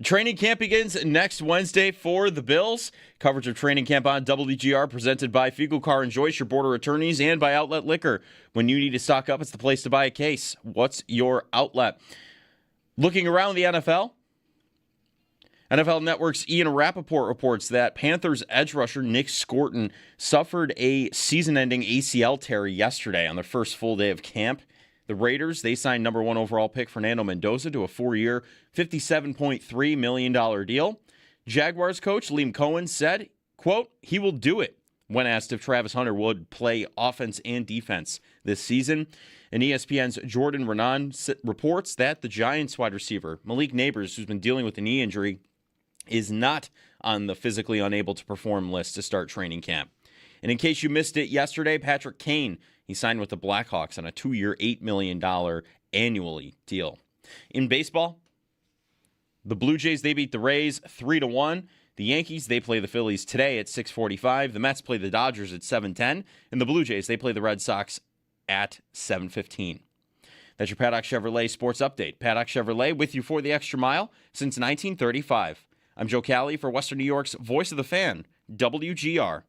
Training camp begins next Wednesday for the Bills. Coverage of training camp on WGR presented by Fiegel Car and Joyce, your border attorneys, and by Outlet Liquor. When you need to stock up, it's the place to buy a case. What's your outlet? Looking around the NFL, NFL Network's Ian Rappaport reports that Panthers edge rusher Nick Scorton suffered a season-ending ACL tear yesterday on their first full day of camp. The Raiders, they signed number 1 overall pick Fernando Mendoza to a 4-year, $57.3 million deal. Jaguars coach Liam Cohen said, quote, he will do it when asked if Travis Hunter would play offense and defense this season. And ESPN's Jordan Renan reports that the Giants wide receiver, Malik Neighbors, who's been dealing with a knee injury, is not on the physically unable to perform list to start training camp. And in case you missed it yesterday, Patrick Kane, he signed with the Blackhawks on a 2-year, $8 million annually deal. In baseball, the Blue Jays, they beat the Rays 3-1. The Yankees, they play the Phillies today at 6:45. The Mets play the Dodgers at 7:10. And the Blue Jays, they play the Red Sox at 7:15. That's your Paddock Chevrolet Sports Update. Paddock Chevrolet with you for the extra mile since 1935. I'm Joe Cali for Western New York's Voice of the Fan, WGR.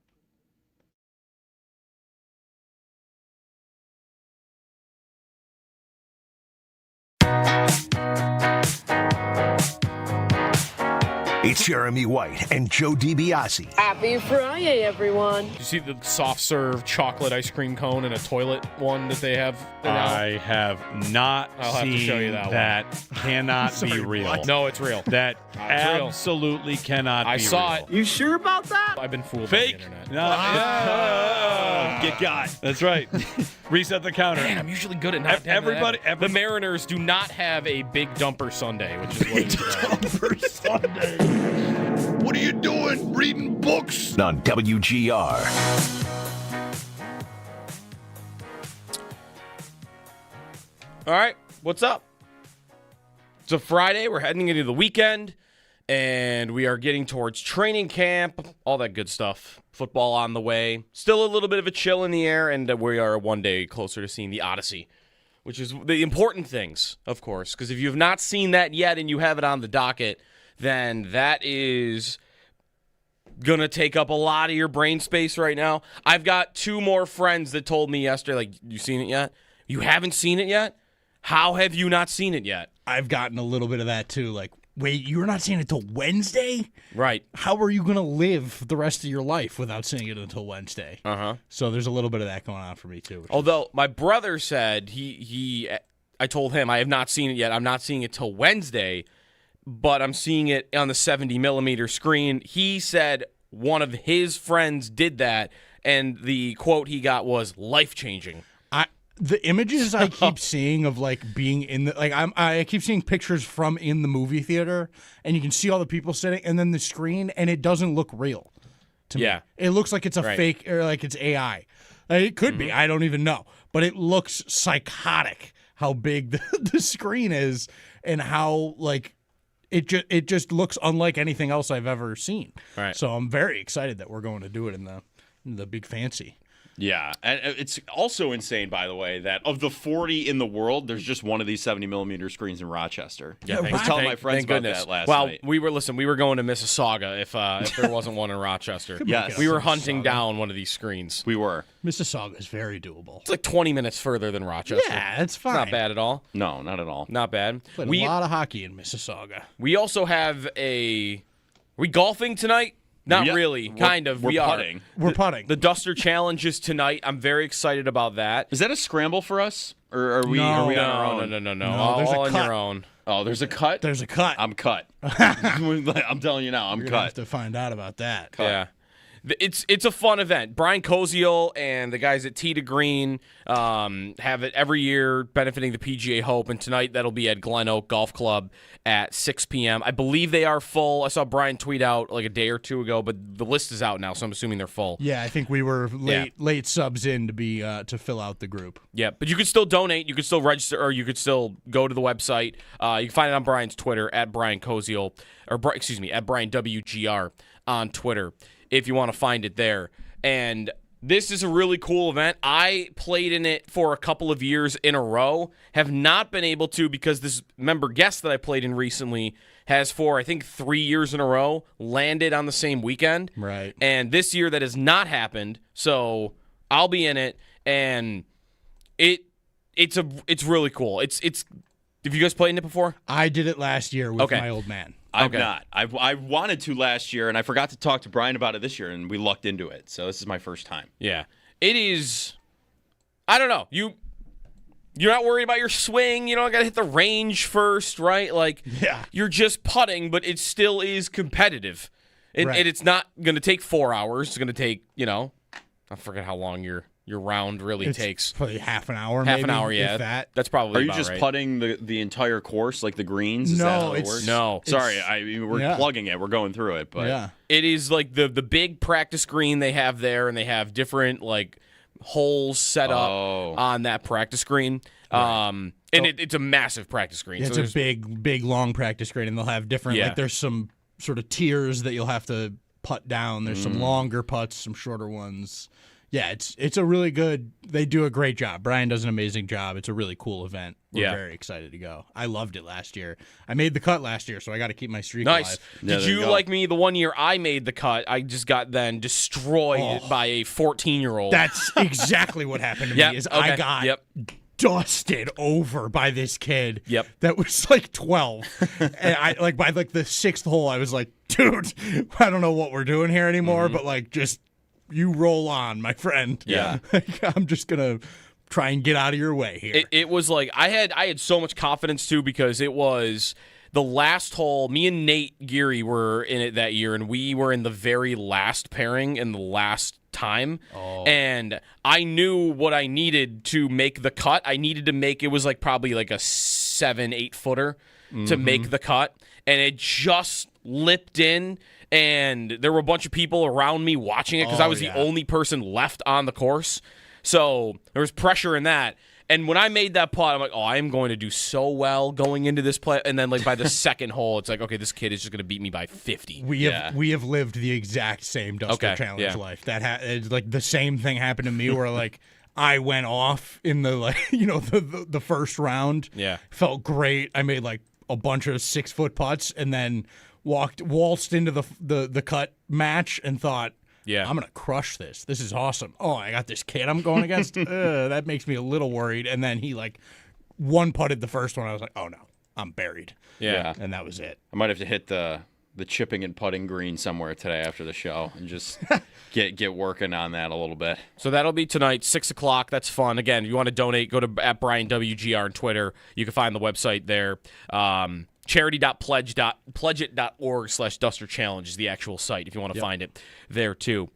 It's Jeremy White and Joe DiBiase. Happy Friday, everyone. You see the soft serve chocolate ice cream cone and a toilet one that they have? I have not I'll have seen to show you that one. Cannot Sorry, be real. what? No, it's real. That It's real. absolutely cannot be real. I saw it. You sure about that? I've been fooled Fake. by the internet. No, get got. That's right. Reset the counter. Man, I'm usually good at not Everybody- The Mariners do not have a big dumper Sunday, which is what it is. Dumper Sunday. What are you doing? Reading books? On WGR. All right, what's up? It's a Friday. We're heading into the weekend, and we are getting towards training camp, all that good stuff. Football on the way. Still a little bit of a chill in the air, and we are one day closer to seeing the Odyssey, which is the important things, of course, because if you have not seen that yet and you have it on the docket, then that is going to take up a lot of your brain space right now. I've got 2 more friends that told me yesterday, like, you seen it yet? You haven't seen it yet? How have you not seen it yet? I've gotten a little bit of that too. Like, wait, you're not seeing it till Wednesday? Right. How are you going to live the rest of your life without seeing it until Wednesday? Uh-huh. So there's a little bit of that going on for me too. Although my brother said I told him I have not seen it yet. I'm not seeing it till Wednesday, but I'm seeing it on the 70-millimeter screen. He said one of his friends did that, and the quote he got was life-changing. The images I keep seeing of like being in the I keep seeing pictures from in the movie theater, and you can see all the people sitting, and then the screen, and it doesn't look real to me. Yeah. It looks like it's a Right. fake or like it's AI. It could be. I don't even know, but it looks psychotic how big the screen is and how like it just looks unlike anything else I've ever seen. Right. So I'm very excited that we're going to do it in the big fancy. Yeah, and it's also insane, by the way, that of the 40 in the world, there's just one of these 70-millimeter screens in Rochester. Yeah, I was telling my friends thank about goodness. that last well, night. we were going to Mississauga if there wasn't one in Rochester. Yes. We were hunting down one of these screens. We were. Mississauga is very doable. It's like 20 minutes further than Rochester. Yeah, it's fine. Not bad at all. No, not at all. Not bad. Played a lot of hockey in Mississauga. We also have are we golfing tonight? Not Yeah, really. Kind of. We're We putting. are. We're putting. The Duster Challenge is tonight. I'm very excited about that. Is that a scramble for us? Or are we, No. are we on our own? No. No, there's a All on cut. your own. Oh, there's a cut? There's a cut. I'm cut. I'm telling you now, I'm You're gonna have cut. to find out about that. Yeah. It's a fun event. Brian Koziel and the guys at Tee to Green have it every year benefiting the PGA Hope, and tonight that'll be at Glen Oak Golf Club at 6 p.m. I believe they are full. I saw Brian tweet out like a day or two ago, but the list is out now, so I'm assuming they're full. Yeah, I think we were late subs in to be to fill out the group. Yeah, but you could still donate. You could still register, or you could still go to the website. You can find it on Brian's Twitter, at Brian Koziel, or at Brian WGR on Twitter, if you want to find it there. And This is a really cool event. I played in it for a couple of years in a row. Have not been able to because this member guest that I played in recently has for, I think, 3 years in a row landed on the same weekend. Right. And this year that has not happened. So I'll be in it, and it's really cool. It's have you guys played in it before? I did it last year with Okay. my old man. I've not. I wanted to last year, and I forgot to talk to Brian about it this year, and we lucked into it. So this is my first time. Yeah. It is, I don't know. You're not worried about your swing. You don't got to hit the range first, right? Like, Yeah. you're just putting, but it still is competitive. And Right. it's not going to take 4 hours. It's going to take, I forget how long your round really takes. Probably half an hour, Half maybe, an hour, yeah. if that. That's probably Are you about just right. putting the entire course, like the greens? Is No, that how it it's- works? No. Sorry, It's- we're yeah. plugging it. We're going through it, but Yeah. It is like the big practice green they have there, and they have different like holes set up Oh. on that practice green. And it's a massive practice green. Yeah, So it's a there's- big, long practice grade, and they'll have different, Yeah. like there's some sort of tiers that you'll have to putt down. There's some longer putts, some shorter ones. Yeah, it's a really good, they do a great job. Brian does an amazing job. It's a really cool event. We're Yeah. very excited to go. I loved it last year. I made the cut last year, so I got to keep my streak Nice. alive. Yeah, Did there you you go. like me the one year I made the cut? I just got then destroyed by a 14-year-old. That's exactly what happened to Yep, me. Is okay, I got yep. dusted over by this kid. Yep. That was like 12. And I like by like the 6th hole, I was like, dude, I don't know what we're doing here anymore, but like just you roll on, my friend. Yeah. Like, I'm just gonna try and get out of your way here. It was like I had so much confidence too because it was the last hole. Me and Nate Geary were in it that year, and we were in the very last pairing in the last time. And I knew what I needed to make the cut. I needed to make, it was like probably like a 7-8 footer to make the cut, and it just lipped in. And there were a bunch of people around me watching it because I was the only person left on the course. So there was pressure in that. And when I made that putt, I'm like, oh, I am going to do so well going into this play. And then like by the second hole, it's like, okay, this kid is just going to beat me by 50. we have lived the exact same Duster Okay, Challenge yeah. life. It's like the same thing happened to me where like I went off in the like the first round. Yeah. Felt great. I made like a bunch of 6-foot putts and then waltzed into the cut match and thought, Yeah. I'm gonna crush this. This is awesome. Oh, I got this kid I'm going against. That makes me a little worried. And then he like one putted the first one. I was like, oh no, I'm buried. Yeah. And that was it. I might have to hit the chipping and putting green somewhere today after the show and just get working on that a little bit. So that'll be tonight, 6 o'clock. That's fun. Again, if you want to donate, go to @BrianWGR on Twitter. You can find the website there. Charity.pledgeit.org/Duster Challenge is the actual site if you want to find it there too.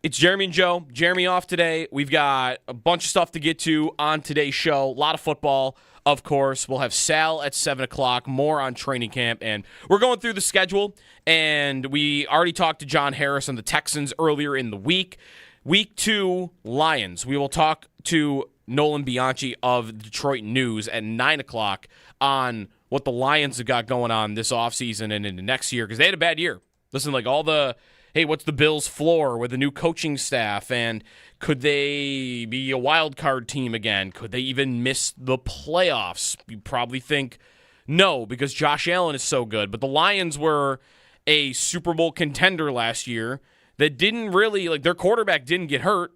It's Jeremy and Joe. Jeremy off today. We've got a bunch of stuff to get to on today's show. A lot of football, of course. We'll have Sal at 7 o'clock, more on training camp. And we're going through the schedule. And we already talked to John Harris on the Texans earlier in the week. Week 2, Lions. We will talk to Nolan Bianchi of the Detroit News at 9 o'clock on what the Lions have got going on this offseason and into next year, because they had a bad year. Listen, like all the, hey, what's the Bills' floor with the new coaching staff, and could they be a wild card team again? Could they even miss the playoffs? You probably think no, because Josh Allen is so good. But the Lions were a Super Bowl contender last year that didn't really, like their quarterback didn't get hurt,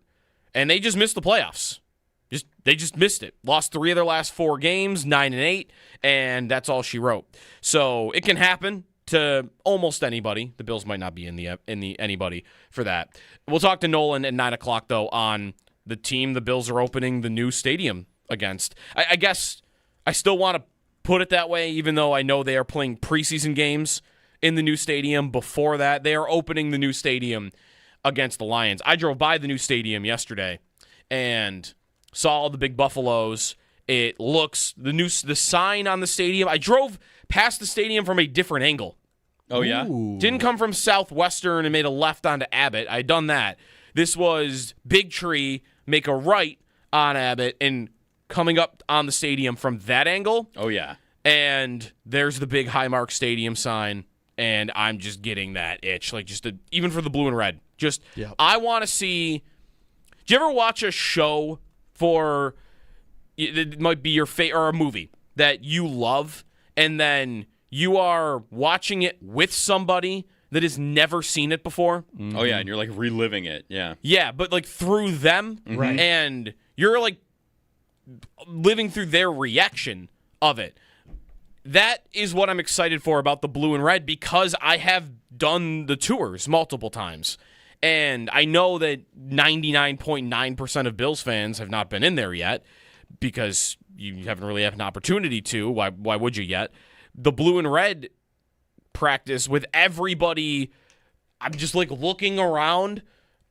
and they just missed the playoffs. They just missed it. Lost 3 of their last 4 games, 9-8, and that's all she wrote. So it can happen to almost anybody. The Bills might not be in the anybody for that. We'll talk to Nolan at 9 o'clock though on the team the Bills are opening the new stadium against. I guess I still want to put it that way, even though I know they are playing preseason games in the new stadium. Before that, they are opening the new stadium against the Lions. I drove by the new stadium yesterday and saw all the big buffaloes. It looks the sign on the stadium. I drove past the stadium from a different angle. Oh, yeah? Ooh. Didn't come from Southwestern and made a left onto Abbott. I had done that. This was big tree, make a right on Abbott, and coming up on the stadium from that angle. Oh, yeah. And there's the big Highmark Stadium sign, and I'm just getting that itch, like even for the blue and red. Just Yep. I want to see Do you ever watch a show for it might be your favorite or a movie that you love, and then you are watching it with somebody that has never seen it before? Mm-hmm. Oh yeah, and you're like reliving it. Yeah. Yeah, but like through them, Right. and you're like living through their reaction of it. That is what I'm excited for about the blue and red, because I have done the tours multiple times. And I know that 99.9% of Bills fans have not been in there yet because you haven't really had an opportunity to. Why would you yet? The blue and red practice with everybody, I'm just like looking around,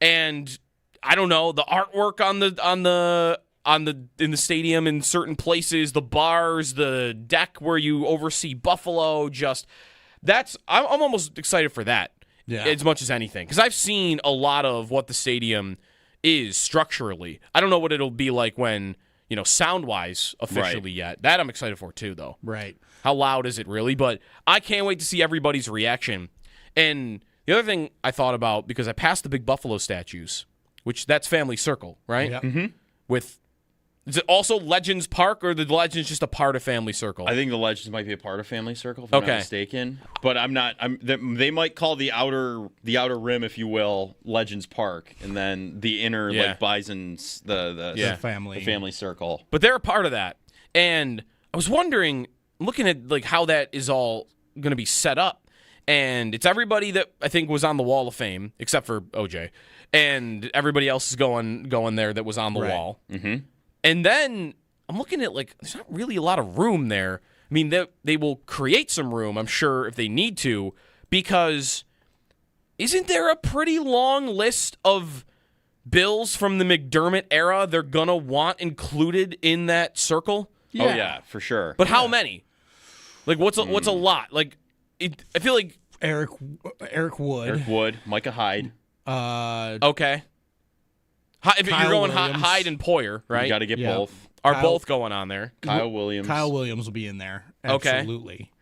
and I don't know, the artwork in the stadium in certain places, the bars, the deck where you oversee Buffalo, I'm almost excited for that. Yeah. As much as anything, because I've seen a lot of what the stadium is structurally. I don't know what it'll be like when, sound-wise officially yet. That I'm excited for too, though. Right. How loud is it really? But I can't wait to see everybody's reaction. And the other thing I thought about, because I passed the big Buffalo statues, which that's Family Circle, right? Yep. Mm-hmm. Is it also Legends Park, or the Legends just a part of Family Circle? I think the Legends might be a part of Family Circle, if I'm not mistaken. But I'm not. They might call the outer rim, if you will, Legends Park, and then the inner like Bison's the Family Circle. But they're a part of that. And I was wondering, looking at like how that is all going to be set up, and it's everybody that I think was on the Wall of Fame except for OJ, and everybody else is going there that was on the wall. Mm-hmm. And then I'm looking at, like, there's not really a lot of room there. I mean, they will create some room, I'm sure, if they need to, because isn't there a pretty long list of Bills from the McDermott era they're going to want included in that circle? Yeah. Oh, yeah, for sure. But how many? Like, what's a lot? Like, I feel like... Eric Wood. Micah Hyde. Okay. If you're going Hyde and Poyer, right? You got to get both. Are both going on there? Kyle Williams. Kyle Williams will be in there. Okay. Absolutely.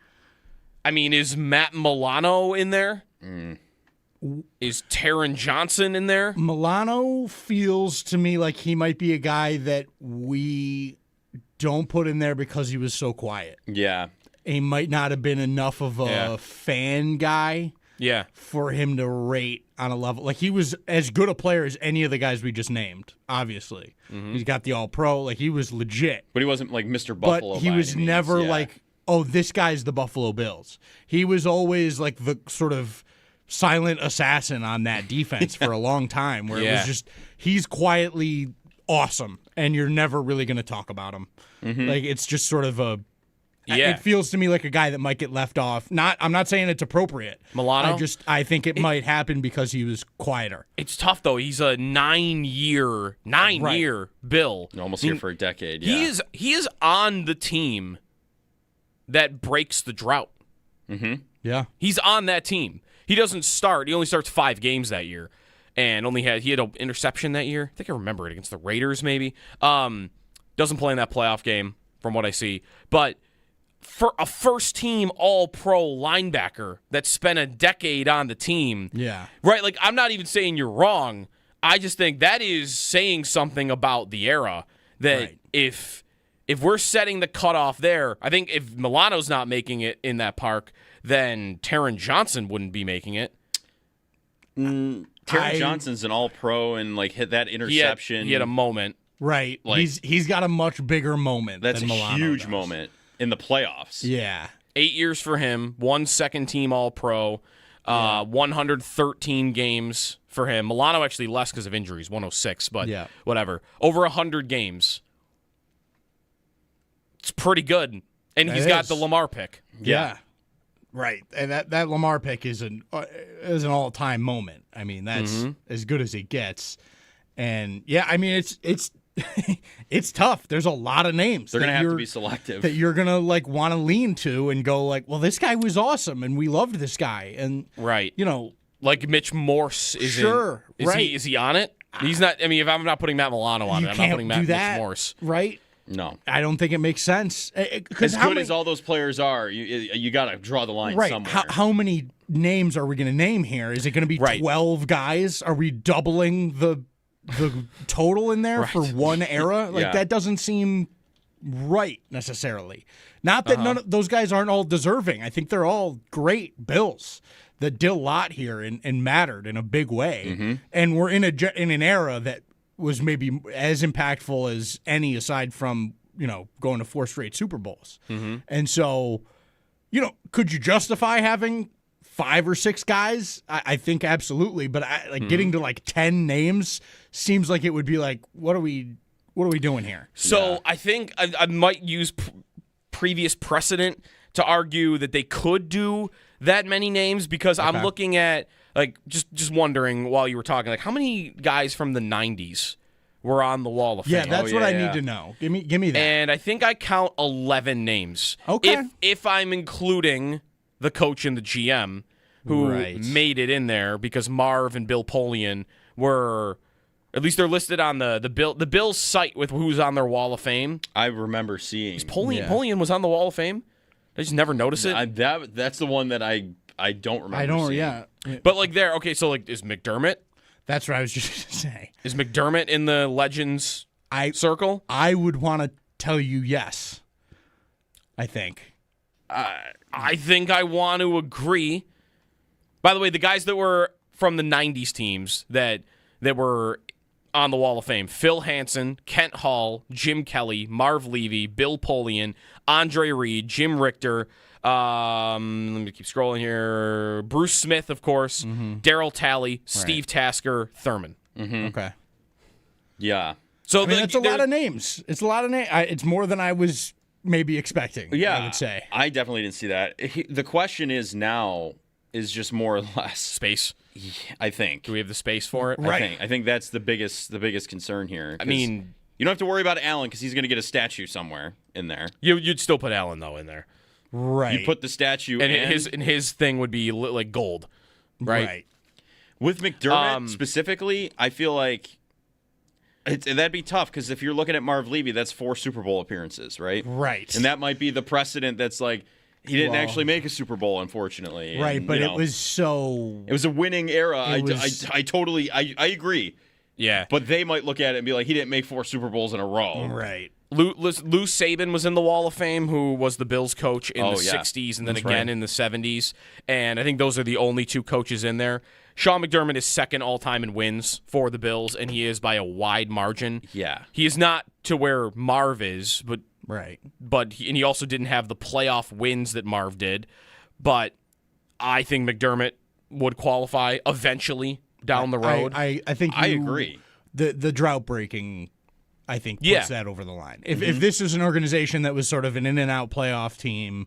I mean, is Matt Milano in there? Mm. Is Taron Johnson in there? Milano feels to me like he might be a guy that we don't put in there because he was so quiet. Yeah. He might not have been enough of a fan guy. Yeah. For him to rate on a level. Like, he was as good a player as any of the guys we just named, obviously. Mm-hmm. He's got the All-Pro. Like, he was legit. But he wasn't like Mr. Buffalo. But he was never like, oh, this guy's the Buffalo Bills. He was always like the sort of silent assassin on that defense for a long time, where it was just, he's quietly awesome, and you're never really going to talk about him. Mm-hmm. Like, it's just sort of a... Yeah. It feels to me like a guy that might get left off. I'm not saying it's appropriate. Milano? I think it might happen because he was quieter. It's tough, though. He's a nine-year Bill. Almost here for a decade, yeah. He is on the team that breaks the drought. Mm-hmm. Yeah. He's on that team. He doesn't start. He only starts 5 games that year. And he had an interception that year. I think I remember it against the Raiders, maybe. Doesn't play in that playoff game, from what I see. But... for a first-team All-Pro linebacker that spent a decade on the team. Yeah. Right? Like, I'm not even saying you're wrong. I just think that is saying something about the era. That if we're setting the cutoff there, I think if Milano's not making it in that park, then Taron Johnson wouldn't be making it. Taron Johnson's an All-Pro and, like, hit that interception. He had a moment. Right. Like, he's got a much bigger moment than Milano That's a huge does. moment. In the playoffs. Yeah. 8 years for him, 1 second-team All-Pro, 113 games for him. Milano actually less because of injuries, 106, but whatever. Over 100 games. It's pretty good. And he's got the Lamar pick. Yeah. Right. And that Lamar pick is an all-time moment. I mean, that's as good as it gets. And, yeah, I mean, it's it's tough. There's a lot of names. They're going to have to be selective. That you're going to like want to lean to and go like, well, this guy was awesome and we loved this guy. And like Mitch Morse is is he on it? He's not. I mean, if I'm not putting Matt Milano on it, I'm not putting Mitch Morse. Right? No. I don't think it makes sense. As good as all those players are, you got to draw the line somewhere. How many names are we going to name here? Is it going to be 12 guys? Are we doubling the the total in there for one era. Like Yeah. that doesn't seem right necessarily. Not that none of those guys aren't all deserving. I think they're all great Bills that did a lot here and mattered in a big way. And we're in an era that was maybe as impactful as any aside from, going to 4 straight Super Bowls. And so, could you justify having 5 or 6 guys? I think absolutely, but getting to like 10 names seems like it would be like, what are we doing here? So I think I might use previous precedent to argue that they could do that many names because I'm looking at like just wondering while you were talking, like how many guys from the 90s were on the Wall of Fame? Yeah, that's what I need to know. Give me that. And I think I count 11 names. Okay. If I'm including the coach and the GM who Right. made it in there because Marv and Bill Polian were, at least they're listed on the Bills site with who's on their Wall of Fame. I remember seeing Polian was on the Wall of Fame. I just never noticed it. that's the one that I don't remember. I don't. seeing. Yeah, But like there, okay, so like is McDermott? that's what I was just gonna say. Is McDermott in the Legends circle? I would want to tell you yes. I think. I think I want to agree. By the way, the guys that were from the 90s teams that were on the Wall of Fame, Phil Hansen, Kent Hall, Jim Kelly, Marv Levy, Bill Polian, Andre Reed, Jim Richter, let me keep scrolling here, Bruce Smith, of course, Darryl Talley, Steve Tasker, Thurman. Okay. Yeah. So I mean, it's a lot of names. It's a lot of names. It's more than I was maybe expecting. Yeah. I would say. I definitely didn't see that. The question is now is just more or less space. I think. Do we have the space for it? Right. I think that's the biggest concern here. I mean, you don't have to worry about Allen because he's going to get a statue somewhere in there. you'd still put Allen though in there, Right. You put the statue and his thing would be like gold, right? With McDermott specifically, I feel like that'd be tough because if you're looking at Marv Levy, that's 4 Super Bowl appearances, right? Right. And that might be the precedent that's like he didn't Well, actually make a Super Bowl, unfortunately. Right, And, but you it know, was so. it was a winning era. I totally agree. Yeah. But they might look at it and be like, he didn't make 4 Super Bowls in a row. Right. Lou Saban was in the Wall of Fame, who was the Bills coach in the yeah. 60s and then again in the 70s. And I think those are the only 2 coaches in there. Sean McDermott is second all-time in wins for the Bills, and he is by a wide margin. Yeah. He is not to where Marv is, but Right. he also didn't have the playoff wins that Marv did. But I think McDermott would qualify eventually down the road. I think I agree. The drought breaking, I think, puts Yeah. that over the line. If this is an organization that was sort of an in and out playoff team,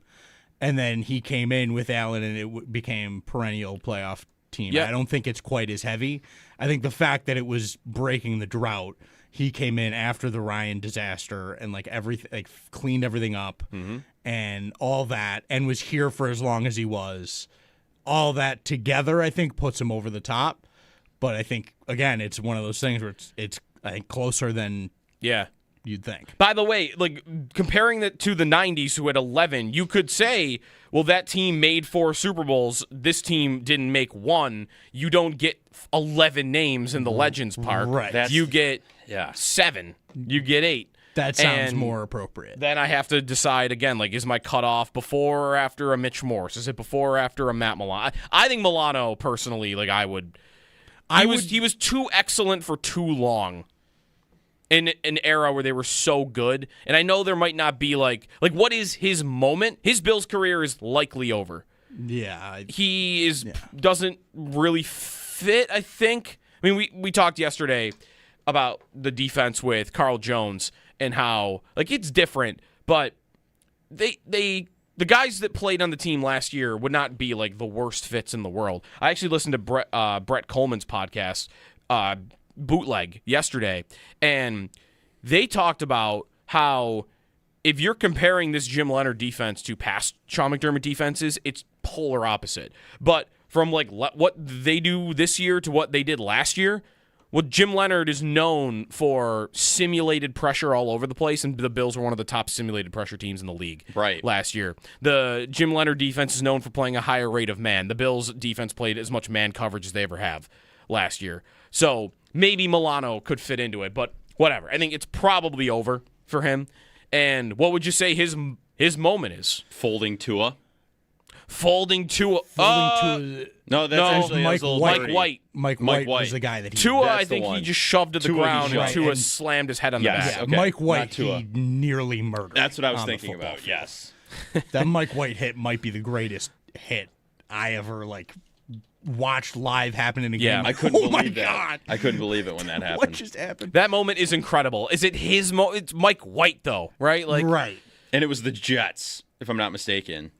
and then he came in with Allen and it became perennial playoff team, Yeah. I don't think it's quite as heavy. I think the fact that it was breaking the drought, he came in after the Ryan disaster and everything, cleaned everything up and all that, and was here for as long as he was. All that together, I think, puts him over the top. But I think again, it's one of those things where it's I think closer than yeah. you'd think. By the way, comparing that to the 90s who had 11, you could say, well, that team made 4 Super Bowls. This team didn't make 1. You don't get 11 names in the Legends part. Right. You get Yeah. 7. You get 8. That sounds And more appropriate. Then I have to decide again, is my cutoff before or after a Mitch Morse? Is it before or after a Matt Milano? I think Milano, personally, he was too excellent for too long. In an era where they were so good, and I know there might not be what is his moment? His Bills career is likely over. Yeah. He doesn't really fit, I think. I mean, we talked yesterday about the defense with Carl Jones and how it's different, but the guys that played on the team last year would not be the worst fits in the world. I actually listened to Brett Coleman's podcast, Bootleg, yesterday, and they talked about how if you're comparing this Jim Leonard defense to past Sean McDermott defenses, it's polar opposite. But from what they do this year to what they did last year, well, Jim Leonard is known for simulated pressure all over the place, and the Bills were one of the top simulated pressure teams in the league last year. The Jim Leonard defense is known for playing a higher rate of man. The Bills defense played as much man coverage as they ever have last year. So maybe Milano could fit into it, but whatever. I think it's probably over for him. And what would you say his moment is? Folding Tua. Folding Tua. No, that's No, actually Mike White. Mike White. White was the guy that he. Tua, That's I the think one. he just shoved to the Tua, he ground and shoved. Tua And- slammed his head on Yes. the back. Yeah, Okay, Mike White, not Tua. he nearly murdered. That's what I was on the thinking football about. field. Yes. That Mike White hit might be the greatest hit I ever watched live happen in a Yeah, game. I couldn't oh my believe that. God. I couldn't believe it when that What happened. just happened? That moment is incredible. Is it his moment? It's Mike White, though, right? Right. And it was the Jets, if I'm not mistaken.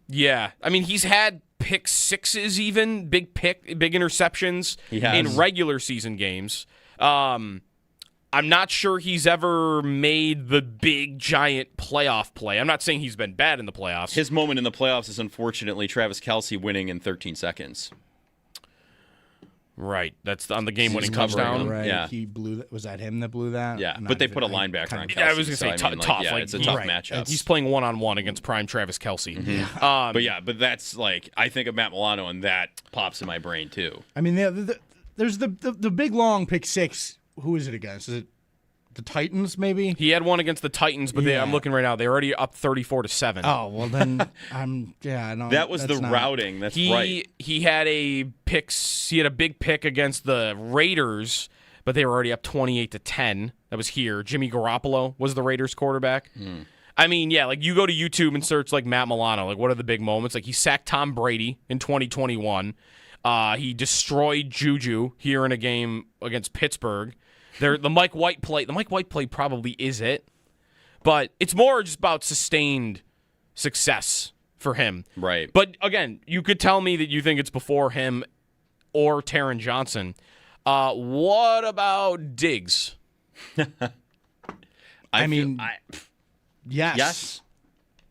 Yeah. I mean, he's had pick sixes even, big interceptions He has. in regular season games. I'm not sure he's ever made the big, giant playoff play. I'm not saying he's been bad in the playoffs. His moment in the playoffs is unfortunately Travis Kelce winning in 13 seconds. Right. That's on the game-winning He's covering touchdown. him. Right. Yeah. He blew that. Was that him that blew that? Yeah, Not but they even- put a I linebacker kinda on guessed. Kelce. I was going to say so, I mean, tough. Yeah, Like, it's a tough right. matchup. He's playing one-on-one against prime Travis Kelce. Mm-hmm. But that's I think of Matt Milano, and that pops in my brain too. I mean, there's the big long pick six. Who is it against? Is it the Titans? Maybe. He had one against the Titans, but Yeah. I'm looking right now. They're already up 34-7. Oh well, then no. That was that's the not- routing. That's right. He had a He had a big pick against the Raiders, but they were already up 28-10. That was here. Jimmy Garoppolo was the Raiders quarterback. I mean, yeah, you go to YouTube and search Matt Milano. What are the big moments? He sacked Tom Brady in 2021. He destroyed Juju here in a game against Pittsburgh. The Mike White play probably is it, but it's more just about sustained success for him. Right. But again, you could tell me that you think it's before him or Taron Johnson. What about Diggs? I mean, yes.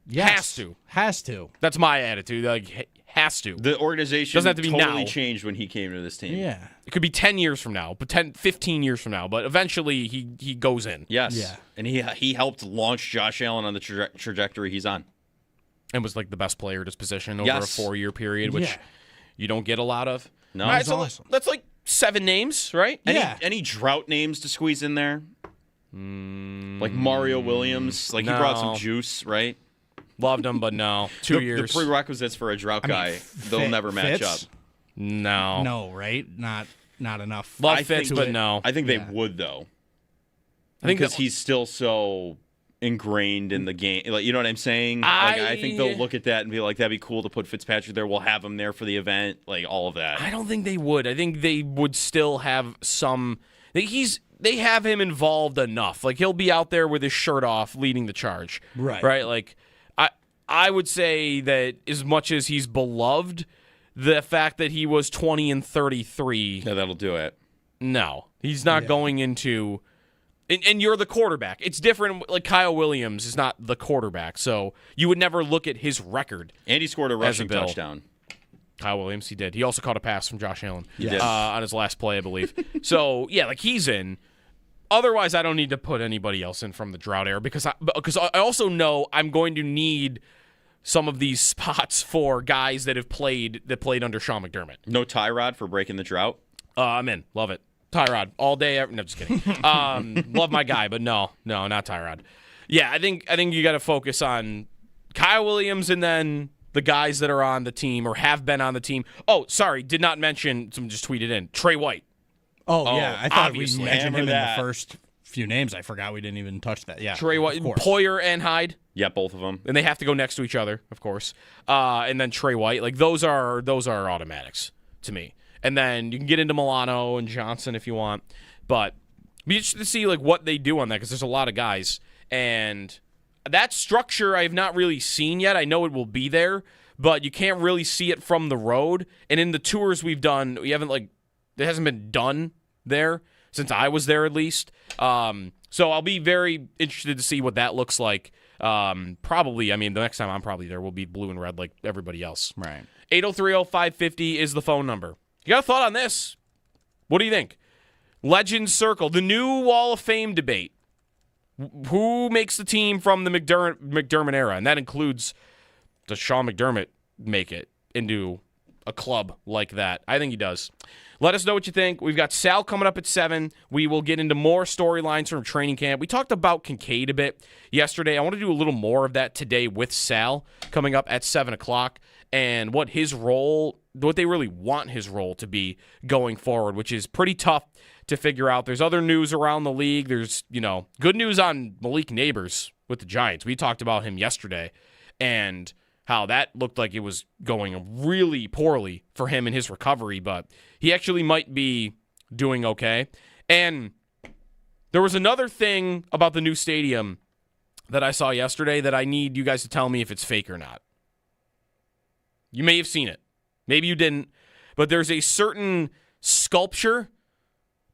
Yes. Has to. Has to. That's my attitude. Has to. The organization Doesn't have to be totally now. changed when he came to this team. Yeah. It could be 10 years from now, but 15 years from now. But eventually, he goes in Yes. Yeah. And he helped launch Josh Allen on the trajectory he's on. and was the best player at his position over Yes. a 4-year period, which Yeah. you don't get a lot of. No. All right, That's so awesome. that's 7 names, right? Yeah. Any drought names to squeeze in there? Like Mario Williams. He brought some No. juice, right? Loved him, but no. 2 The years. prerequisites for a drought guy, they'll never match Fitz? up. no. No, right? Not enough. Love I Fitz, think but that- no. I think they Yeah. would, though. I think Because that- he's still so ingrained in the game. You know what I'm saying? I think they'll look at that and be like, that'd be cool to put Fitzpatrick there. We'll have him there for the event. All of that. I don't think they would. I think they would still have some. They have him involved enough. He'll be out there with his shirt off, leading the charge. Right. Right. I would say that as much as he's beloved, the fact that he was 20-33, Yeah, that'll do it. no, he's not going into. And you're the quarterback. It's different. Kyle Williams is not the quarterback, so you would never look at his record. And he scored a As a rushing Bill. touchdown. Kyle Williams, he did. He also caught a pass from Josh Allen did. on his last play, I believe. So, yeah, he's in. Otherwise, I don't need to put anybody else in from the drought era because I also know I'm going to need some of these spots for guys that played under Sean McDermott. No Tyrod for breaking the drought. I'm in. Love it. Tyrod all day. No, just kidding. Love my guy, but no, not Tyrod. Yeah, I think you got to focus on Kyle Williams and then the guys that are on the team or have been on the team. Oh, sorry, did not mention. Someone just tweeted in Trey White. Oh, yeah. I thought we obviously. mentioned Hammer him in that. the first few names. I forgot we didn't even touch that. Yeah. Trey White, of course. Poyer and Hyde. Yeah, both of them. And they have to go next to each other, of course. And then Trey White, those are automatics to me. And then you can get into Milano and Johnson if you want, but be interested to see what they do on that because there's a lot of guys, and that structure I have not really seen yet. I know it will be there, but you can't really see it from the road. And in the tours we've done, we haven't it hasn't been done there since I was there at least. So I'll be very interested to see what that looks like. Probably, the next time I'm probably there will be blue and red like everybody else. Right. 803-0550 is the phone number. You got a thought on this? What do you think? Legends Circle, the new Wall of Fame debate. Who makes the team from the McDermott era? And that includes, does Sean McDermott make it into a club like that? I think he does. Let us know what you think. We've got Sal coming up at 7. We will get into more storylines from training camp. We talked about Kincaid a bit yesterday. I want to do a little more of that today with Sal coming up at 7 o'clock and what his role, what they really want his role to be going forward, which is pretty tough to figure out. There's other news around the league. There's, good news on Malik Neighbors with the Giants. We talked about him yesterday and how that looked like it was going really poorly for him in his recovery, but he actually might be doing okay. And there was another thing about the new stadium that I saw yesterday that I need you guys to tell me if it's fake or not. You may have seen it. Maybe you didn't. But there's a certain sculpture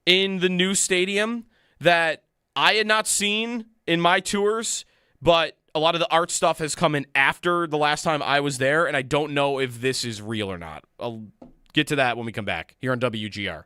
in the new stadium that I had not seen in my tours, but a lot of the art stuff has come in after the last time I was there, and I don't know if this is real or not. I'll get to that when we come back here on WGR.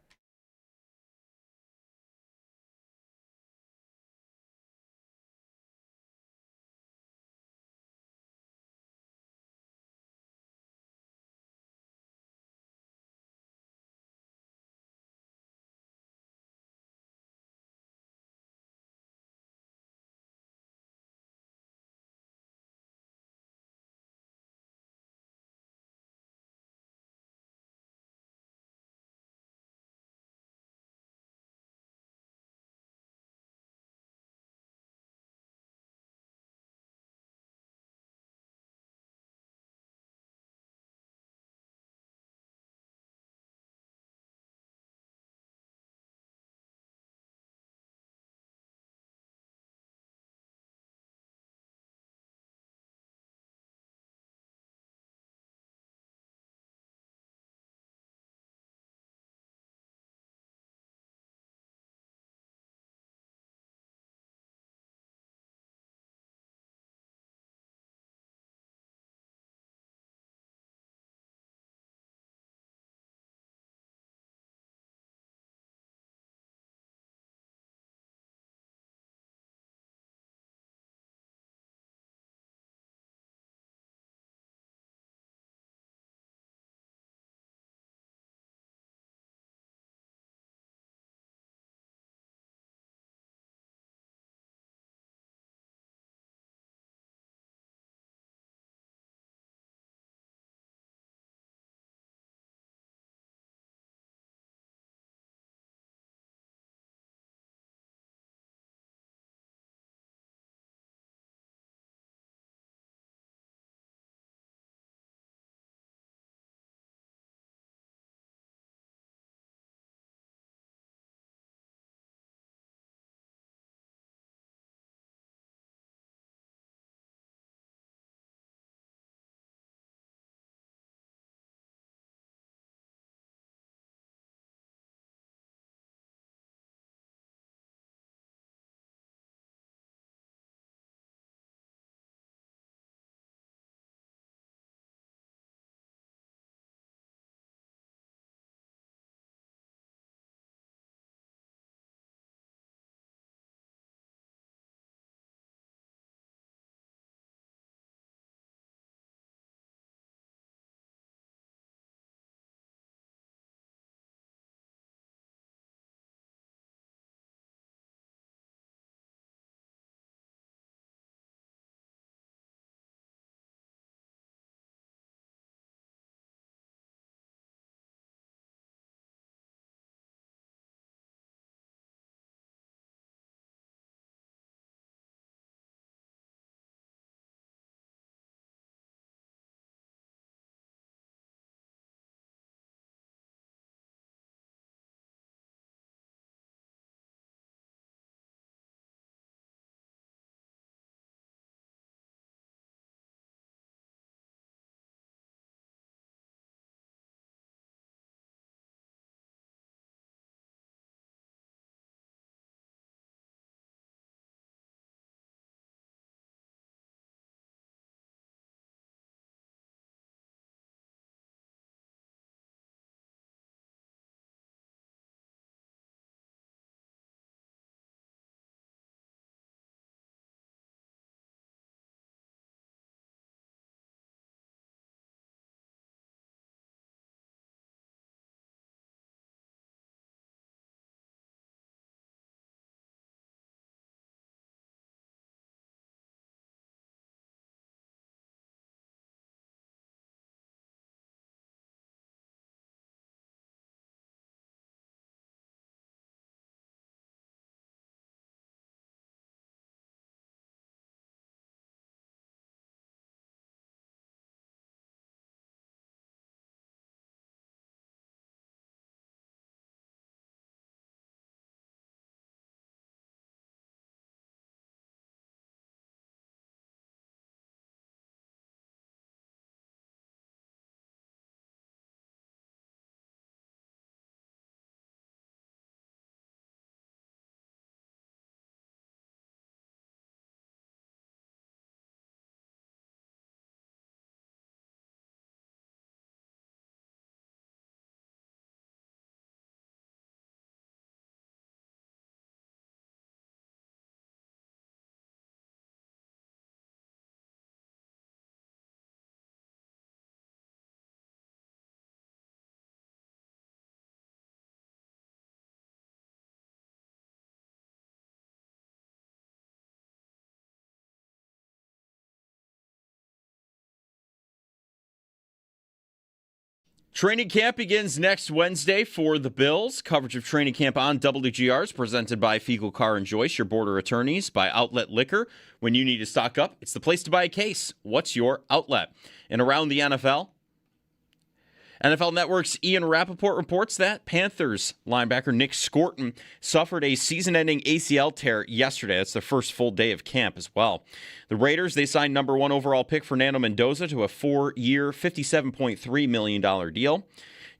Training camp begins next Wednesday for the Bills. Coverage of training camp on WGR is presented by Fecal Car and Joyce, your border attorneys, by Outlet Liquor. When you need to stock up, it's the place to buy a case. What's your outlet? And around the NFL Network's Ian Rappaport reports that Panthers linebacker Nick Scorton suffered a season-ending ACL tear yesterday. That's their first full day of camp as well. The Raiders, they signed number 1 overall pick Fernando Mendoza to a 4-year, $57.3 million deal.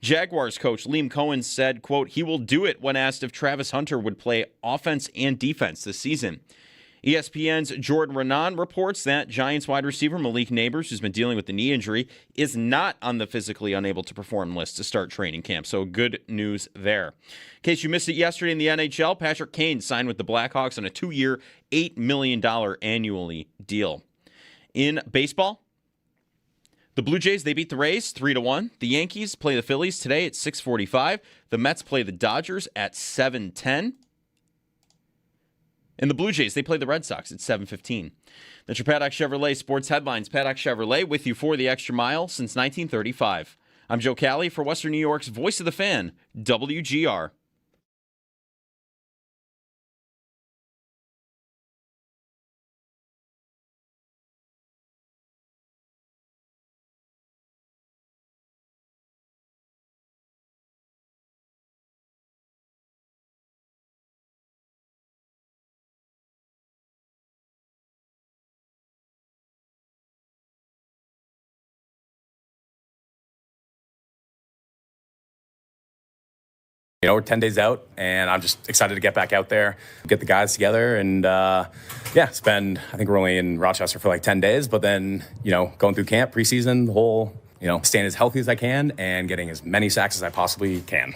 Jaguars coach Liam Cohen said, quote, he will do it when asked if Travis Hunter would play offense and defense this season. ESPN's Jordan Renan reports that Giants wide receiver Malik Neighbors, who's been dealing with the knee injury, is not on the physically unable to perform list to start training camp. So good news there. In case you missed it yesterday in the NHL, Patrick Kane signed with the Blackhawks on a 2-year, $8 million annually deal. In baseball, the Blue Jays, they beat the Rays 3-1. The Yankees play the Phillies today at 6:45. The Mets play the Dodgers at 7:10. And the Blue Jays, they play the Red Sox at 7:15. That's your Paddock Chevrolet Sports Headlines. Paddock Chevrolet with you for the extra mile since 1935. I'm Joe Cali for Western New York's Voice of the Fan, WGR. You know, we're 10 days out, and I'm just excited to get back out there, get the guys together, and I think we're only in Rochester for like 10 days, but then, going through camp, preseason, the whole, staying as healthy as I can and getting as many sacks as I possibly can.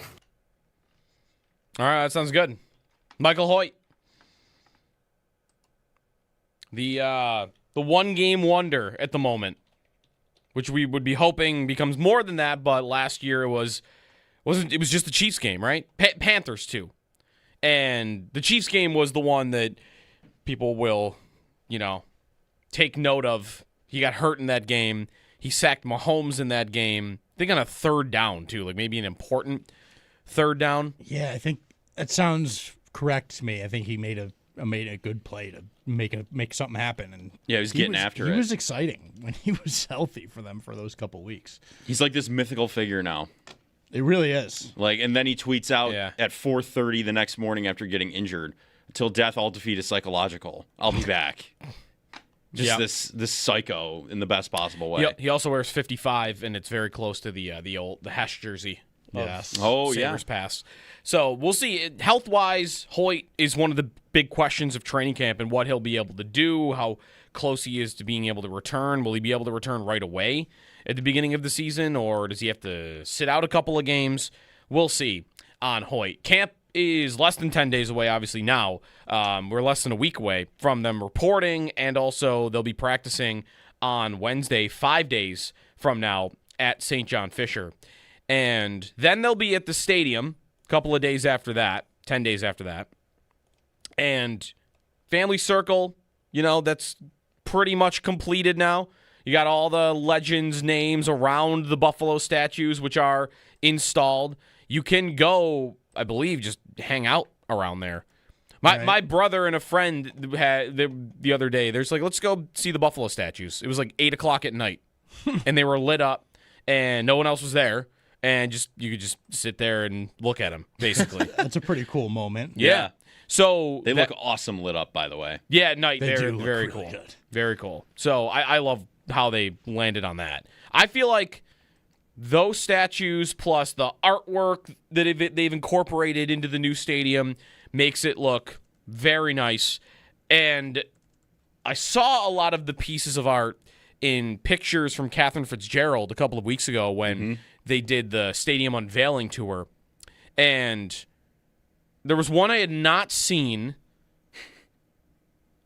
All right, that sounds good. Michael Hoyt. The one-game wonder at the moment, which we would be hoping becomes more than that, but last year it was just the Chiefs game, right? Panthers too. And the Chiefs game was the one that people will, take note of. He got hurt in that game. He sacked Mahomes in that game. I think on a third down too, like maybe an important third down. Yeah, I think that sounds correct to me. I think he made a good play to make something happen, and yeah, he was getting after it. He was exciting when he was healthy for them for those couple weeks. He's like this mythical figure now. It really is. And then he tweets out at 4:30 the next morning after getting injured, "Until death, all defeat is psychological. I'll be back." Just this psycho in the best possible way. He also wears 55, and it's very close to the Hesh jersey. Yes. Sabres pass. So we'll see. Health-wise, Hoyt is one of the big questions of training camp and what he'll be able to do, how close he is to being able to return. Will he be able to return right away at the beginning of the season, or does he have to sit out a couple of games? We'll see on Hoyt. Camp is less than 10 days away, obviously, now. We're less than a week away from them reporting, and also they'll be practicing on Wednesday, 5 days from now, at St. John Fisher. And then they'll be at the stadium a couple of days after that, 10 days after that. And family circle, that's pretty much completed now. You got all the legends' names around the Buffalo statues, which are installed. You can go, I believe, just hang out around there. My brother and a friend had the other day, there's like, let's go see the Buffalo statues. It was like 8 o'clock at night, and they were lit up, and no one else was there. And you could just sit there and look at them, basically. That's a pretty cool moment. Yeah. So they look awesome lit up, by the way. Yeah, at night they're do very look really cool. good. Very cool. So I love how they landed on that. I feel like those statues plus the artwork that they've incorporated into the new stadium makes it look very nice. And I saw a lot of the pieces of art in pictures from Catherine Fitzgerald a couple of weeks ago when they did the stadium unveiling tour. And there was one I had not seen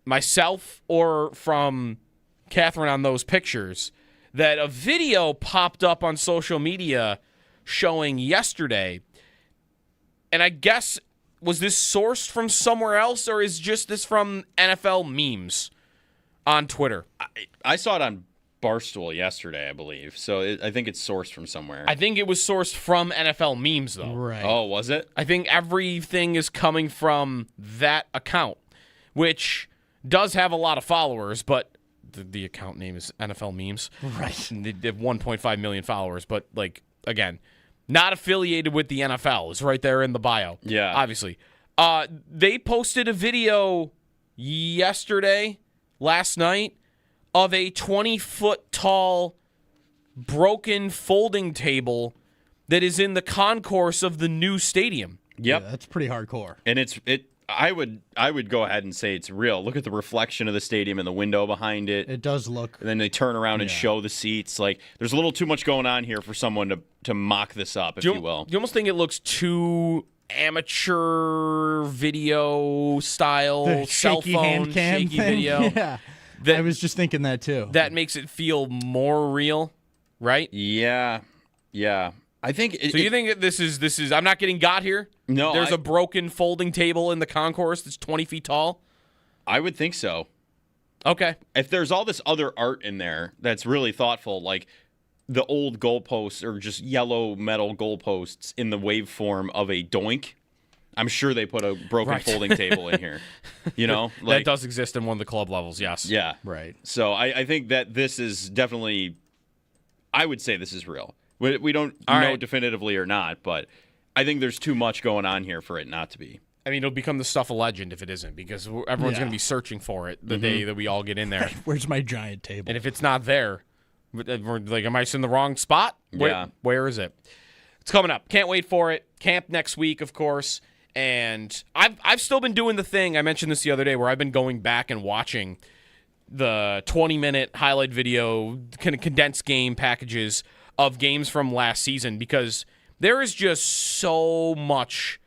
myself or from Catherine on those pictures, that a video popped up on social media showing yesterday. And I guess, was this sourced from somewhere else, or is just this from NFL memes on Twitter? I saw it on Barstool yesterday, I believe. So I think it's sourced from somewhere. I think it was sourced from NFL memes, though. Right. Oh, was it? I think everything is coming from that account, which does have a lot of followers, but the account name is NFL memes. Right. And they have 1.5 million followers, but, like, again, not affiliated with the NFL. It's right there in the bio. Yeah. Obviously. They posted a video last night, of a 20-foot tall broken folding table that is in the concourse of the new stadium. Yep. Yeah, that's pretty hardcore. And I would go ahead and say it's real. Look at the reflection of the stadium and the window behind it. It does look. And then they turn around and show the seats. Like, there's a little too much going on here for someone to mock this up, if you will. You almost think it looks too amateur video style, The cell shaky phone, hand cam shaky thing. video. Yeah. That- I was just thinking that too. That makes it feel more real, right? Yeah. I think. So you think that this is? I'm not getting got here. No, There's a broken folding table in the concourse that's 20 feet tall. I would think so. Okay. If there's all this other art in there that's really thoughtful, like the old goalposts or just yellow metal goalposts in the waveform of a doink, I'm sure they put a broken folding table in here. You know? That does exist in one of the club levels, yes. Yeah. Right. So I think that this is definitely, I would say this is real. We don't know definitively or not, but I think there's too much going on here for it not to be. I mean, it'll become the stuff of legend if it isn't, because everyone's going to be searching for it the day that we all get in there. Where's my giant table? And if it's not there, we're like, am I in the wrong spot? Where is it? It's coming up. Can't wait for it. Camp next week, of course. And I've still been doing the thing, I mentioned this the other day, where I've been going back and watching the 20-minute highlight video, kind of condensed game packages of games from last season, because there is just so much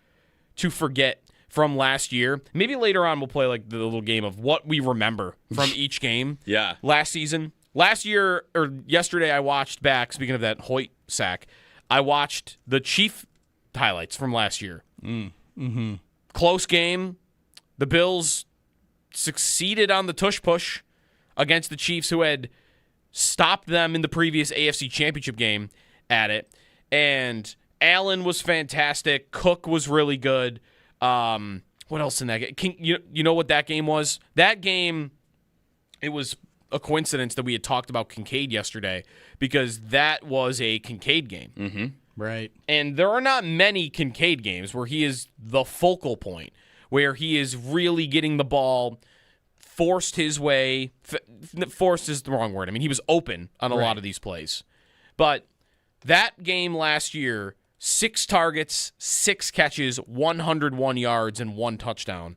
to forget from last year. Maybe later on we'll play like the little game of what we remember from each game. Yeah. Last season. Last year, or yesterday, I watched back, speaking of that Hoyt sack, I watched the Chief highlights from last year. Close game. The Bills succeeded on the tush push against the Chiefs, who had stopped them in the previous AFC Championship game at it. And Allen was fantastic. Cook was really good. What else in that game? You know what that game was? That game, it was a coincidence that we had talked about Kincaid yesterday, because that was a Kincaid game. Mm-hmm. Right. And there are not many Kincaid games where he is the focal point, where he is really getting the ball forced his way. Forced is the wrong word. I mean, he was open on a lot of these plays. But that game last year, 6 targets, 6 catches, 101 yards, and 1 touchdown,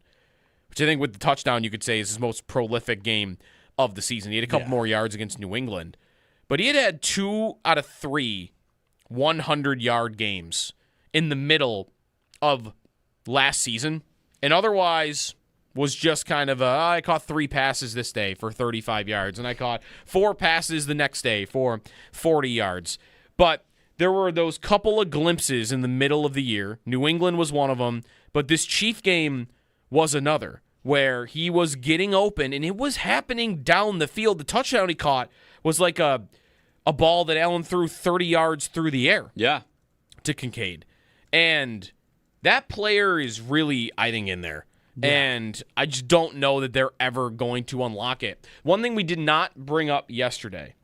which I think with the touchdown you could say is his most prolific game of the season. He had a couple more yards against New England. But he had 2 out of 3 100-yard games in the middle of last season, and otherwise was just kind of I caught 3 passes this day for 35 yards, and I caught 4 passes the next day for 40 yards. But there were those couple of glimpses in the middle of the year. New England was one of them, but this Chief game was another, where he was getting open, and it was happening down the field. The touchdown he caught was like a ball that Allen threw 30 yards through the air to Kincaid. And that player is really, I think, in there. Yeah. And I just don't know that they're ever going to unlock it. One thing we did not bring up yesterday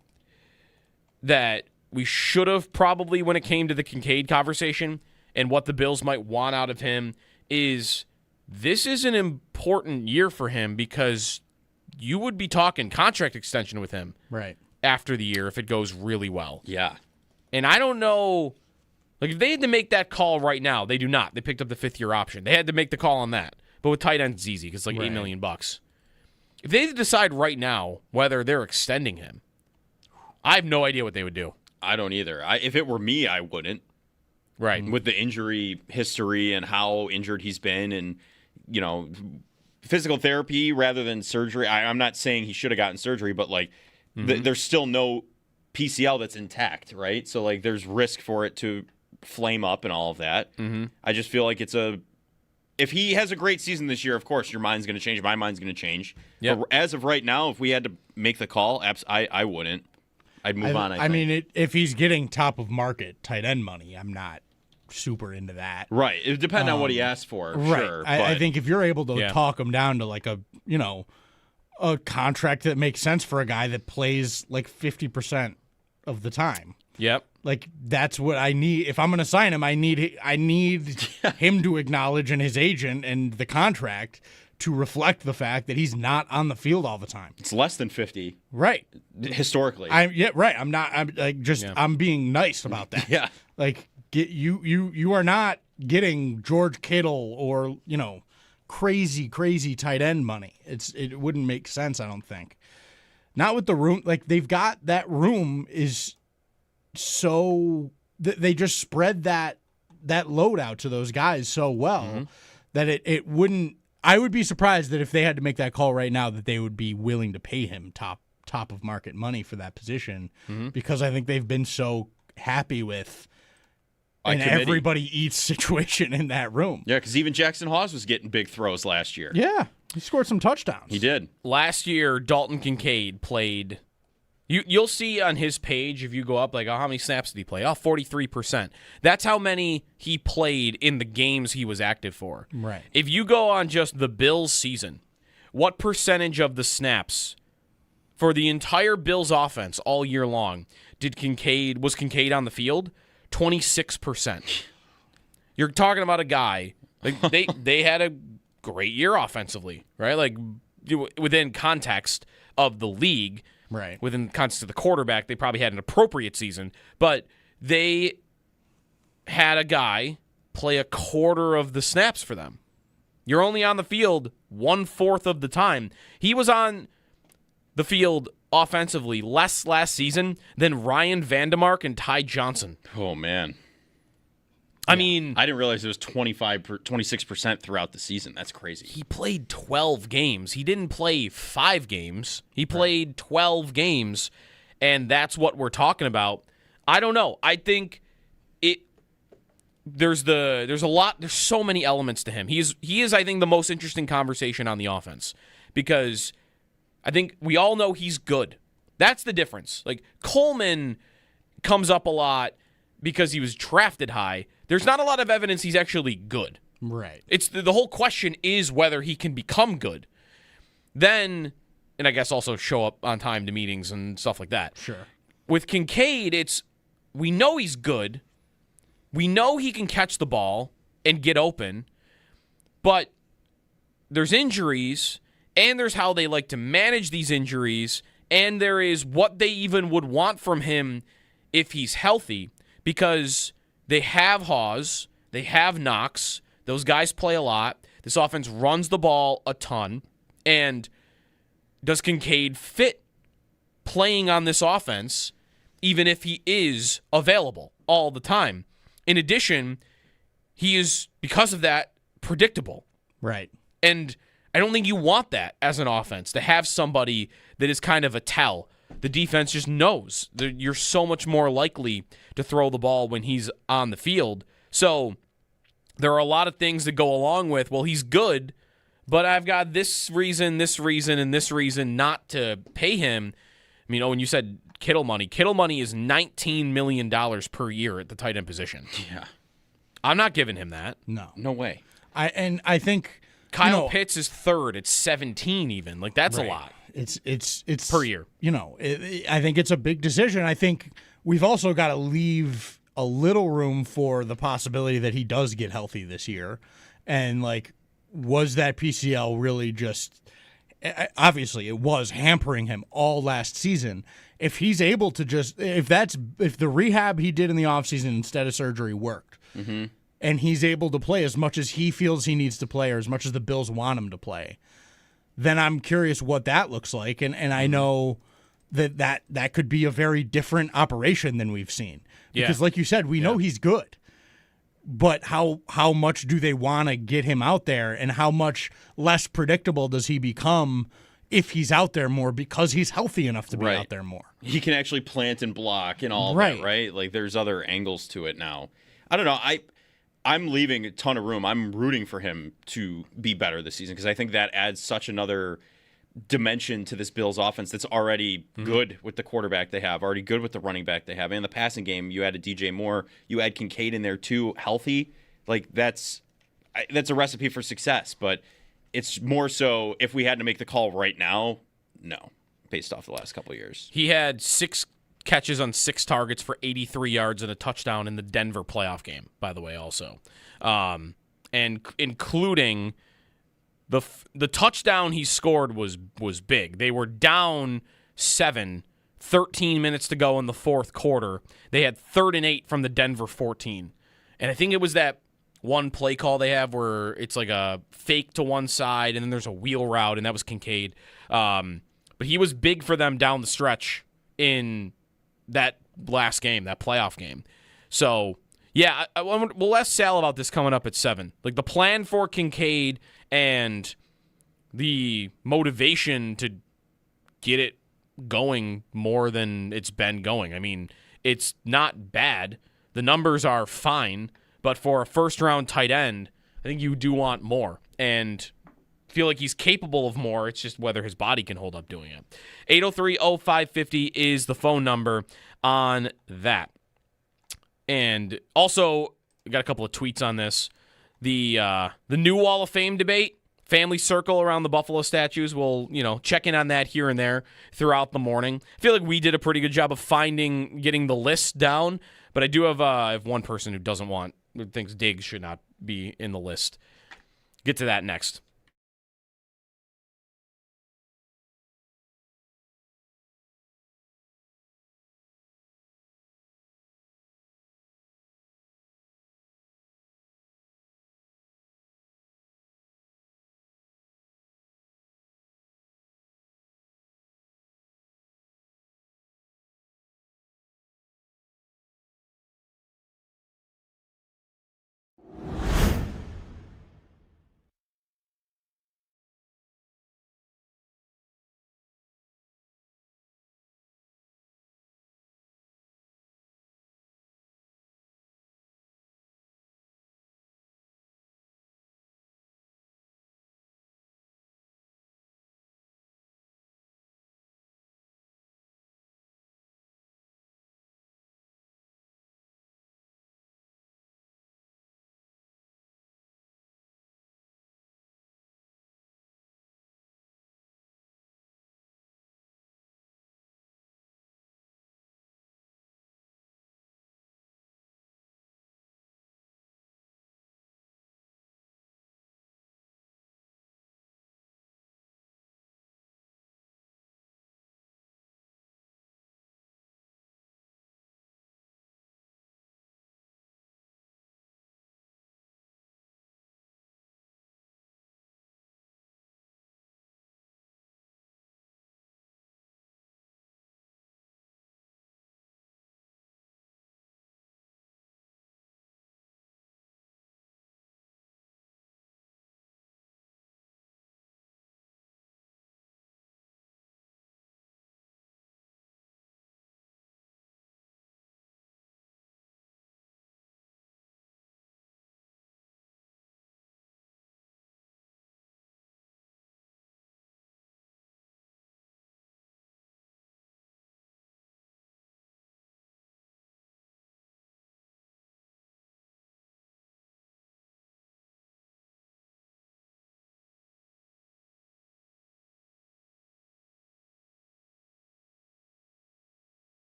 that we should have probably when it came to the Kincaid conversation and what the Bills might want out of him is this is an important year for him, because you would be talking contract extension with him. Right. After the year if it goes really well. Yeah. And I don't know, like if they had to make that call right now, they do not. They picked up the 5th-year option. They had to make the call on that. But with tight ends, it's easy because it's like $8 million. If they had to decide right now whether they're extending him, I have no idea what they would do. I don't either. If it were me, I wouldn't. Right. With the injury history and how injured he's been, and, you know, physical therapy rather than surgery. I'm not saying he should have gotten surgery, but like, there's still no PCL that's intact, right? So, like, there's risk for it to flame up and all of that. Mm-hmm. I just feel like if he has a great season this year, of course, your mind's going to change. My mind's going to change. Yep. But as of right now, if we had to make the call, I wouldn't. I'd move on. I mean, if he's getting top of market tight end money, I'm not super into that. Right. It depends on what he asked for. Right. Sure, I think if you're able to Yeah. talk him down to like a contract that makes sense for a guy that plays like 50% of the time. Yep. Like that's what I need. If I'm going to sign him, I need him to acknowledge and his agent and the contract to reflect the fact that he's not on the field all the time. it's less than 50 Right. historically. Right. I'm being nice about that. Yeah. Like you are not getting George Kittle or, crazy tight end money. It wouldn't make sense, I don't think. Not with the room. Like they've got that room is so they just spread that load out to those guys so well that it wouldn't. I would be surprised that if they had to make that call right now that they would be willing to pay him top of market money for that position because I think they've been so happy with an everybody eats situation in that room. Yeah, because even Jackson Hawes was getting big throws last year. Yeah, he scored some touchdowns. He did. Last year, Dalton Kincaid played. You'll see on his page if you go up, like, how many snaps did he play? 43%. That's how many he played in the games he was active for. Right. If you go on just the Bills season, what percentage of the snaps for the entire Bills offense all year long was Kincaid on the field? 26%. You're talking about a guy, like they had a great year offensively, right? Like within context of the league. Right. Within the context of the quarterback, they probably had an appropriate season, but they had a guy play a quarter of the snaps for them. You're only on the field 1/4 of the time. He was on the field offensively less last season than Ryan Vandemark and Ty Johnson. Oh, man. I mean, I didn't realize it was 26% throughout the season. That's crazy. he played 12 games. He didn't play 5 games. He played 12 games, and that's what we're talking about. I don't know. I think there's so many elements to him. He is I think the most interesting conversation on the offense because I think we all know he's good. That's the difference. Like Coleman comes up a lot because he was drafted high. There's not a lot of evidence he's actually good. Right. It's the whole question is whether he can become good. Then, and I guess also show up on time to meetings and stuff like that. Sure. With Kincaid, we know he's good. We know he can catch the ball and get open, but there's injuries, and there's how they like to manage these injuries, and there is what they even would want from him if he's healthy, because they have Hawes, they have Knox, those guys play a lot. This offense runs the ball a ton, and does Kincaid fit playing on this offense even if he is available all the time? In addition, he is, because of that, predictable. Right. And I don't think you want that as an offense, to have somebody that is kind of a tell. The defense just knows that you're so much more likely to throw the ball when he's on the field. So there are a lot of things that go along with, well, he's good, but I've got this reason, and this reason not to pay him. I mean, when you said Kittle money is $19 million per year at the tight end position. Yeah. I'm not giving him that. No way. I think Kyle Pitts is third at 17 even. Like, that's a lot. It's per year. I think it's a big decision. I think we've also got to leave a little room for the possibility that he does get healthy this year. And, like, was that PCL really just – obviously it was hampering him all last season. If he's able to just – if the rehab he did in the offseason instead of surgery worked, and he's able to play as much as he feels he needs to play or as much as the Bills want him to play, then I'm curious what that looks like. And I know that could be a very different operation than we've seen. Because like you said, we know he's good. But how much do they want to get him out there, and how much less predictable does he become if he's out there more because he's healthy enough to be out there more? He can actually plant and block and all that, right? Like, there's other angles to it now. I don't know. I'm leaving a ton of room. I'm rooting for him to be better this season because I think that adds such another dimension to this Bills offense that's already good with the quarterback they have, already good with the running back they have. And in the passing game, you added DJ Moore, you add Kincaid in there too, healthy. Like that's a recipe for success. But it's more so if we had to make the call right now, no, based off the last couple of years. He had 6 catches on 6 targets for 83 yards and a touchdown in the Denver playoff game, by the way, also. And including the touchdown he scored was big. They were down 7, 13 minutes to go in the fourth quarter. They had 3rd and 8 from the Denver 14. And I think it was that one play call they have where it's like a fake to one side and then there's a wheel route, and that was Kincaid. But he was big for them down the stretch in that last game, that playoff game. So, yeah, we'll ask Sal about this coming up at 7. Like, the plan for Kincaid and the motivation to get it going more than it's been going. I mean, it's not bad. The numbers are fine, but for a first-round tight end, I think you do want more. And feel like he's capable of more. It's just whether his body can hold up doing it. 803-0550 is the phone number on that. And also, we got a couple of tweets on this. The new Wall of Fame debate, family circle around the Buffalo statues. We'll, check in on that here and there throughout the morning. I feel like we did a pretty good job of getting the list down, but I do have one person who thinks Diggs should not be in the list. Get to that next.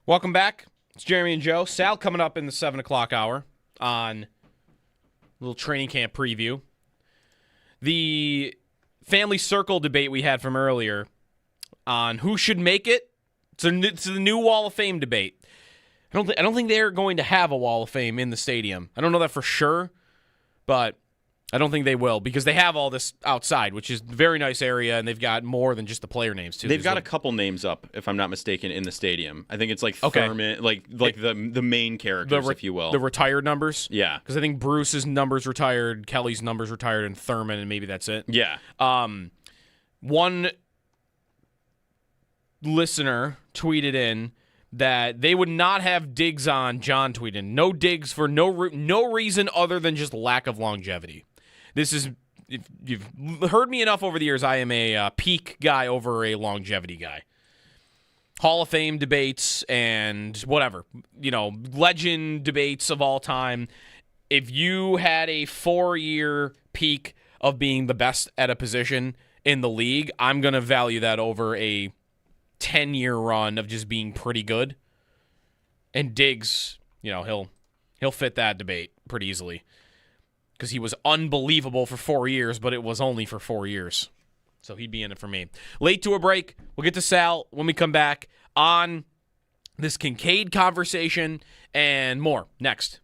Welcome back. It's Jeremy and Joe. Sal coming up in the 7 o'clock hour on a little training camp preview. The family circle debate we had from earlier on who should make it. It's the new Wall of Fame debate. I don't think they're going to have a Wall of Fame in the stadium. I don't know that for sure, but I don't think they will because they have all this outside, which is a very nice area, and they've got more than just the player names too. They've got a couple names up, if I'm not mistaken, in the stadium. I think it's like Thurman, like the main characters, if you will. The retired numbers? Yeah. Because I think Bruce's number's retired, Kelly's number's retired, and Thurman, and maybe that's it. Yeah. One listener tweeted in that they would not have digs on John tweeted. No digs for no reason other than just lack of longevity. This is, if you've heard me enough over the years, I am a peak guy over a longevity guy. Hall of Fame debates and whatever, legend debates of all time. If you had a 4-year peak of being the best at a position in the league, I'm going to value that over a 10-year run of just being pretty good. And Diggs, he'll fit that debate pretty easily. Because he was unbelievable for 4 years, but it was only for 4 years. So he'd be in it for me. Late to a break. We'll get to Sal when we come back on this Kincaid conversation and more next.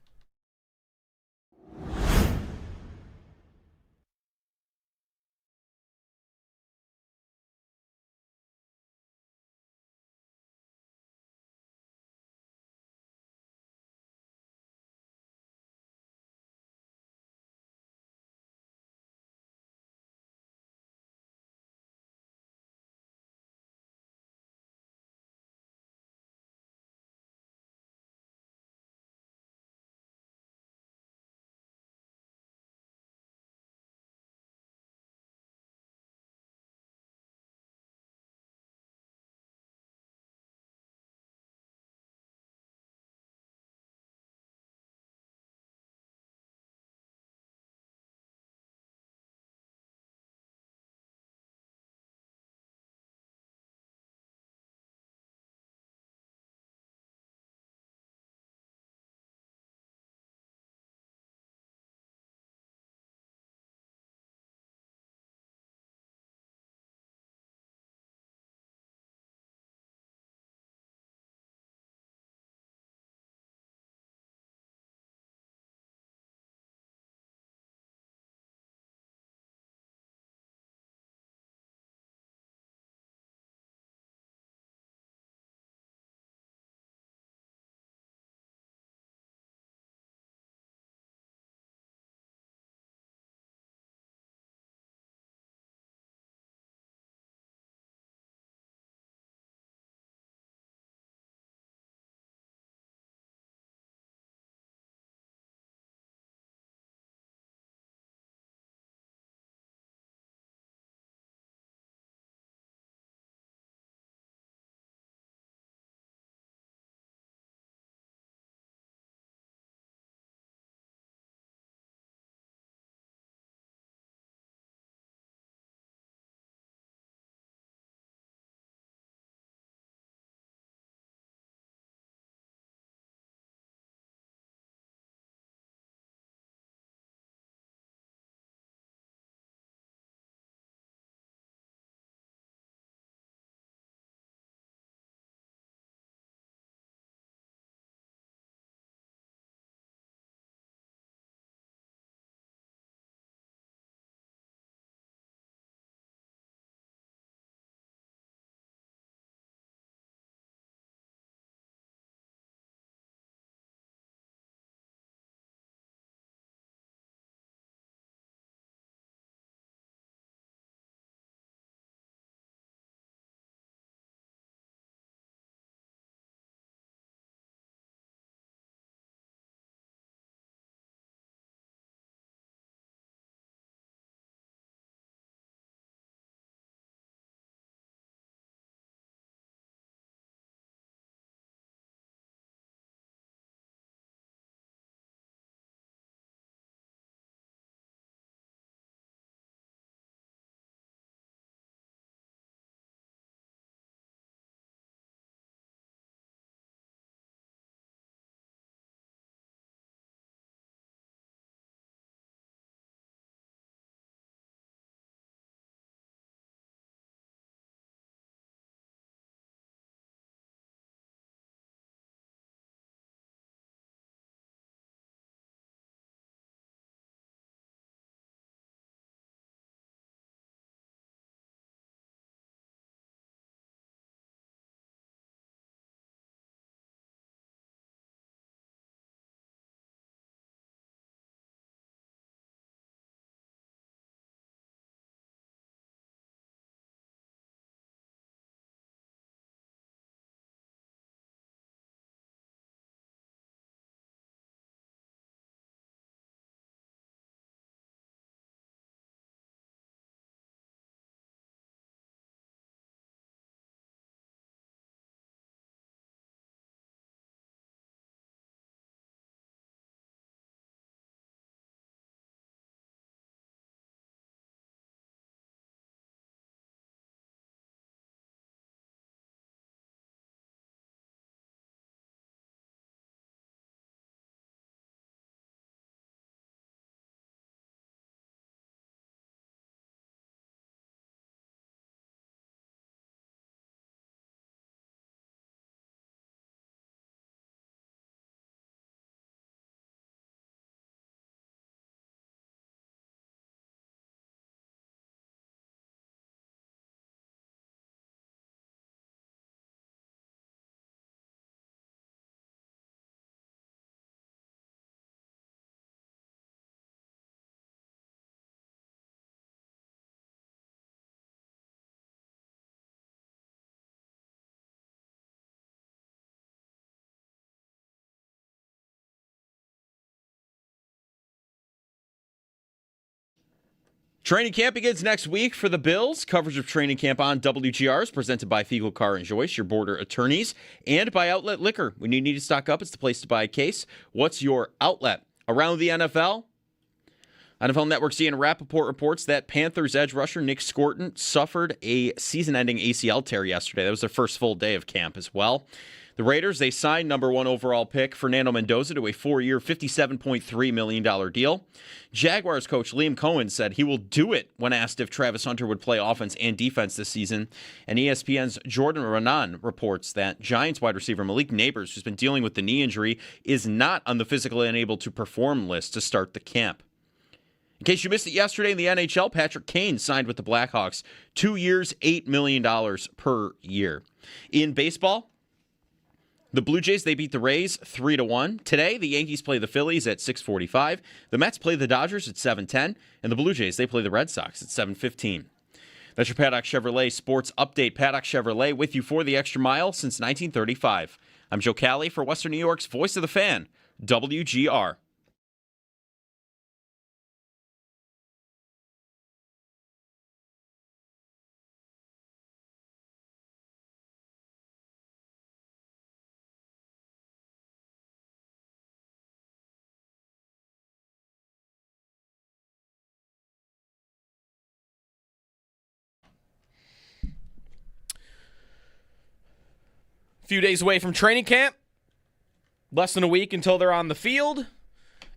Training camp begins next week for the Bills. Coverage of training camp on WGR is presented by Fiegel Car and Joyce, your border attorneys, and by Outlet Liquor. When you need to stock up, it's the place to buy a case. What's your outlet? Around the NFL? NFL Network's Ian Rappaport reports that Panthers edge rusher Nick Scorton suffered a season-ending ACL tear yesterday. That was their first full day of camp as well. The Raiders, they signed number 1 overall pick Fernando Mendoza to a 4-year, $57.3 million deal. Jaguars coach Liam Cohen said he will do it when asked if Travis Hunter would play offense and defense this season. And ESPN's Jordan Renan reports that Giants wide receiver Malik Neighbors, who's been dealing with the knee injury, is not on the physically unable to perform list to start the camp. In case you missed it yesterday in the NHL, Patrick Kane signed with the Blackhawks. 2 years, $8 million per year. In baseball, the Blue Jays, they beat the Rays 3-1. Today, the Yankees play the Phillies at 6:45. The Mets play the Dodgers at 7:10. And the Blue Jays, they play the Red Sox at 7:15. That's your Paddock Chevrolet Sports Update. Paddock Chevrolet with you for the extra mile since 1935. I'm Joe Cali for Western New York's Voice of the Fan, WGR. Few days away from training camp. Less than a week until they're on the field.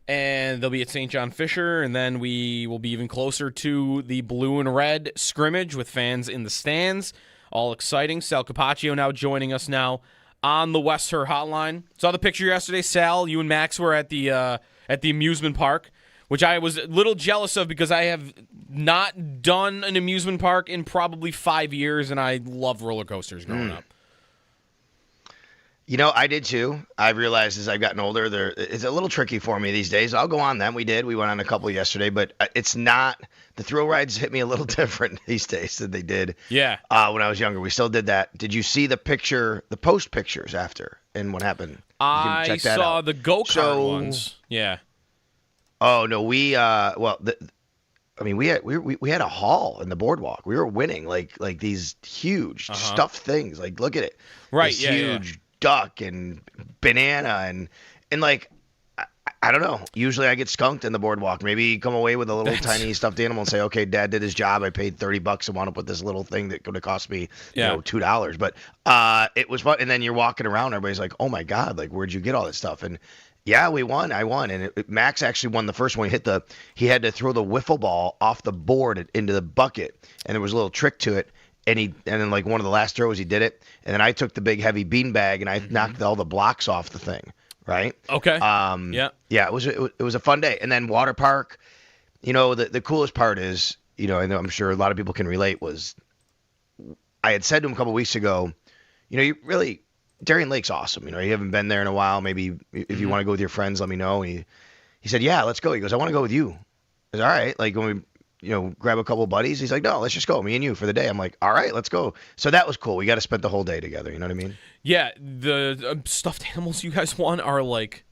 And they'll be at St. John Fisher. And then we will be even closer to the blue and red scrimmage with fans in the stands. All exciting. Sal Capaccio now joining us now on the Westher Hotline. Saw the picture yesterday, Sal. You and Max were at the amusement park, which I was a little jealous of because I have not done an amusement park in probably 5 years, and I love roller coasters growing up. You know, I did too. I've realized as I've gotten older, it's a little tricky for me these days. I'll go on them. We went on a couple yesterday, but it's not, the thrill rides hit me a little different these days than they did when I was younger. We still did that. Did you see the post pictures after and what happened? I saw the go-kart ones. Yeah. Oh, no, we had a haul in the boardwalk. We were winning like these huge stuffed things. Like, look at it. Right, this huge duck and banana and like I don't know. Usually I get skunked in the boardwalk. Maybe come away with a little tiny stuffed animal and say, "Okay, Dad did his job. I paid $30 and wound up with this little thing that could have cost me, $2." But it was fun. And then you're walking around, everybody's like, "Oh my God, like where'd you get all this stuff?" And yeah, we won. I won, and Max actually won the first one. He had to throw the wiffle ball off the board into the bucket, and there was a little trick to it. And then like one of the last throws, he did it. And then I took the big heavy bean bag and I knocked all the blocks off the thing. Right. Okay. Yeah. It was a fun day. And then water park. You know, the coolest part is, you know, and I'm sure a lot of people can relate, was I had said to him a couple weeks ago, you know, Darien Lake's awesome. You know, you haven't been there in a while. Maybe if you want to go with your friends, let me know. He said, yeah, let's go. He goes, I want to go with you. I said, all right. Like when we, grab a couple buddies. He's like, no, let's just go, me and you for the day. I'm like, all right, let's go. So that was cool. We got to spend the whole day together. You know what I mean? Yeah, the stuffed animals you guys won are like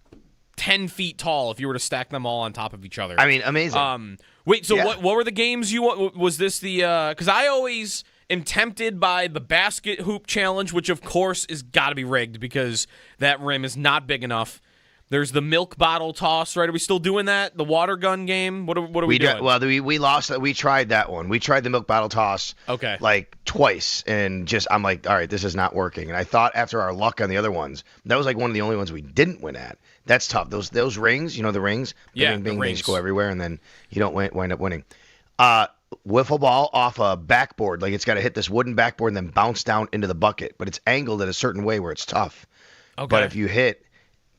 10 feet tall if you were to stack them all on top of each other. I mean, amazing. Wait, so what were the games you won? Was this the because I always am tempted by the basket hoop challenge, which of course is got to be rigged because that rim is not big enough. There's the milk bottle toss, right? Are we still doing that? The water gun game? What are we doing? Well, we lost that. We tried that one. We tried the milk bottle toss like twice, and I'm like, all right, this is not working. And I thought after our luck on the other ones, that was like one of the only ones we didn't win at. That's tough. Those rings, the rings? Yeah, bing, the rings go everywhere, and then you don't wind up winning. Wiffle ball off a backboard. Like it's got to hit this wooden backboard and then bounce down into the bucket. But it's angled in a certain way where it's tough. Okay. But if you hit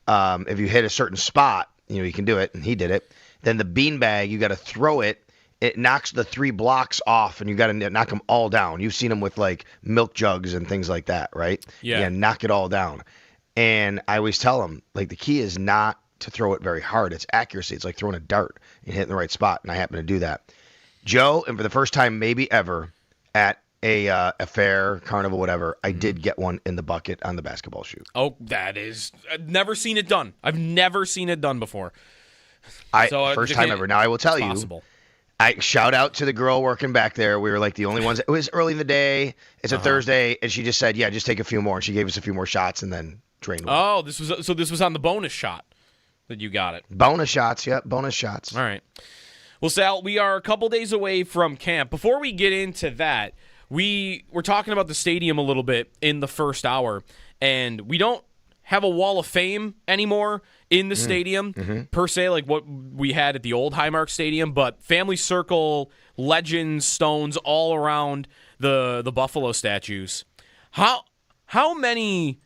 a certain spot, you can do it, and he did it. Then the beanbag, you got to throw it. It knocks the 3 blocks off, and you got to knock them all down. You've seen them with like milk jugs and things like that, right? Yeah. Knock it all down. And I always tell them, like, the key is not to throw it very hard. It's accuracy. It's like throwing a dart and hitting the right spot, and I happen to do that. Joe, and for the first time maybe ever at a fair, carnival, whatever, I did get one in the bucket on the basketball shoot. Oh, I've never seen it done. I've never seen it done before. First time ever. Now, I will tell you, I shout out to the girl working back there. We were like the only ones. It was early in the day. It's a Thursday, and she just said, "Yeah, just take a few more." And she gave us a few more shots, and then drained one. Oh, this was on the bonus shot that you got it. Bonus shots, yep, bonus shots. All right. Well, Sal, we are a couple days away from camp. Before we get into that, we were talking about the stadium a little bit in the first hour, and we don't have a wall of fame anymore in the stadium per se, like what we had at the old Highmark Stadium, but family circle, legends, stones all around the Buffalo statues. How many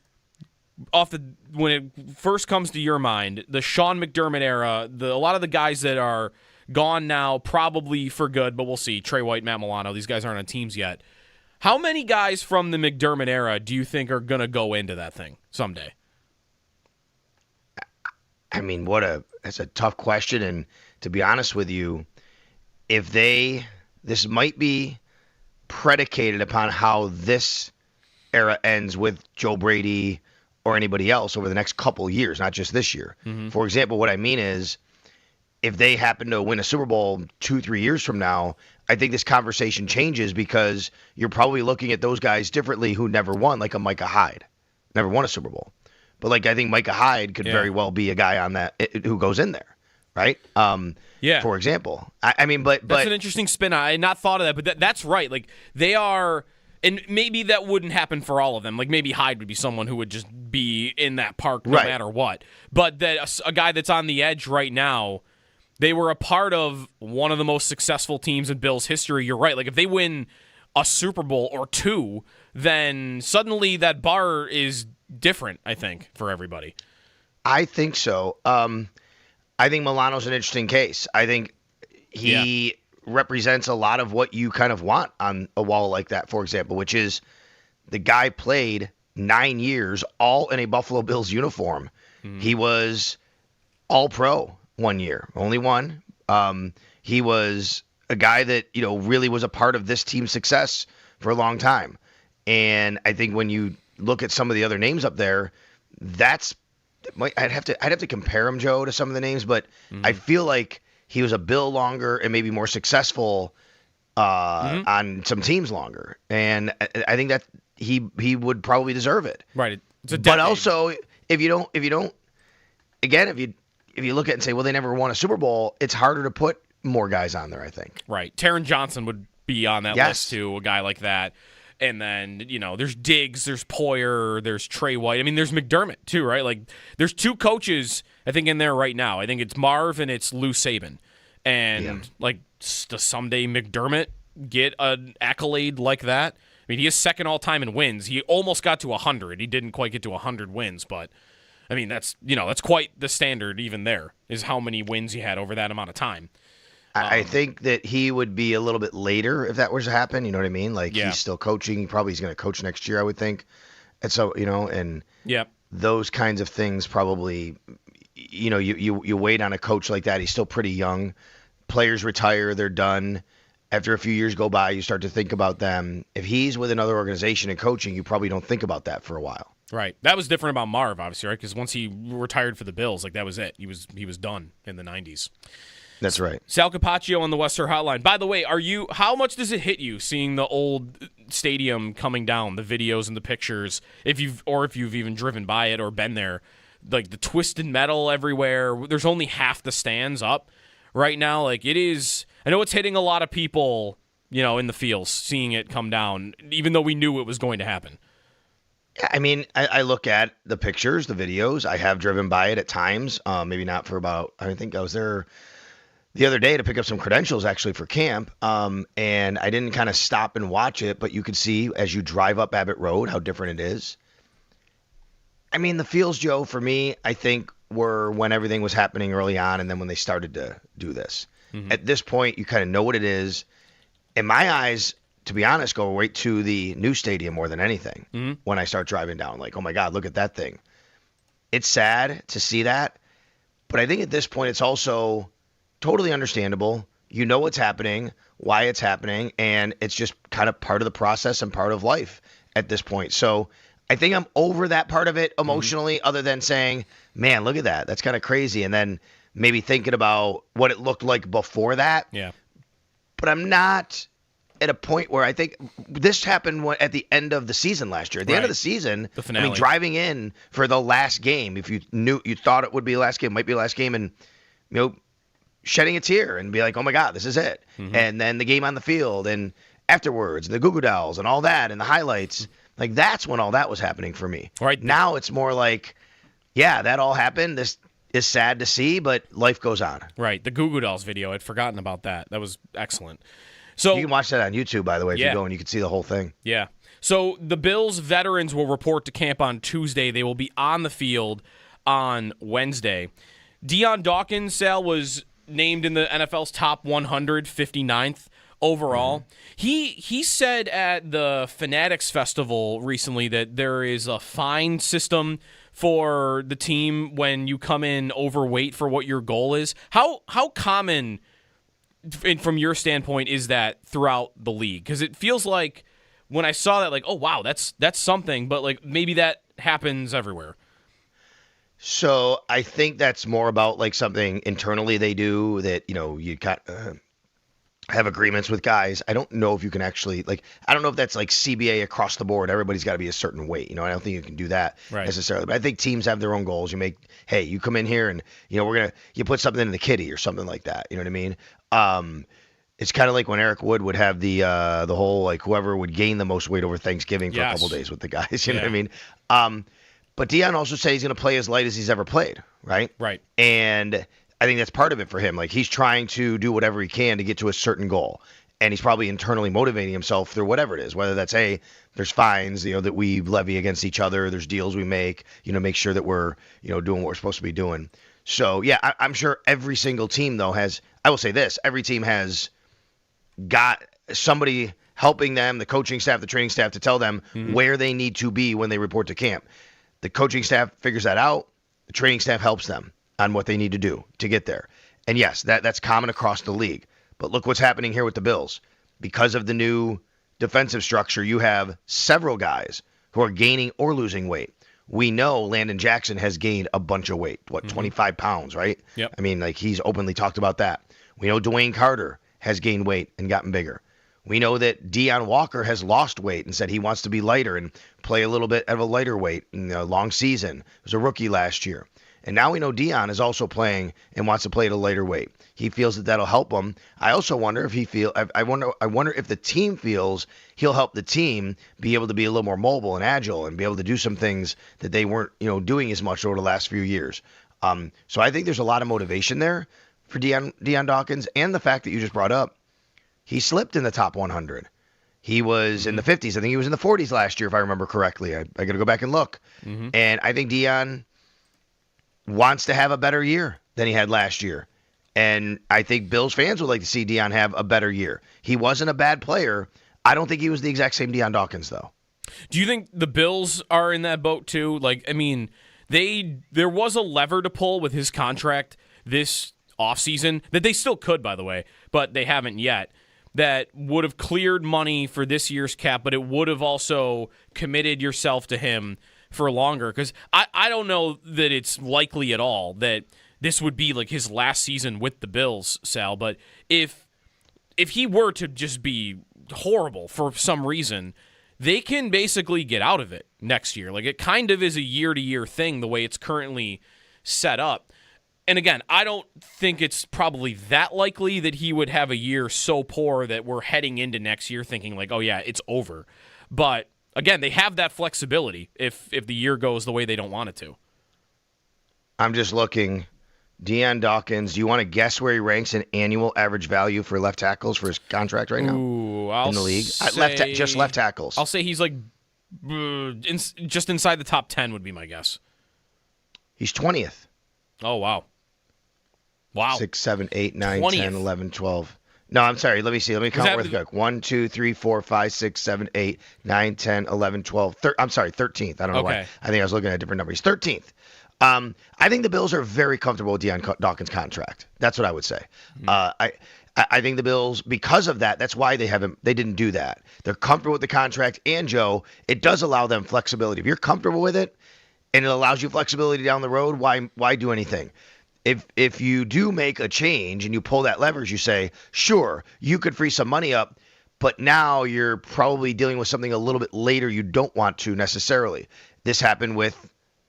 when it first comes to your mind, the Sean McDermott era, a lot of the guys that are gone now, probably for good, but we'll see. Trey White, Matt Milano, these guys aren't on teams yet. How many guys from the McDermott era do you think are going to go into that thing someday? I mean, that's a tough question. And to be honest with you, this might be predicated upon how this era ends with Joe Brady or anybody else over the next couple of years, not just this year. For example, what I mean is if they happen to win a Super Bowl 2-3 years from now, I think this conversation changes because you're probably looking at those guys differently who never won, like a Micah Hyde, never won a Super Bowl. But like I think Micah Hyde could very well be a guy on that who goes in there, right? For example. I mean, but that's an interesting spin. I had not thought of that, but that's right. Like they are, and maybe that wouldn't happen for all of them. Like maybe Hyde would be someone who would just be in that park no matter what. But that a guy that's on the edge right now, they were a part of one of the most successful teams in Bills history. You're right. Like if they win a Super Bowl or two, then suddenly that bar is different, I think, for everybody. I think so. I think Milano's an interesting case. I think he represents a lot of what you kind of want on a wall like that, for example, which is the guy played 9 years all in a Buffalo Bills uniform. He was all-pro 1 year, only one. He was a guy that, really was a part of this team's success for a long time. And I think when you look at some of the other names up there, I'd have to compare him, Joe, to some of the names, but I feel like he was a Bill longer and maybe more successful on some teams longer, and I think that he would probably deserve it. Right. But also, if you look at it and say, well, they never won a Super Bowl, it's harder to put more guys on there, I think. Right. Taron Johnson would be on that list too, a guy like that. And then, there's Diggs, there's Poyer, there's Trey White. I mean, there's McDermott, too, right? Like, there's two coaches, I think, in there right now. I think it's Marv and it's Lou Saban. And, does someday McDermott get an accolade like that? I mean, he is second all-time in wins. He almost got to 100. He didn't quite get to 100 wins, but, I mean, that's quite the standard even there, is how many wins he had over that amount of time. I think that he would be a little bit later if that was to happen. You know what I mean? Like he's still coaching. He's going to coach next year, I would think. And so, and those kinds of things probably, you wait on a coach like that. He's still pretty young. Players retire. They're done. After a few years go by, you start to think about them. If he's with another organization and coaching, you probably don't think about that for a while. Right. That was different about Marv, obviously, right? Because once he retired for the Bills, like that was it. He was done in the 90s. That's right. Sal Capaccio on the Western Hotline. By the way, how much does it hit you seeing the old stadium coming down, the videos and the pictures, if you've even driven by it or been there, like the twisted metal everywhere. There's only half the stands up right now. Like it is, I know it's hitting a lot of people, in the fields, seeing it come down, even though we knew it was going to happen. I mean, I look at the pictures, the videos. I have driven by it at times, maybe not for about, I think I was there the other day to pick up some credentials actually for camp, and I didn't kind of stop and watch it, but you could see as you drive up Abbott Road how different it is. I mean, the feels, Joe, for me, I think were when everything was happening early on and then when they started to do this. At this point, you kind of know what it is. In my eyes, to be honest, go right to the new stadium more than anything when I start driving down. Like, oh my God, look at that thing. It's sad to see that, but I think at this point it's also totally understandable. You know what's happening, why it's happening, and it's just kind of part of the process and part of life at this point. So I think I'm over that part of it emotionally, other than saying, man, look at that. That's kind of crazy. And then maybe thinking about what it looked like before that. Yeah. but I'm not at a point where I think this happened at the end of the season last year. At the end of the season, The finale. driving in for the last game, if you thought it would be the last game, might be the last game, and shedding a tear and be like, oh my God, this is it. Mm-hmm. And then the game on the field and afterwards, the Goo Goo Dolls and all that and the highlights, like that's when all that was happening for me. Right. Now it's more like, yeah, that all happened. This is sad to see, but life goes on. Right. The Goo Goo Dolls video. I'd forgotten about that. That was excellent. So You can watch that on YouTube, by the way, if you go and you can see the whole thing. Yeah. So the Bills veterans will report to camp on Tuesday. They will be on the field on Wednesday. Deion Dawkins, Sal, was named in the NFL's top 100, 59th overall. He said at the Fanatics Festival recently that there is a fine system for the team when you come in overweight for what your goal is. How common, from your standpoint, is that throughout the league? Because it feels like when I saw that, like, oh wow, that's something, but like maybe that happens everywhere. So I think that's more about like something internally they do that, you got have agreements with guys. I don't know if you can actually I don't know if that's like CBA across the board. Everybody's got to be a certain weight. I don't think you can do that necessarily. But I think teams have their own goals. You come in here and you put something in the kitty or something like that. You know what I mean? It's kind of like when Eric Wood would have the whole like whoever would gain the most weight over Thanksgiving for a couple days with the guys. You know what I mean? But Deion also said he's going to play as light as he's ever played, right? Right. And I think that's part of it for him. Like he's trying to do whatever he can to get to a certain goal. And he's probably internally motivating himself through whatever it is, whether that's, hey, there's fines, that we levy against each other. There's deals we make, make sure that we're, doing what we're supposed to be doing. So, yeah, I'm sure every single team, though, I will say this, every team has got somebody helping them, the coaching staff, the training staff, to tell them where they need to be when they report to camp. The coaching staff figures that out. The training staff helps them on what they need to do to get there. And yes, that's common across the league. But look what's happening here with the Bills. Because of the new defensive structure, you have several guys who are gaining or losing weight. We know Landon Jackson has gained a bunch of weight, 25 pounds, right? Yep. I mean, he's openly talked about that. We know Dwayne Carter has gained weight and gotten bigger. We know that Deion Walker has lost weight and said he wants to be lighter and play a little bit of a lighter weight in a long season. He was a rookie last year. And now we know Deion is also playing and wants to play at a lighter weight. He feels that that'll help him. I also wonder if I wonder if the team feels he'll help the team be able to be a little more mobile and agile and be able to do some things that they weren't, doing as much over the last few years. So I think there's a lot of motivation there for Deion Dawkins, and the fact that you just brought up, he slipped in the top 100. He was in the 50s. I think he was in the 40s last year, if I remember correctly. I got to go back and look. And I think Deion wants to have a better year than he had last year. And I think Bills fans would like to see Deion have a better year. He wasn't a bad player. I don't think he was the exact same Deion Dawkins, though. Do you think the Bills are in that boat too? There was a lever to pull with his contract this offseason that they still could, by the way, but they haven't yet. That would have cleared money for this year's cap, but it would have also committed yourself to him for longer. Because I don't know that it's likely at all that this would be like his last season with the Bills, Sal. But if he were to just be horrible for some reason, they can basically get out of it next year. Like, it kind of is a year-to-year thing the way it's currently set up. And again, I don't think it's probably that likely that he would have a year so poor that we're heading into next year thinking like, oh yeah, it's over. But again, they have that flexibility if the year goes the way they don't want it to. I'm just looking. Deion Dawkins, do you want to guess where he ranks in annual average value for left tackles for his contract right now? Ooh, in the league? Just left tackles. I'll say he's like just inside the top 10 would be my guess. He's 20th. Oh, wow. Wow. 6, 7, 8, 9, 20th. 10, 11, 12. No, I'm sorry. Let me see. Let me count real quick. 1, 2, 3, 4, 5, 6, 7, 8, 9, 10, 11, 12. I'm sorry, 13th. I don't know why. I think I was looking at a different number. He's 13th. I think the Bills are very comfortable with Deion Dawkins' contract. That's what I would say. I think the Bills, because of that, that's why they didn't do that. They're comfortable with the contract, and Joe, it does allow them flexibility. If you're comfortable with it and it allows you flexibility down the road, why do anything? if you do make a change and you pull that leverage, you say, sure, you could free some money up, but now you're probably dealing with something a little bit later you don't want to necessarily. This happened with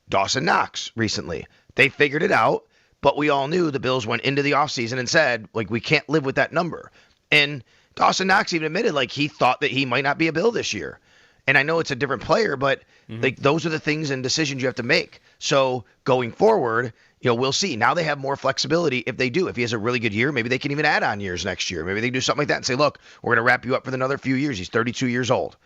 Dawson Knox recently. They figured it out, but we all knew the Bills went into the offseason and said, like, we can't live with that number. And Dawson Knox even admitted, like, he thought that he might not be a Bill this year. And I know it's a different player, but like those are the things and decisions you have to make. So going forward, we'll see. Now they have more flexibility if they do. If he has a really good year, maybe they can even add on years next year. Maybe they do something like that and say, look, we're going to wrap you up for another few years. He's 32 years old.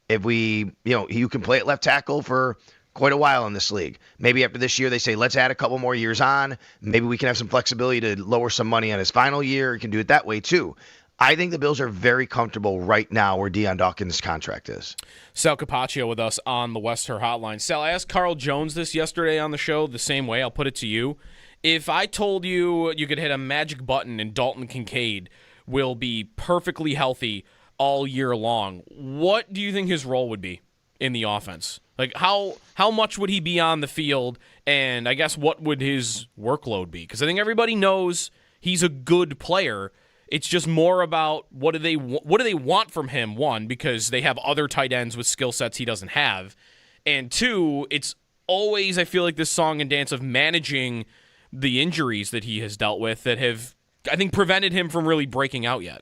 If you can play at left tackle for quite a while in this league. Maybe after this year, they say, let's add a couple more years on. Maybe we can have some flexibility to lower some money on his final year. You can do it that way too. I think the Bills are very comfortable right now where Deion Dawkins' contract is. Sal Capaccio with us on the Wester Hotline. Sal, I asked Carl Jones this yesterday on the show the same way. I'll put it to you. If I told you you could hit a magic button and Dalton Kincaid will be perfectly healthy all year long, what do you think his role would be in the offense? Like, how much would he be on the field, and I guess what would his workload be? Because I think everybody knows he's a good player. It's just more about what do they want from him, one, because they have other tight ends with skill sets he doesn't have, and two, it's always, I feel like, this song and dance of managing the injuries that he has dealt with that have, I think, prevented him from really breaking out yet.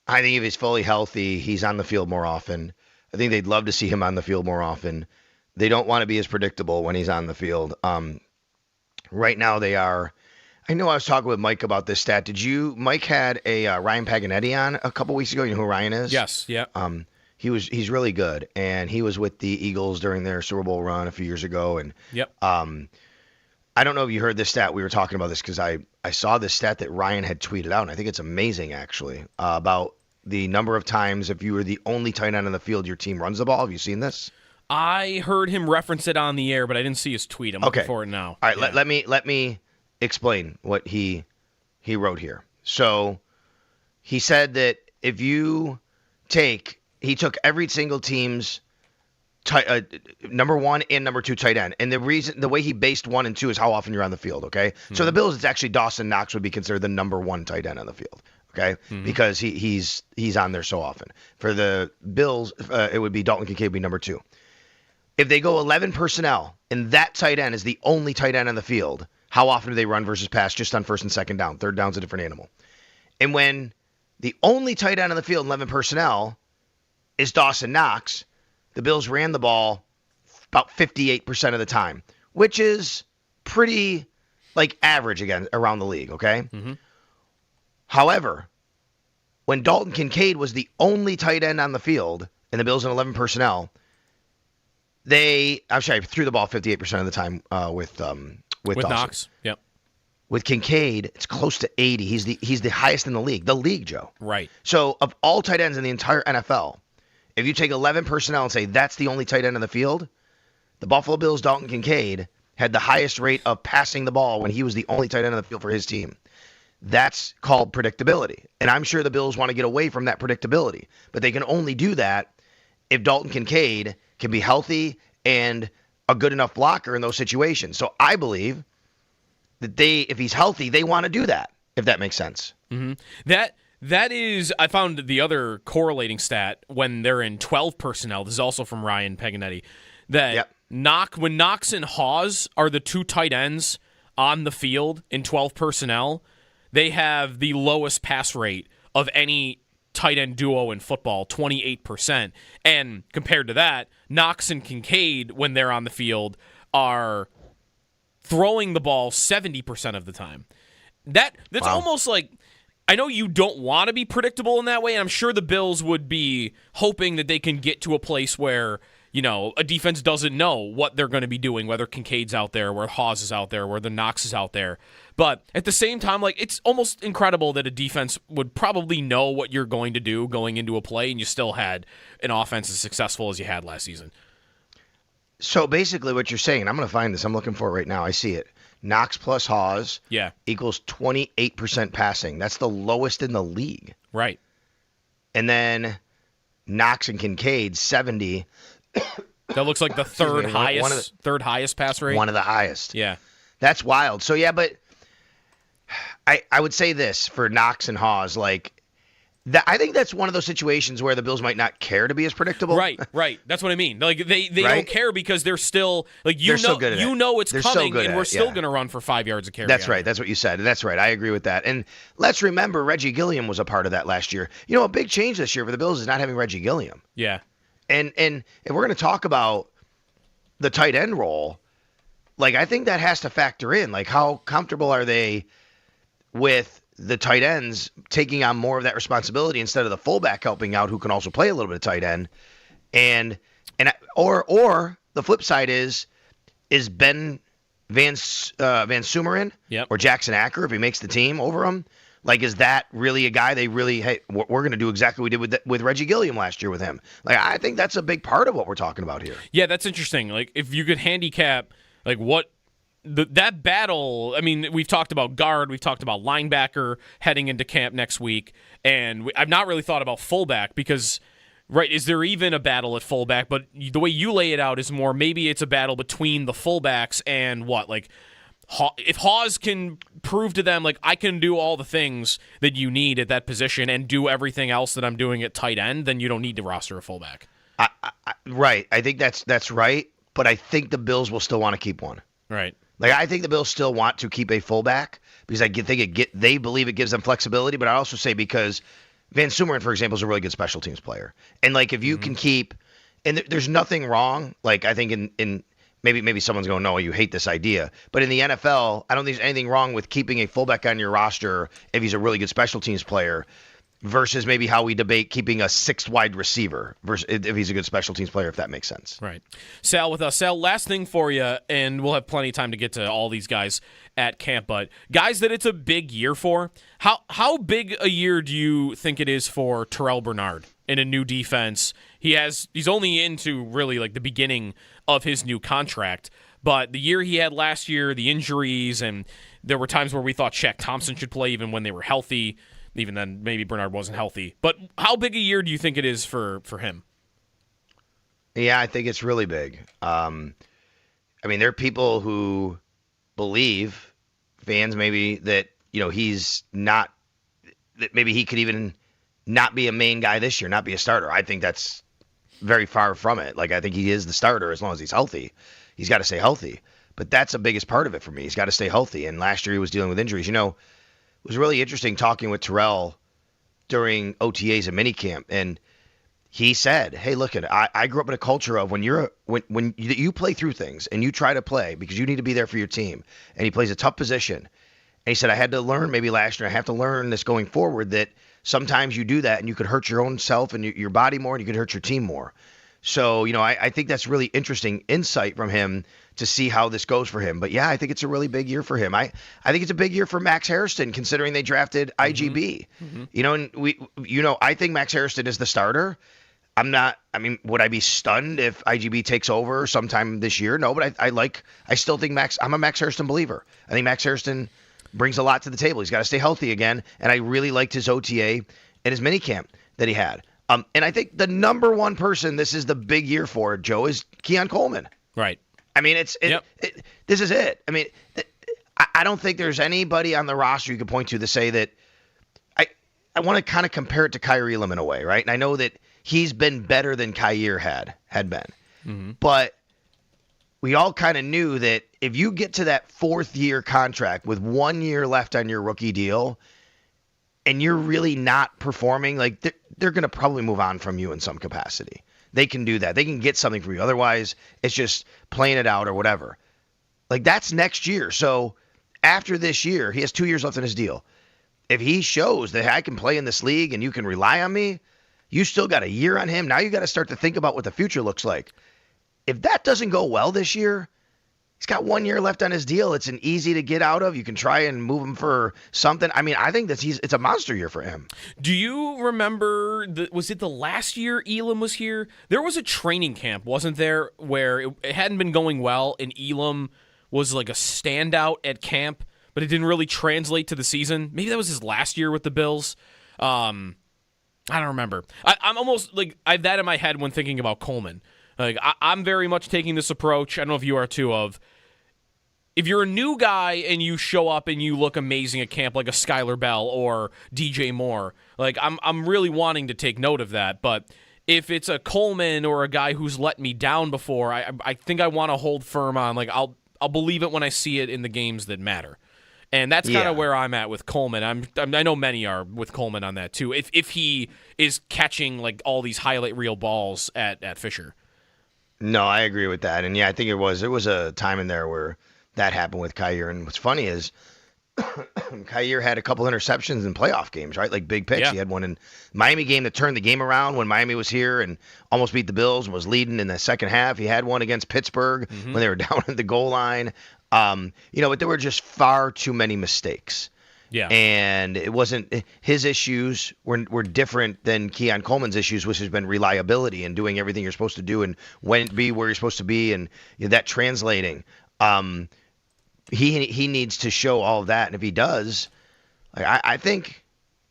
I think if he's fully healthy, he's on the field more often. I think they'd love to see him on the field more often. They don't want to be as predictable when he's on the field. Right now they are. I know I was talking with Mike about this stat. Mike had a Ryan Paganetti on a couple weeks ago. You know who Ryan is? Yes, yeah. He's really good, and he was with the Eagles during their Super Bowl run a few years ago. And yep. I don't know if you heard this stat. We were talking about this because I saw this stat that Ryan had tweeted out, and I think it's amazing actually, about the number of times if you were the only tight end on the field, your team runs the ball. Have you seen this? I heard him reference it on the air, but I didn't see his tweet. I'm looking for it now. All right, yeah. Let me explain what he wrote here. So he said that if you he took every single team's number one and number two tight end, and the way he based 1 and 2 is how often you're on the field. Okay, so the Bills, it's actually Dawson Knox would be considered the number one tight end on the field. Okay, because he's on there so often. For the Bills, it would be Dalton Kincaid would be number 2. If they go 11 personnel and that tight end is the only tight end on the field, how often do they run versus pass just on first and second down? Third down's a different animal. And when the only tight end on the field, 11 personnel, is Dawson Knox, the Bills ran the ball about 58% of the time, which is pretty average again around the league, okay? Mm-hmm. However, when Dalton Kincaid was the only tight end on the field and the Bills in 11 personnel, threw the ball 58% of the time with Dawson. Knox. Yep. With Kincaid, it's close to 80. He's the highest in the league, Joe. Right. So of all tight ends in the entire NFL, if you take 11 personnel and say that's the only tight end on the field, the Buffalo Bills' Dalton Kincaid had the highest rate of passing the ball when he was the only tight end on the field for his team. That's called predictability. And I'm sure the Bills want to get away from that predictability. But they can only do that if Dalton Kincaid can be healthy and a good enough blocker in those situations. So I believe that if he's healthy, they want to do that, if that makes sense. Mm-hmm. That is, I found the other correlating stat when they're in 12 personnel. This is also from Ryan Paganetti. That when Knox and Hawes are the two tight ends on the field in 12 personnel, they have the lowest pass rate of any tight end duo in football, 28%. And compared to that, Knox and Kincaid, when they're on the field, are throwing the ball 70% of the time. That's almost like, I know you don't want to be predictable in that way, and I'm sure the Bills would be hoping that they can get to a place where, a defense doesn't know what they're going to be doing, whether Kincaid's out there, where Hawes is out there, where the Knox is out there. But at the same time, it's almost incredible that a defense would probably know what you're going to do going into a play, and you still had an offense as successful as you had last season. So basically what you're saying, I'm going to find this. I'm looking for it right now. I see it. Knox plus Hawes equals 28% passing. That's the lowest in the league. Right. And then Knox and Kincaid, 70. That looks like the third highest pass rate. One of the highest. Yeah. That's wild. So yeah, but I would say this for Knox and Hawes, like that. I think that's one of those situations where the Bills might not care to be as predictable. Right. That's what I mean. Like they Right? don't care because they're still like They're so good at it. it's They're so coming, good and at we're it, still yeah. going to run for 5 yards of carry. That's right. That's what you said. That's right. I agree with that. And let's remember, Reggie Gilliam was a part of that last year. You know, a big change this year for the Bills is not having Reggie Gilliam. Yeah. And if we're going to talk about the tight end role, like I think that has to factor in. Like how comfortable are they with the tight ends taking on more of that responsibility instead of the fullback helping out who can also play a little bit of tight end. Or the flip side is Ben Van Sumeren or Jackson Acker, if he makes the team over him, like, is that really a guy they really, hey, we're going to do exactly what we did with Reggie Gilliam last year with him? Like, I think that's a big part of what we're talking about here. Yeah, that's interesting. Like, if you could handicap, like, what that battle, I mean, we've talked about guard, we've talked about linebacker heading into camp next week, and I've not really thought about fullback because, right, is there even a battle at fullback? But the way you lay it out is more maybe it's a battle between the fullbacks and what? Like, if Hawes can prove to them, like, I can do all the things that you need at that position and do everything else that I'm doing at tight end, then you don't need to roster a fullback. Right. I think that's right, but I think the Bills will still want to keep one. Right. Like, I think the Bills still want to keep a fullback because they believe it gives them flexibility, but I also say because Van Sumeren, for example, is a really good special teams player. And, like, if you can keep – and there's nothing wrong. Like, I think in maybe someone's going, no, you hate this idea. But in the NFL, I don't think there's anything wrong with keeping a fullback on your roster if he's a really good special teams player versus maybe how we debate keeping a sixth wide receiver versus if he's a good special teams player, if that makes sense. Right. Sal with us. Sal, last thing for you, and we'll have plenty of time to get to all these guys at camp, but guys that it's a big year for, how big a year do you think it is for Terrell Bernard in a new defense? He's only into really like the beginning of his new contract, but the year he had last year, the injuries, and there were times where we thought Shaq Thompson should play even when they were healthy. Even then, maybe Bernard wasn't healthy. But how big a year do you think it is for him? Yeah, I think it's really big. I mean, there are people who believe, fans maybe, that, you know, he's not, that maybe he could even not be a main guy this year, not be a starter. I think that's very far from it. Like, I think he is the starter as long as he's healthy. He's got to stay healthy. But that's the biggest part of it for me. He's got to stay healthy. And last year he was dealing with injuries. You know, it was really interesting talking with Terrell during OTAs and minicamp, and he said, "Hey, look at it. I grew up in a culture of when you play through things and you try to play because you need to be there for your team." And he plays a tough position. And he said, "I had to learn maybe last year. I have to learn this going forward that sometimes you do that and you could hurt your own self and your body more, and you could hurt your team more." So, you know, I think that's really interesting insight from him to see how this goes for him. But yeah, I think it's a really big year for him. I think it's a big year for Max Hairston, considering they drafted IGB. Mm-hmm. You know, and I think Max Hairston is the starter. Would I be stunned if IGB takes over sometime this year? No, but I still think I'm a Max Hairston believer. I think Max Hairston brings a lot to the table. He's got to stay healthy again. And I really liked his OTA and his minicamp that he had. And I think the number one person this is the big year for, Joe, is Keon Coleman. Right. I mean, this is it. I mean, I don't think there's anybody on the roster you could point to say that I want to kind of compare it to Kyrie Elam in a way, right? And I know that he's been better than Kyer had been. Mm-hmm. But we all kind of knew that if you get to that fourth-year contract with 1 year left on your rookie deal and you're really not performing, like they're going to probably move on from you in some capacity. They can do that. They can get something from you. Otherwise, it's just playing it out or whatever. Like, that's next year. So after this year, he has 2 years left in his deal. If he shows that I can play in this league and you can rely on me, you still got a year on him. Now you got to start to think about what the future looks like. If that doesn't go well this year, he's got 1 year left on his deal. It's an easy to get out of. You can try and move him for something. I mean, I think that it's a monster year for him. Do you remember, was it the last year Elam was here? There was a training camp, wasn't there, where it hadn't been going well, and Elam was like a standout at camp, but it didn't really translate to the season? Maybe that was his last year with the Bills. I don't remember. I'm almost like I have that in my head when thinking about Coleman. Like I'm very much taking this approach. I don't know if you are too. Of if you're a new guy and you show up and you look amazing at camp like a Skylar Bell or DJ Moore, like I'm really wanting to take note of that. But if it's a Coleman or a guy who's let me down before, I think I want to hold firm on, like, I'll believe it when I see it in the games that matter. And that's kind of where I'm at with Coleman. I know many are with Coleman on that too. If he is catching like all these highlight reel balls at Fisher. No, I agree with that. And yeah, I think there was a time in there where that happened with Kyer. And what's funny is Kyer had a couple interceptions in playoff games, right? Like big picks. Yeah. He had one in Miami game that turned the game around when Miami was here and almost beat the Bills and was leading in the second half. He had one against Pittsburgh when they were down at the goal line. But there were just far too many mistakes. Yeah. And it wasn't his issues were different than Keon Coleman's issues, which has been reliability and doing everything you're supposed to do and be where you're supposed to be and that translating. He needs to show all of that, and if he does, I think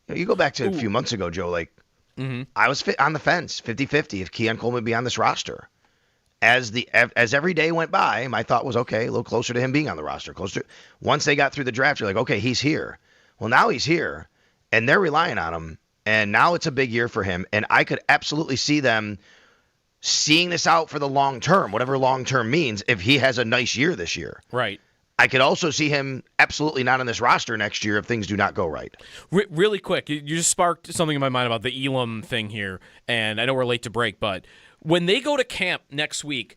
you go back to a few months ago, Joe. Like I was on the fence, 50-50, if Keon Coleman would be on this roster. As every day went by, my thought was, okay, a little closer to him being on the roster. Once they got through the draft, you're like, okay, he's here. Well, now he's here, and they're relying on him, and now it's a big year for him. And I could absolutely see them seeing this out for the long term, whatever long term means, if he has a nice year this year. Right. I could also see him absolutely not on this roster next year if things do not go right. Really quick, you just sparked something in my mind about the Elam thing here, and I know we're late to break, but when they go to camp next week,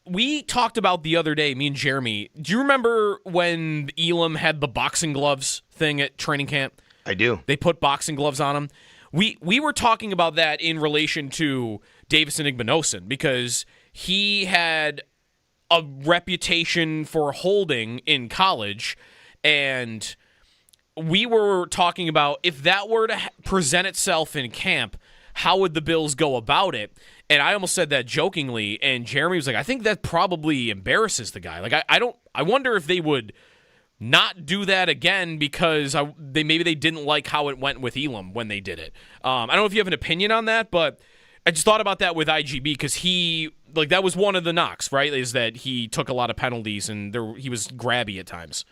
we talked about the other day, me and Jeremy. Do you remember when Elam had the boxing gloves thing at training camp? I do. They put boxing gloves on him. We were talking about that in relation to Davison Igbinosun because he had a reputation for holding in college, and we were talking about if that were to present itself in camp, how would the Bills go about it? And I almost said that jokingly, and Jeremy was like, I think that probably embarrasses the guy. Like, I wonder if they would not do that again because maybe they didn't like how it went with Elam when they did it. I don't know if you have an opinion on that, but I just thought about that with IGB because that was one of the knocks, right, is that he took a lot of penalties and he was grabby at times.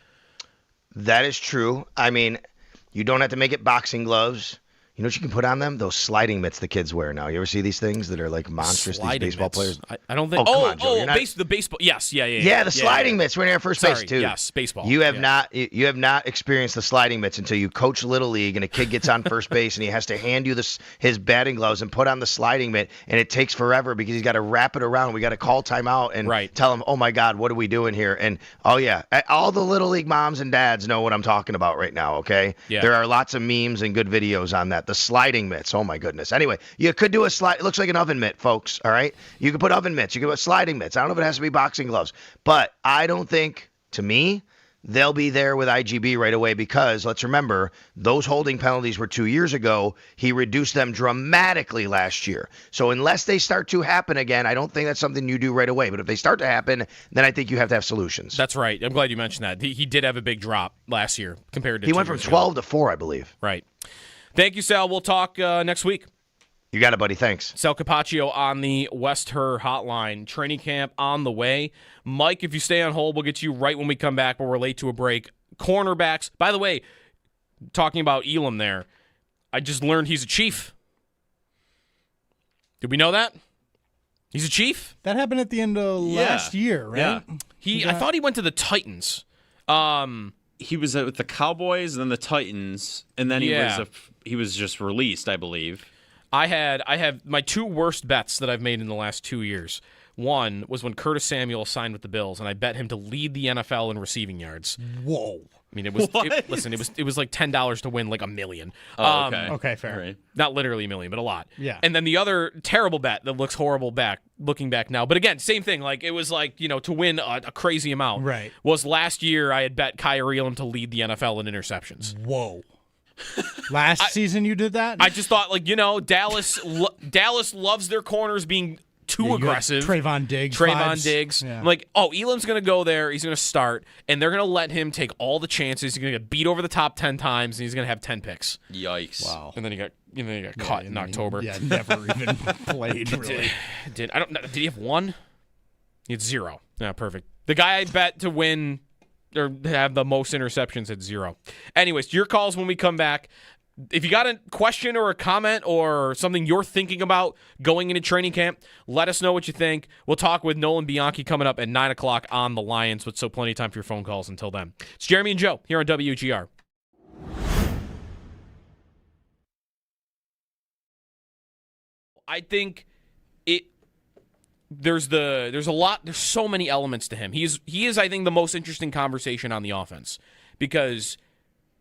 That is true. I mean, you don't have to make it boxing gloves. You know what you can put on them? Those sliding mitts the kids wear now. You ever see these things that are like monstrous? Sliding these baseball mitts. players. I don't think. Oh, come on, Joe. The baseball. Yes, yeah. Yeah, the sliding mitts. We're in first base too. Yes, baseball. You have not experienced the sliding mitts until you coach little league and a kid gets on first base and he has to hand you his batting gloves and put on the sliding mitt and it takes forever because he's got to wrap it around. We got to call timeout and tell him, oh my God, what are we doing here? And oh yeah, all the little league moms and dads know what I'm talking about right now. Okay, there are lots of memes and good videos on that. The sliding mitts. Oh my goodness. Anyway, you could do a slide. It looks like an oven mitt, folks. All right. You could put oven mitts. You could put sliding mitts. I don't know if it has to be boxing gloves, but I don't think, to me, they'll be there with IGB right away because let's remember those holding penalties were 2 years ago. He reduced them dramatically last year. So unless they start to happen again, I don't think that's something you do right away. But if they start to happen, then I think you have to have solutions. That's right. I'm glad you mentioned that. He did have a big drop last year compared to. He went from 12 to 4, I believe. Right. Thank you, Sal. We'll talk next week. You got it, buddy. Thanks. Sal Capaccio on the West Her hotline. Training camp on the way. Mike, if you stay on hold, we'll get to you right when we come back, but we're late to a break. Cornerbacks. By the way, talking about Elam there, I just learned he's a Chief. Did we know that? He's a Chief? That happened at the end of last year, right? Yeah. I thought he went to the Titans. He was with the Cowboys, then the Titans, and then he was just released, I believe. I have my two worst bets that I've made in the last 2 years. One was when Curtis Samuel signed with the Bills, and I bet him to lead the NFL in receiving yards. Whoa! I mean, it was it was like $10 to win like $1 million. Oh, okay. Okay, fair. Right. Not literally $1 million, but a lot. Yeah. And then the other terrible bet that looks horrible looking back now, but again, same thing. Like it was like to win a crazy amount. Right. Was last year I had bet Kyrie Elam to lead the NFL in interceptions. Whoa. Last season you did that? I just thought Dallas loves their corners being too aggressive. Trayvon Diggs. Yeah. I'm like, Elam's going to go there. He's going to start, and they're going to let him take all the chances. He's going to get beat over the top 10 times, and he's going to have 10 picks. Yikes! Wow. And then he got caught in October. Yeah, never even played. Really. Did he have one? He had 0. Yeah, perfect. The guy I bet to win or have the most interceptions at 0. Anyways, your calls when we come back. If you got a question or a comment or something you're thinking about going into training camp, let us know what you think. We'll talk with Nolan Bianchi coming up at 9 o'clock on the Lions, but so plenty of time for your phone calls until then. It's Jeremy and Joe here on WGR. I think there's so many elements to him. He is I think the most interesting conversation on the offense because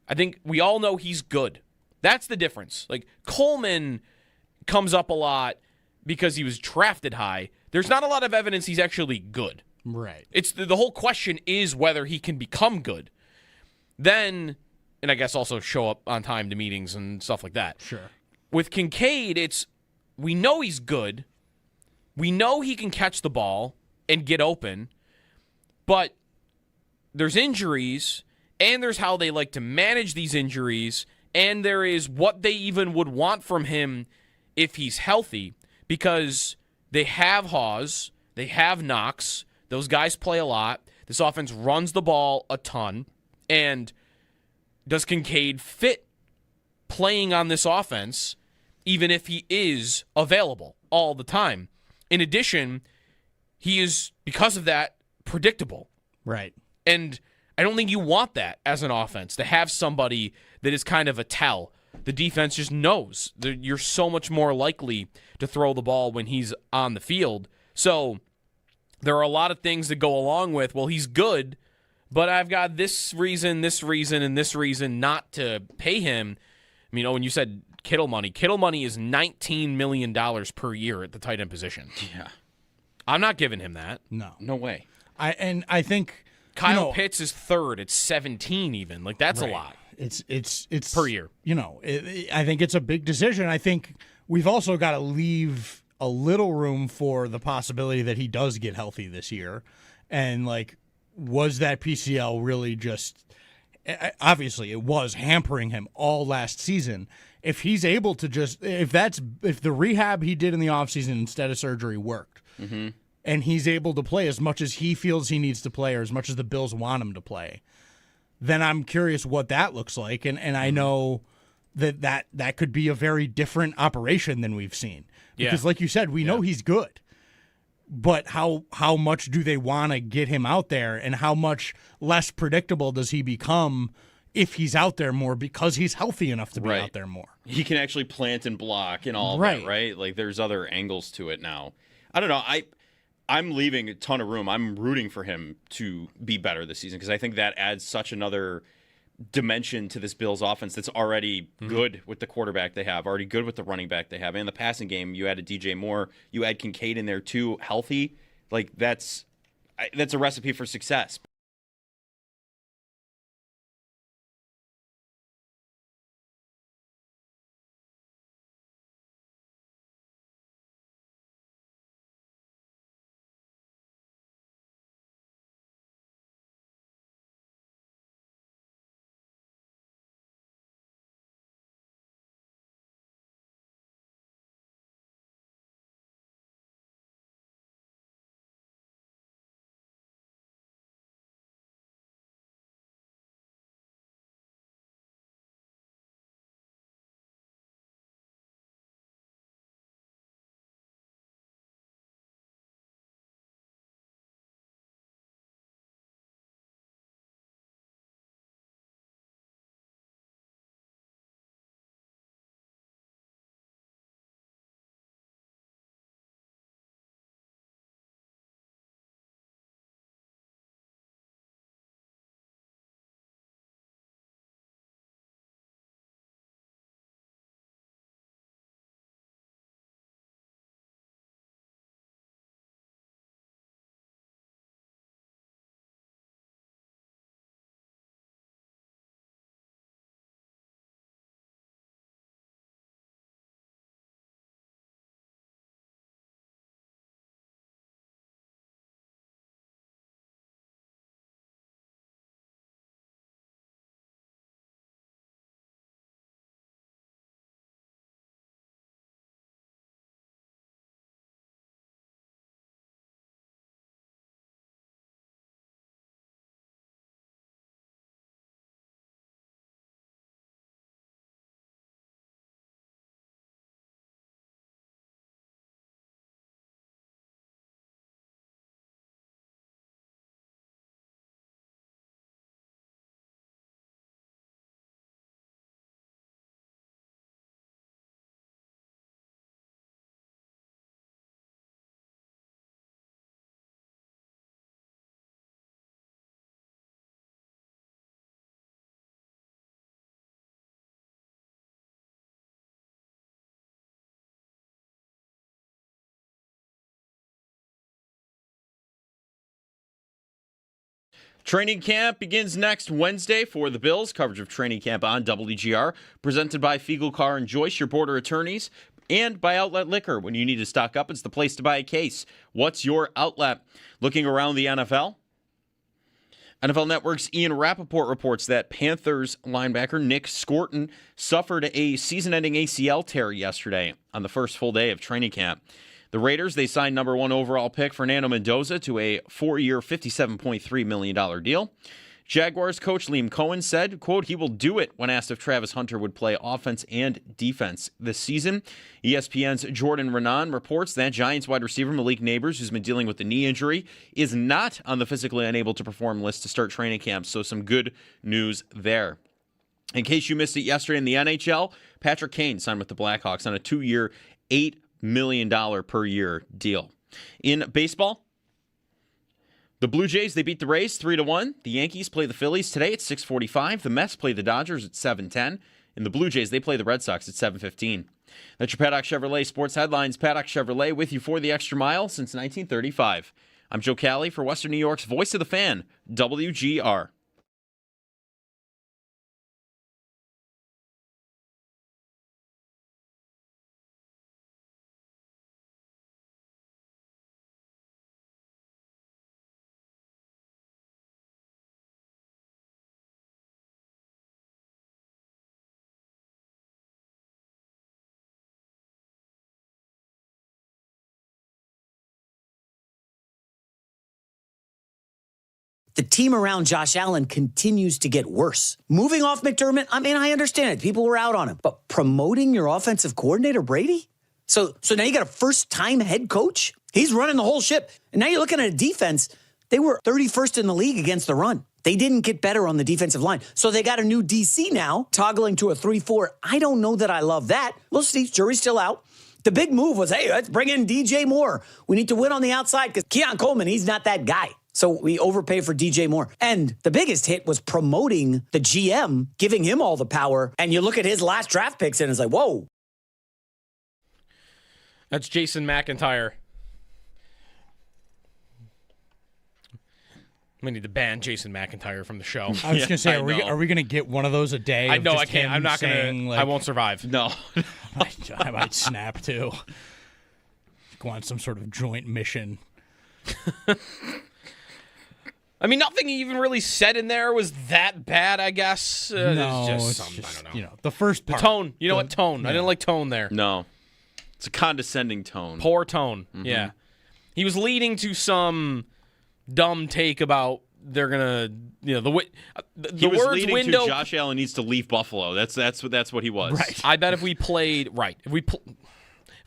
I think we all know he's good. That's the difference. Like Coleman comes up a lot because he was drafted high. There's not a lot of evidence he's actually good. Right. It's the whole question is whether he can become good. Then, and I guess also show up on time to meetings and stuff like that. Sure. With Kincaid, we know he's good. We know he can catch the ball and get open, but there's injuries, and there's how they like to manage these injuries, and there is what they even would want from him if he's healthy, because they have Hawes, they have Knox, those guys play a lot, this offense runs the ball a ton, and does Kincaid fit playing on this offense even if he is available all the time? In addition, he is, because of that, predictable. Right. And I don't think you want that as an offense, to have somebody that is kind of a tell. The defense just knows that you're so much more likely to throw the ball when he's on the field. So there are a lot of things that go along with, well, he's good, but I've got this reason, and this reason not to pay him. I mean, when you said Kittle money is $19 million per year at the tight end position. Yeah. I'm not giving him that. No way. I think Kyle Pitts is third at 17 even. Like, that's a lot. It's per year. I think it's a big decision. I think we've also got to leave a little room for the possibility that he does get healthy this year. And, like, was that PCL really just – obviously it was hampering him all last season. If he's able to if the rehab he did in the offseason instead of surgery worked, and he's able to play as much as he feels he needs to play or as much as the Bills want him to play, then I'm curious what that looks like. And I know that could be a very different operation than we've seen. Because like you said, we know he's good. But how much do they want to get him out there, and how much less predictable does he become if he's out there more because he's healthy enough to be out there more? He can actually plant and block and all that, right? Like, there's other angles to it now. I don't know. I'm leaving a ton of room. I'm rooting for him to be better this season because I think that adds such another dimension to this Bills offense that's already good with the quarterback they have, already good with the running back they have. And in the passing game, you added DJ Moore, you add Kincaid in there too, healthy. Like, that's a recipe for success. Training camp begins next Wednesday for the Bills. Coverage of training camp on WGR, presented by Fiegel Car and Joyce, your border attorneys, and by Outlet Liquor. When you need to stock up, it's the place to buy a case. What's your outlet? Looking around the NFL? NFL Network's Ian Rappaport reports that Panthers linebacker Nick Scorton suffered a season-ending ACL tear yesterday on the first full day of training camp. The Raiders, they signed number 1 overall pick Fernando Mendoza to a 4-year, $57.3 million deal. Jaguars coach Liam Cohen said, quote, he will do it when asked if Travis Hunter would play offense and defense this season. ESPN's Jordan Renan reports that Giants wide receiver Malik Neighbors, who's been dealing with the knee injury, is not on the physically unable to perform list to start training camp. So some good news there. In case you missed it yesterday in the NHL, Patrick Kane signed with the Blackhawks on a 2-year, $8 million per year deal. In baseball, the Blue Jays, they beat the Rays 3-1. The Yankees play the Phillies today at 6:45. The Mets play the Dodgers at 7:10. And the Blue Jays, they play the Red Sox at 7:15. That's your Paddock Chevrolet Sports Headlines. Paddock Chevrolet with you for the extra mile since 1935. I'm Joe Cali for Western New York's Voice of the Fan, WGR. The team around Josh Allen continues to get worse. Moving off McDermott, I mean, I understand it. People were out on him. But promoting your offensive coordinator, Brady? So now you got a first-time head coach? He's running the whole ship. And now you're looking at a defense. They were 31st in the league against the run. They didn't get better on the defensive line. So they got a new DC now, toggling to a 3-4. I don't know that I love that. We'll see. Jury's still out. The big move was, hey, let's bring in DJ Moore. We need to win on the outside because Keon Coleman, he's not that guy. So we overpay for DJ Moore. And the biggest hit was promoting the GM, giving him all the power. And you look at his last draft picks and it's like, whoa. That's Jason McIntyre. We need to ban Jason McIntyre from the show. I was going to say, are we going to get one of those a day? I know, I can't. I'm not going to. I won't survive. No. I might snap too. Go on some sort of joint mission. I mean, nothing he even really said in there was that bad, I guess. No, it's just, I don't know. The first part. The tone. You know what? Tone. Yeah. I didn't like tone there. No. It's a condescending tone. Poor tone. Mm-hmm. Yeah. He was leading to some dumb take about they're going to, the he was words leading window. to Josh Allen needs to leave Buffalo. That's what he was. Right. I bet if we played, if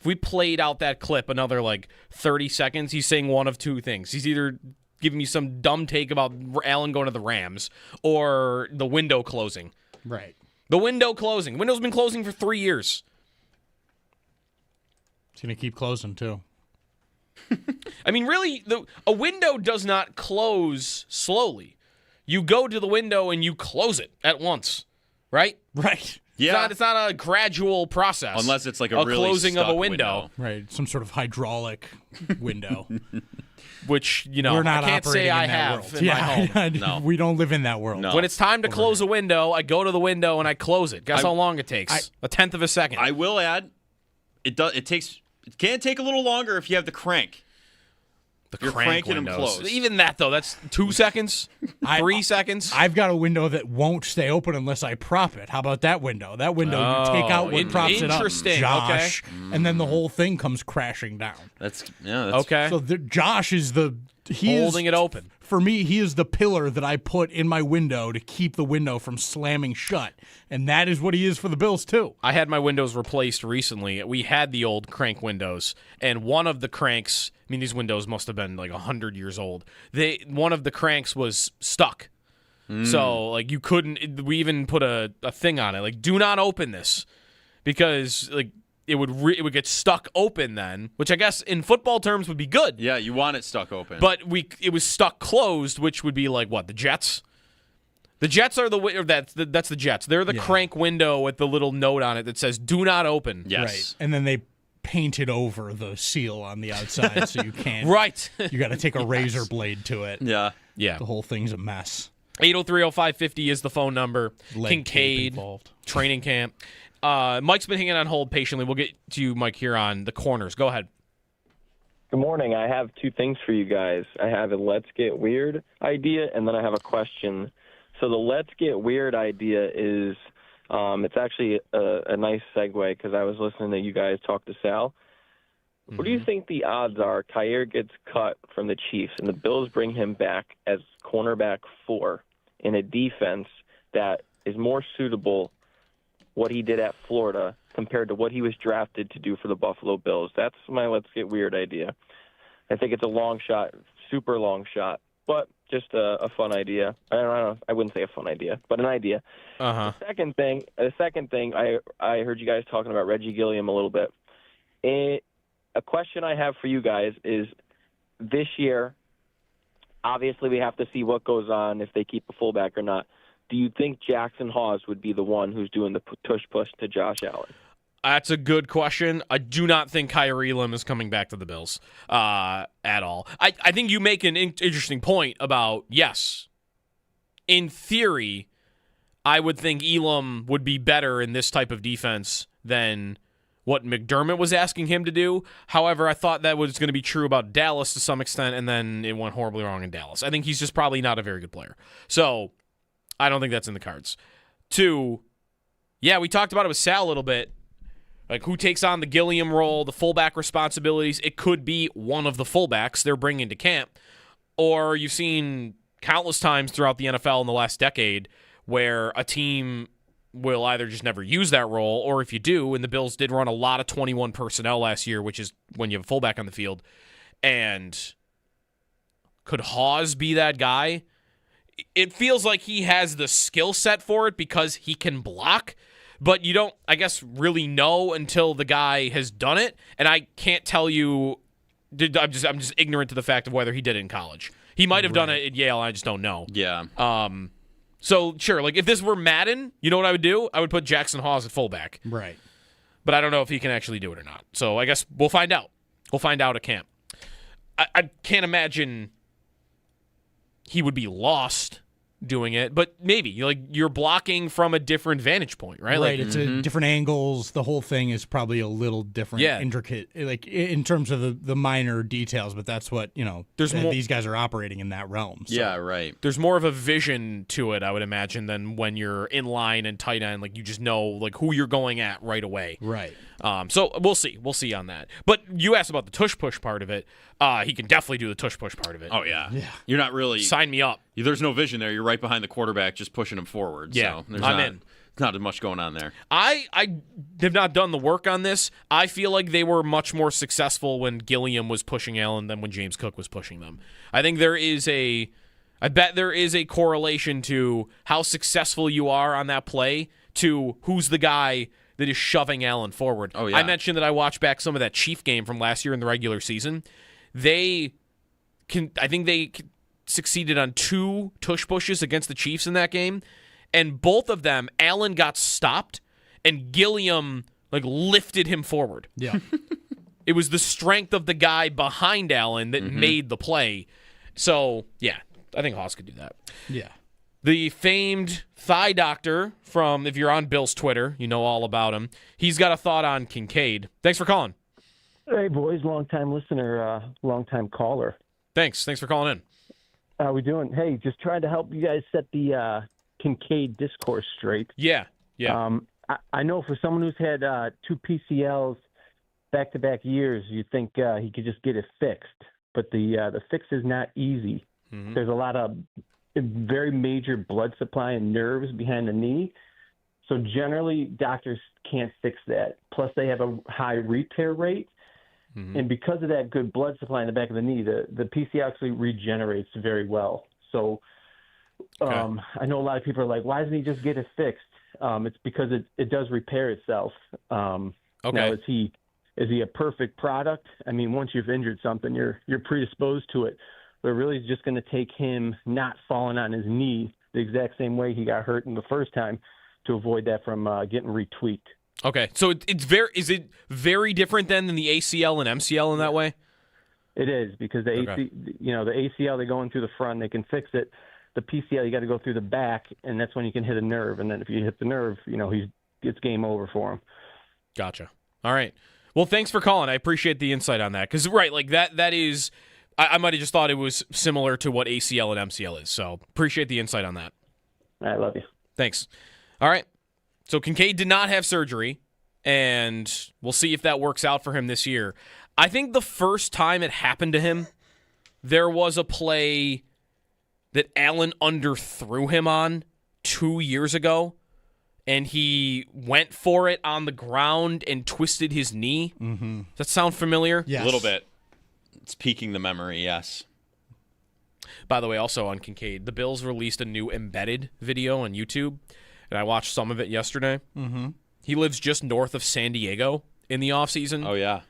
we played out that clip another 30 seconds, he's saying one of two things. He's either giving me some dumb take about Allen going to the Rams or the window closing. Right. The window closing. The window's been closing for 3 years. It's going to keep closing, too. I mean, really, a window does not close slowly. You go to the window and you close it at once, right? Right. Yeah. It's not a gradual process. Unless it's like a really closing of a stuck window. Right. Some sort of hydraulic window. Which, We're not I can't say operating I in that have world. in my home. No. We don't live in that world. No. When it's time to close a window, I go to the window and I close it. Guess how long it takes? A tenth of a second. I will add, it can take a little longer if you have the crank. You're cranking them close. Even that, though, that's 2 seconds, 3 seconds. I've got a window that won't stay open unless I prop it. How about that window? That window, you take out what props it up. Interesting. Josh, Okay. and then the whole thing comes crashing down. That's okay. So Josh is holding it open. For me, he is the pillar that I put in my window to keep the window from slamming shut. And that is what he is for the Bills, too. I had my windows replaced recently. We had the old crank windows, and one of the cranks, I mean, these windows must have been 100 years old. One of the cranks was stuck. So, you couldn't, we even put a thing on it, do not open this. Because, it would get stuck open then, which I guess in football terms would be good. Yeah, you want it stuck open. But it was stuck closed, which would be what, the Jets? The Jets are that's the Jets. They're the crank window with the little note on it that says "Do not open." Yes. Right. And then they painted over the seal on the outside so you can't. Right. You got to take a razor blade to it. Yeah. Yeah. The whole thing's a mess. 803-0550 is the phone number. Leg Kincaid, tape involved. training camp. Mike's been hanging on hold patiently. We'll get to you, Mike, here on the corners. Go ahead. Good morning. I have two things for you guys. I have a let's get weird idea, and then I have a question. So the let's get weird idea is it's actually a nice segue because I was listening to you guys talk to Sal. What do you think the odds are Kyer gets cut from the Chiefs and the Bills bring him back as cornerback 4 in a defense that is more suitable what he did at Florida compared to what he was drafted to do for the Buffalo Bills? That's my let's get weird idea. I think it's a long shot, super long shot, but just a fun idea. I don't know. I wouldn't say a fun idea, but an idea. Uh-huh. The second thing, I heard you guys talking about Reggie Gilliam a little bit. A question I have for you guys is this year, obviously we have to see what goes on if they keep a fullback or not. Do you think Jackson Hawes would be the one who's doing the tush-push to Josh Allen? That's a good question. I do not think Kyer Elam is coming back to the Bills at all. I think you make an interesting point about, yes, in theory, I would think Elam would be better in this type of defense than what McDermott was asking him to do. However, I thought that was going to be true about Dallas to some extent, and then it went horribly wrong in Dallas. I think he's just probably not a very good player. So I don't think that's in the cards. 2, yeah, we talked about it with Sal a little bit. Like, who takes on the Gilliam role, the fullback responsibilities? It could be one of the fullbacks they're bringing to camp. Or you've seen countless times throughout the NFL in the last decade where a team will either just never use that role, or if you do, and the Bills did run a lot of 21 personnel last year, which is when you have a fullback on the field. And could Hawes be that guy? It feels like he has the skill set for it because he can block, but you don't, I guess, really know until the guy has done it. And I can't tell you. I'm just ignorant to the fact of whether he did it in college. He might have done it at Yale. I just don't know. Yeah. So sure, like if this were Madden, you know what I would do? I would put Jackson Hawes at fullback. Right. But I don't know if he can actually do it or not. So I guess we'll find out. We'll find out at camp. I can't imagine he would be lost doing it, but maybe you're blocking from a different vantage point, right? Right. It's a different angles. The whole thing is probably a little different, intricate, like in terms of the minor details. But that's what these guys are operating in that realm. So. Yeah, right. There's more of a vision to it, I would imagine, than when you're in line and tight end. Like you just know like who you're going at right away. Right. So we'll see. We'll see on that. But you asked about the tush push part of it. He can definitely do the tush push part of it. Oh yeah. You're not really sign me up. There's no vision there. You're right behind the quarterback, just pushing him forward. Yeah, so there's I'm in. Not much going on there. I have not done the work on this. I feel like they were much more successful when Gilliam was pushing Allen than when James Cook was pushing them. I bet there is a correlation to how successful you are on that play to who's the guy that is shoving Allen forward. Oh, yeah. I mentioned that I watched back some of that Chief game from last year in the regular season. I think they succeeded on 2 tush pushes against the Chiefs in that game, and both of them, Allen got stopped, and Gilliam lifted him forward. Yeah. It was the strength of the guy behind Allen that made the play. So, yeah, I think Haas could do that. Yeah. The famed thigh doctor from, if you're on Bill's Twitter, you know all about him. He's got a thought on Kincaid. Thanks for calling. Hey, boys, long-time listener, long-time caller. Thanks for calling in. How we doing? Hey, just trying to help you guys set the Kincaid discourse straight. Yeah. I know for someone who's had 2 PCLs back-to-back years, you think he could just get it fixed. But the fix is not easy. Mm-hmm. There's a lot of very major blood supply and nerves behind the knee. So generally, doctors can't fix that. Plus, they have a high repair rate. Mm-hmm. And because of that good blood supply in the back of the knee, the PCL actually regenerates very well. So I know a lot of people are like, why doesn't he just get it fixed? It's because it does repair itself. Now, is he a perfect product? I mean, once you've injured something, you're predisposed to it. But really, it's just going to take him not falling on his knee the exact same way he got hurt in the first time to avoid that from getting retweaked. Okay, so is it very different then than the ACL and MCL in that way? It is because the the ACL, they go in through the front, they can fix it. The PCL, you got to go through the back, and that's when you can hit a nerve. And then if you hit the nerve, it's game over for him. Gotcha. All right. Well, thanks for calling. I appreciate the insight on that. Because, right, like that is, I might have just thought it was similar to what ACL and MCL is. So appreciate the insight on that. I love you. Thanks. All right. So Kincaid did not have surgery, and we'll see if that works out for him this year. I think the first time it happened to him, there was a play that Allen underthrew him on 2 years ago. And he went for it on the ground and twisted his knee. Mm-hmm. Does that sound familiar? Yes. A little bit. It's piquing the memory, yes. By the way, also on Kincaid, the Bills released a new embedded video on YouTube, and I watched some of it yesterday. Mm-hmm. He lives just north of San Diego in the offseason. Oh, yeah.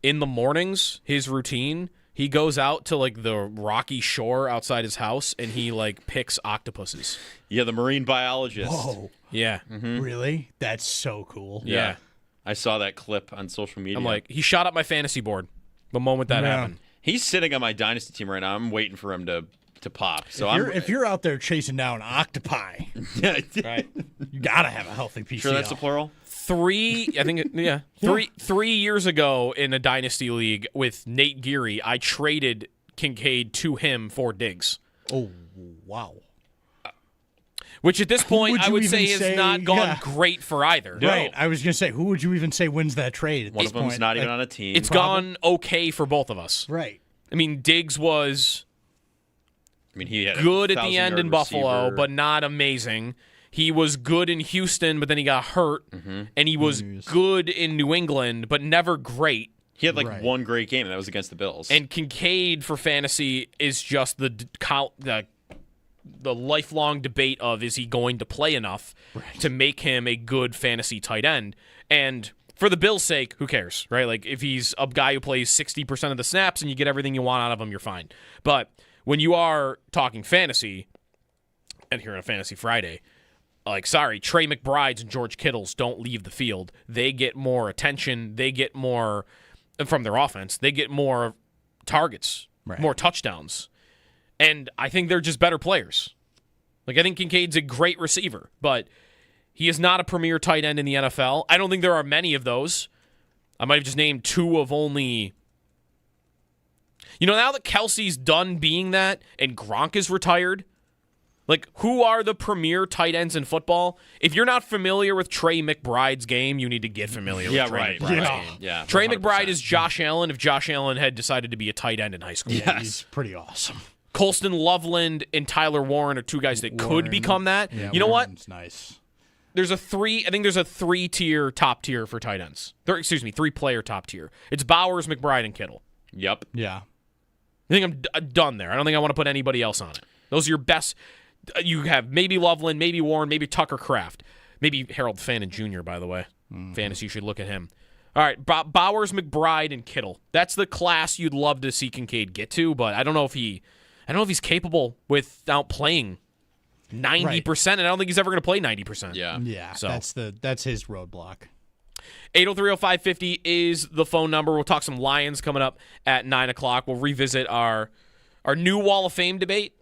In the mornings, his routine, he goes out to, like, the rocky shore outside his house, and he, like, picks octopuses. Yeah, the marine biologist. Whoa. Yeah. Mm-hmm. Really? That's so cool. Yeah. I saw that clip on social media. I'm like, he shot up my fantasy board the moment that happened. He's sitting on my dynasty team right now. I'm waiting for him to pop. So if you're out there chasing down octopi, right, you gotta have a healthy PCL. Sure, that's a plural. 3 years ago in a dynasty league with Nate Geary, I traded Kincaid to him for Diggs. Oh, wow. Which at this point, I would say has not gone great for either. Right. I was going to say, who would you even say wins that trade at One this of them's point? not even on a team. It's gone okay for both of us. Right. I mean, Diggs was he had good at the end in Buffalo, but not amazing. He was good in Houston, but then he got hurt. Mm-hmm. And he was good in New England, but never great. He had one great game, and that was against the Bills. And Kincaid for fantasy is just the lifelong debate of, is he going to play enough to make him a good fantasy tight end? And for the Bills' sake, who cares, right? Like, if he's a guy who plays 60% of the snaps and you get everything you want out of him, you're fine. But when you are talking fantasy, and here on a Fantasy Friday, Trey McBride's and George Kittle's don't leave the field. They get more attention. They get more from their offense. They get more targets, more touchdowns. And I think they're just better players. Like, I think Kincaid's a great receiver, but he is not a premier tight end in the NFL. I don't think there are many of those. I might have just named 2 of only. Now that Kelsey's done being that and Gronk is retired, like, who are the premier tight ends in football? If you're not familiar with Trey McBride's game, you need to get familiar with Trey McBride's game. Yeah, Trey McBride is Josh Allen if Josh Allen had decided to be a tight end in high school. Yeah, he's pretty awesome. Colston Loveland and Tyler Warren are 2 guys that could become that. Yeah, you know what? It's nice. I think there's a 3-tier top tier for tight ends. 3-player top tier. It's Bowers, McBride, and Kittle. Yep. Yeah. I think I'm done there. I don't think I want to put anybody else on it. Those are your best. You have maybe Loveland, maybe Warren, maybe Tucker Kraft, maybe Harold Fannin Jr., by the way. Mm-hmm. Fantasy, you should look at him. All right, Bowers, McBride, and Kittle. That's the class you'd love to see Kincaid get to, but I don't know if he's capable without playing 90%, and I don't think he's ever going to play 90%. Yeah, so that's his roadblock. 803-0550 is the phone number. We'll talk some Lions coming up at 9 o'clock. We'll revisit our new Wall of Fame debate.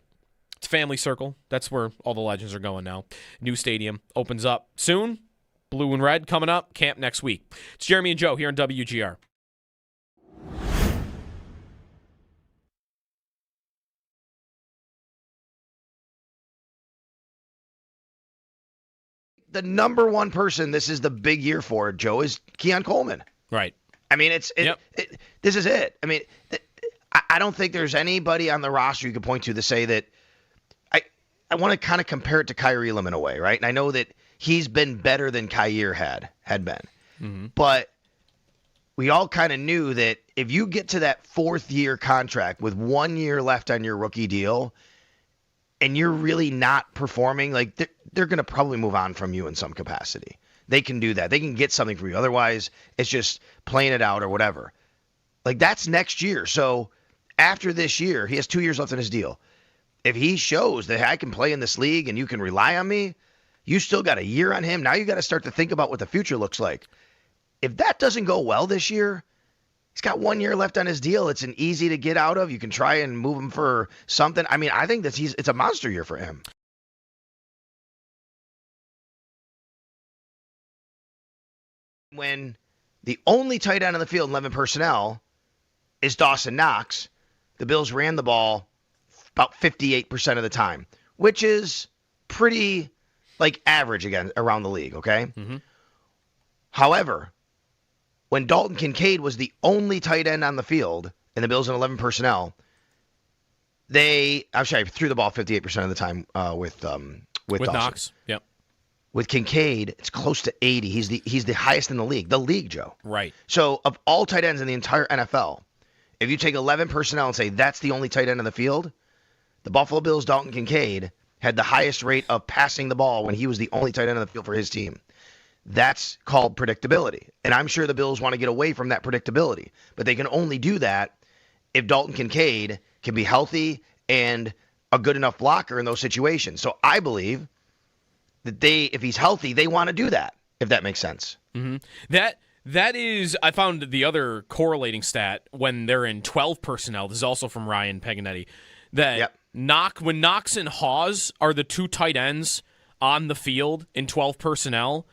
It's Family Circle. That's where all the legends are going now. New stadium opens up soon. Blue and red coming up. Camp next week. It's Jeremy and Joe here on WGR. The number one person this is the big year for, Joe, is Keon Coleman. Right. I mean, this is it. I mean, I don't think there's anybody on the roster you could point to say that. I want to kind of compare it to Kyrie Elam in a way, right? And I know that he's been better than Kyer had been. Mm-hmm. But we all kind of knew that if you get to that 4th-year contract with 1 year left on your rookie deal and you're really not performing, like they're going to probably move on from you in some capacity. They can do that. They can get something from you. Otherwise, it's just playing it out or whatever. Like, that's next year. So after this year, he has 2 years left in his deal. If he shows that I can play in this league and you can rely on me, you still got a year on him. Now you got to start to think about what the future looks like. If that doesn't go well this year, He's got 1 year left on his deal. It's an easy to get out of. You can try and move him for something. I mean, I think that it's a monster year for him. When the only tight end on the field in 11 personnel is Dawson Knox, the Bills ran the ball about 58% of the time, which is pretty average again around the league, okay? Mm-hmm. However, when Dalton Kincaid was the only tight end on the field and the Bills in 11 personnel, threw the ball 58% of the time with Dawson. Knox. Yep. With Kincaid, it's close to 80. He's the highest in the league. The league, Joe. Right. So of all tight ends in the entire NFL, if you take 11 personnel and say that's the only tight end on the field, the Buffalo Bills' Dalton Kincaid had the highest rate of passing the ball when he was the only tight end on the field for his team. That's called predictability. And I'm sure the Bills want to get away from that predictability. But they can only do that if Dalton Kincaid can be healthy and a good enough blocker in those situations. So I believe that if he's healthy, they want to do that, if that makes sense. Mm-hmm. That is, I found the other correlating stat when they're in 12 personnel. This is also from Ryan Paganetti. That when Knox and Hawes are the two tight ends on the field in 12 personnel,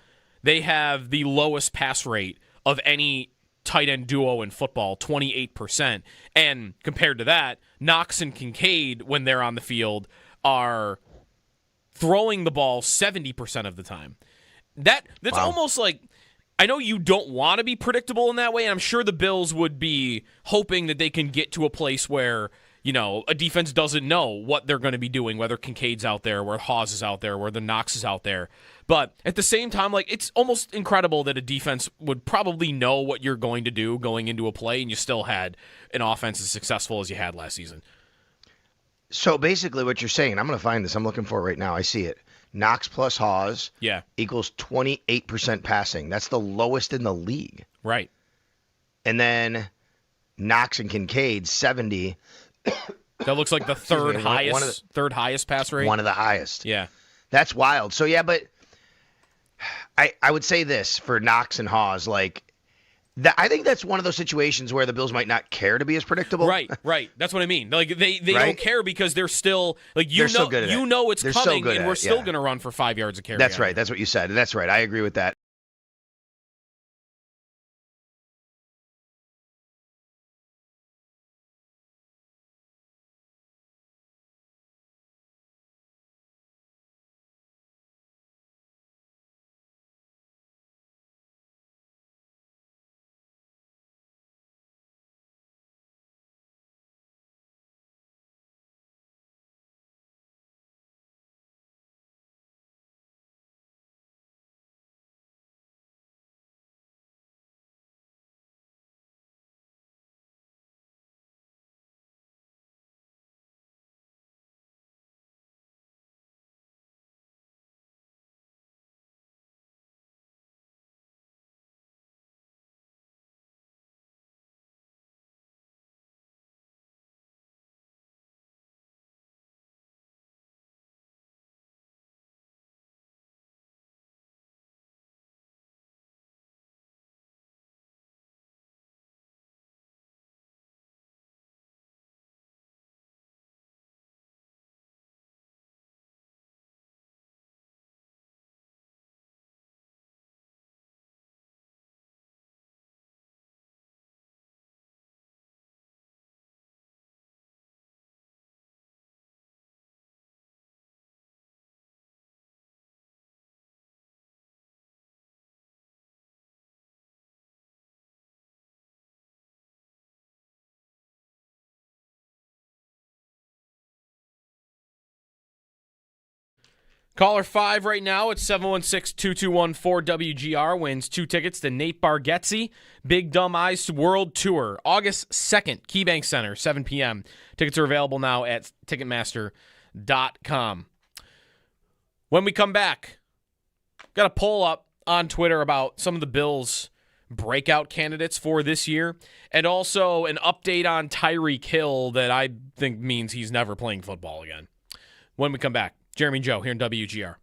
they have the lowest pass rate of any tight end duo in football, 28%. And compared to that, Knox and Kincaid, when they're on the field, are throwing the ball 70% of the time. That's almost like, I know you don't want to be predictable in that way, and I'm sure the Bills would be hoping that they can get to a place where, a defense doesn't know what they're going to be doing, whether Kincaid's out there, where Hawes is out there, where the Knox is out there. But at the same time, it's almost incredible that a defense would probably know what you're going to do going into a play, and you still had an offense as successful as you had last season. So basically what you're saying, I'm going to find this. I'm looking for it right now. I see it. Knox plus Hawes equals 28% passing. That's the lowest in the league. Right. And then Knox and Kincaid, 70. That looks like the third highest pass rate. One of the highest. Yeah. That's wild. So, but I would say this for Knox and Hawes, I think that's one of those situations where the Bills might not care to be as predictable. Right. That's what I mean. They right? don't care because they're still they're so good at it. It's they're coming, so and we're still going to run for 5 yards of carry. That's right. That's what you said. That's right. I agree with that. Caller 5 right now at 716-221-4WGR wins 2 tickets to Nate Bargatze Big Dumb Eyes World Tour, August 2nd, KeyBank Center, 7 p.m. Tickets are available now at Ticketmaster.com. When we come back, got a poll up on Twitter about some of the Bills' breakout candidates for this year, and also an update on Tyreek Hill that I think means he's never playing football again. When we come back, Jeremy and Joe here in WGR.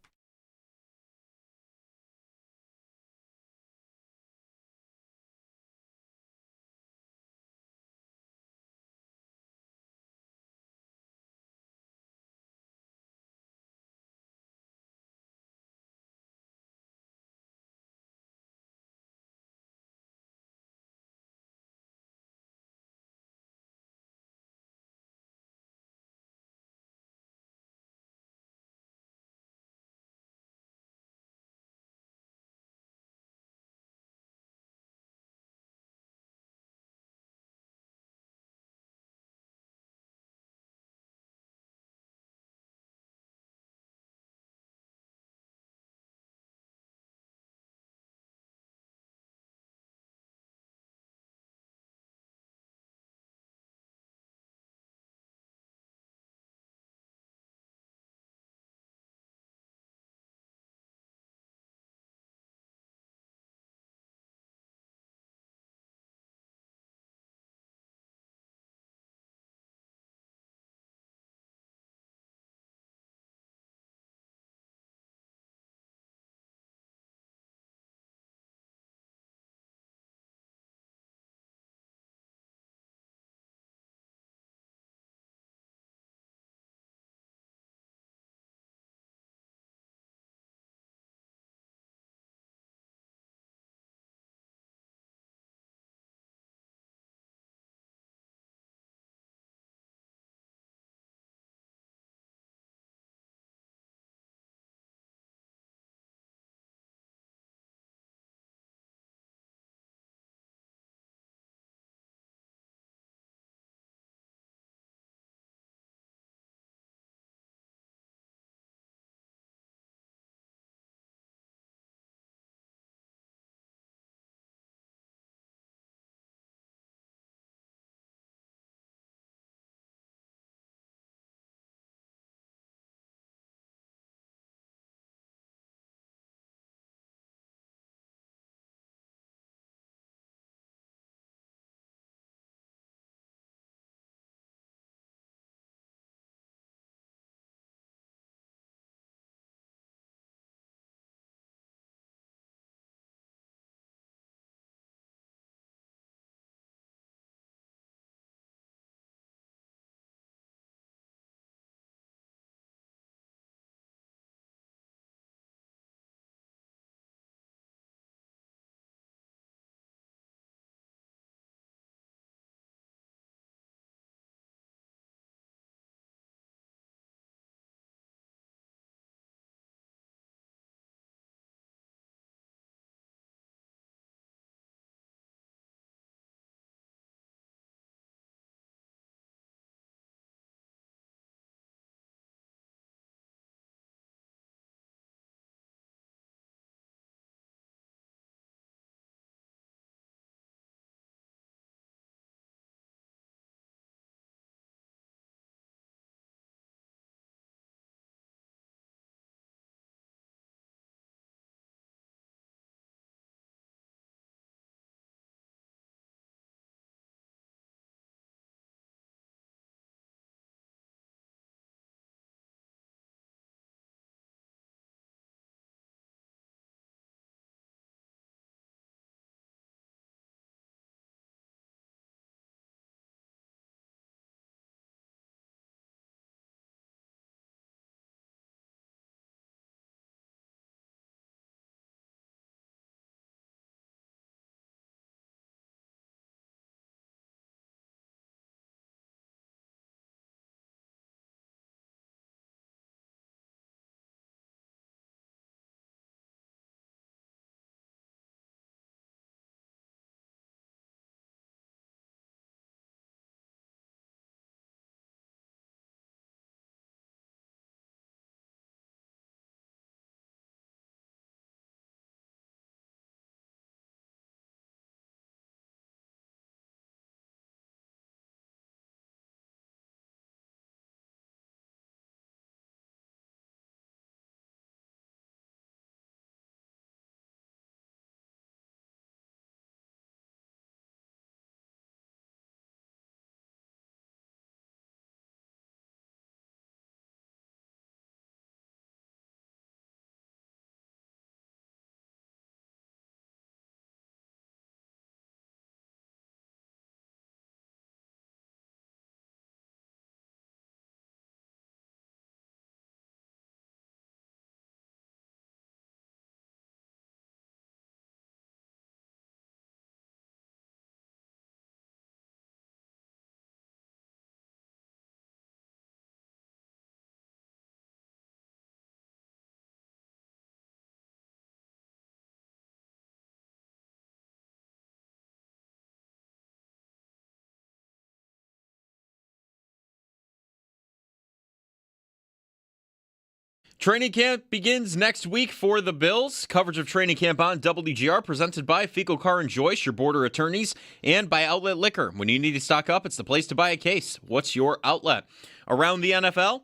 Training camp begins next week for the Bills. Coverage of training camp on WGR presented by Fecal Car and Joyce, your border attorneys, and by Outlet Liquor. When you need to stock up, it's the place to buy a case. What's your outlet? Around the NFL?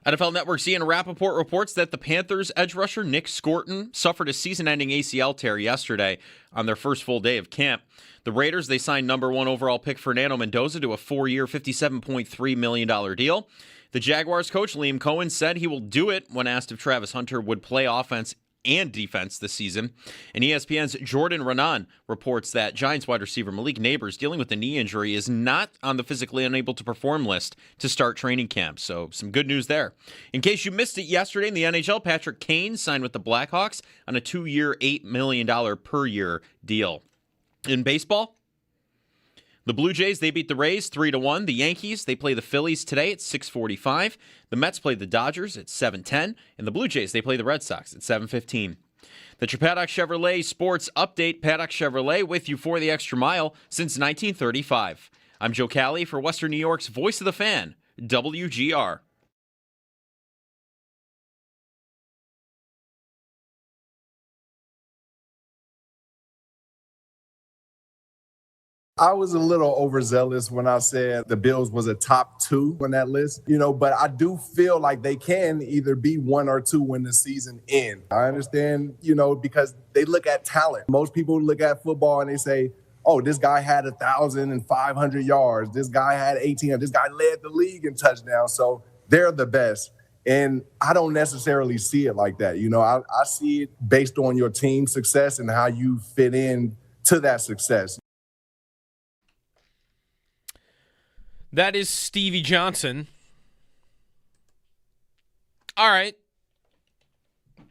NFL Network's Ian Rappaport reports that the Panthers' edge rusher Nick Scorton suffered a season-ending ACL tear yesterday on their first full day of camp. The Raiders, they signed number 1 overall pick Fernando Mendoza to a 4-year, $57.3 million deal. The Jaguars coach, Liam Cohen, said he will do it when asked if Travis Hunter would play offense and defense this season. And ESPN's Jordan Renan reports that Giants wide receiver Malik Neighbors, dealing with a knee injury, is not on the physically unable to perform list to start training camp. So some good news there. In case you missed it yesterday in the NHL, Patrick Kane signed with the Blackhawks on a 2-year, $8 million per year deal. In baseball, the Blue Jays, they beat the Rays 3-1. The Yankees, they play the Phillies today at 6:45. The Mets play the Dodgers at 7:10. And the Blue Jays, they play the Red Sox at 7:15. The Paddock Chevrolet Sports Update. Paddock Chevrolet with you for the extra mile since 1935. I'm Joe Cali for Western New York's Voice of the Fan, WGR. I was a little overzealous when I said the Bills was a top 2 on that list, but I do feel like they can either be 1 or 2 when the season ends. I understand, because they look at talent. Most people look at football and they say, oh, this guy had 1,500 yards. This guy had 18. This guy led the league in touchdowns. So they're the best. And I don't necessarily see it like that. I see it based on your team's success and how you fit in to that success. That is Stevie Johnson. All right.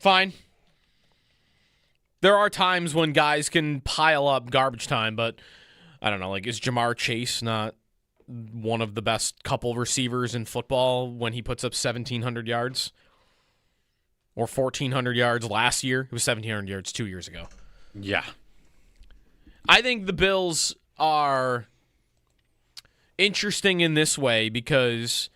Fine. There are times when guys can pile up garbage time, but I don't know, is Jamar Chase not one of the best couple receivers in football when he puts up 1,700 yards? Or 1,400 yards last year? It was 1,700 yards 2 years ago. Yeah. I think the Bills are interesting in this way because,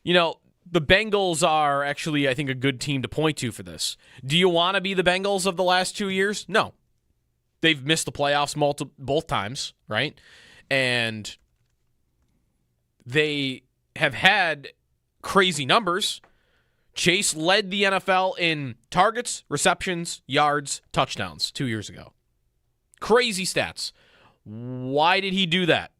the Bengals are actually, I think, a good team to point to for this. Do you want to be the Bengals of the last 2 years? No. They've missed the playoffs both times, right? And they have had crazy numbers. Chase led the NFL in targets, receptions, yards, touchdowns 2 years ago. Crazy stats. Why did he do that?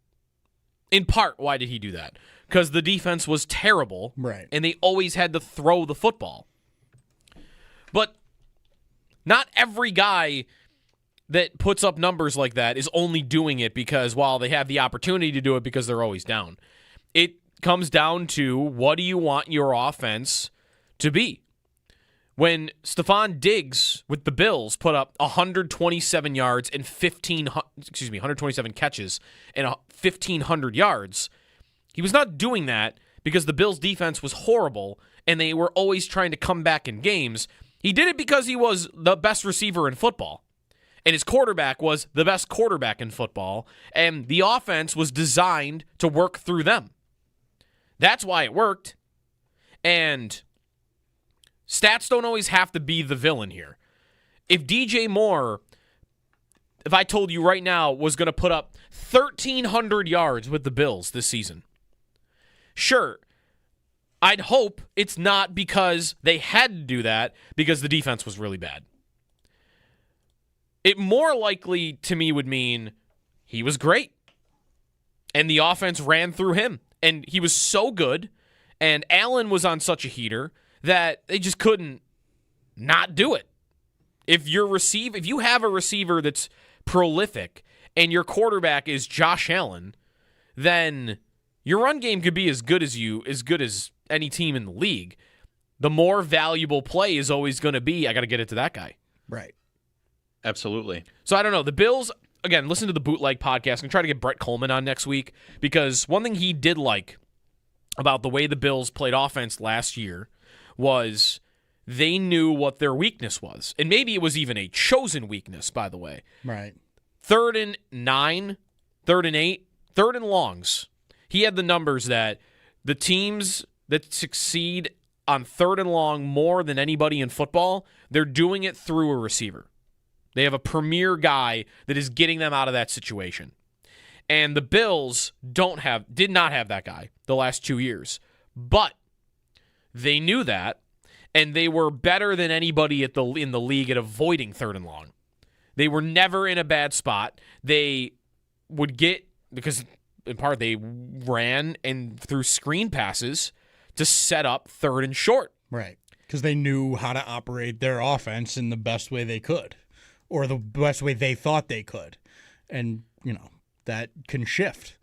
In part, why did he do that? Because the defense was terrible, right? And they always had to throw the football. But not every guy that puts up numbers like that is only doing it because, they have the opportunity to do it because they're always down. It comes down to, what do you want your offense to be? When Stephon Diggs with the Bills put up 127 yards and 127 catches and 1,500 yards, he was not doing that because the Bills' defense was horrible and they were always trying to come back in games. He did it because he was the best receiver in football, and his quarterback was the best quarterback in football, and the offense was designed to work through them. That's why it worked, and stats don't always have to be the villain here. If DJ Moore, if I told you right now, was going to put up 1,300 yards with the Bills this season, sure, I'd hope it's not because they had to do that because the defense was really bad. It more likely to me would mean he was great and the offense ran through him and he was so good and Allen was on such a heater that they just couldn't not do it. If you have a receiver that's prolific and your quarterback is Josh Allen, then your run game could be as good as any team in the league. The more valuable play is always going to be, I got to get it to that guy. Right. Absolutely. So I don't know. The Bills, again, listen to the Bootleg podcast. I'm going to try to get Brett Coleman on next week because one thing he did like about the way the Bills played offense last year was they knew what their weakness was. And maybe it was even a chosen weakness, by the way. Right. 3rd and 9, 3rd and 8, 3rd and longs. He had the numbers that the teams that succeed on third and long more than anybody in football, they're doing it through a receiver. They have a premier guy that is getting them out of that situation. And the Bills did not have that guy the last 2 years. But they knew that, and they were better than anybody in the league at avoiding third and long. They were never in a bad spot. They would get, because in part they ran and threw screen passes to set up third and short. Right. Because they knew how to operate their offense in the best way they could, or the best way they thought they could. And, that can shift.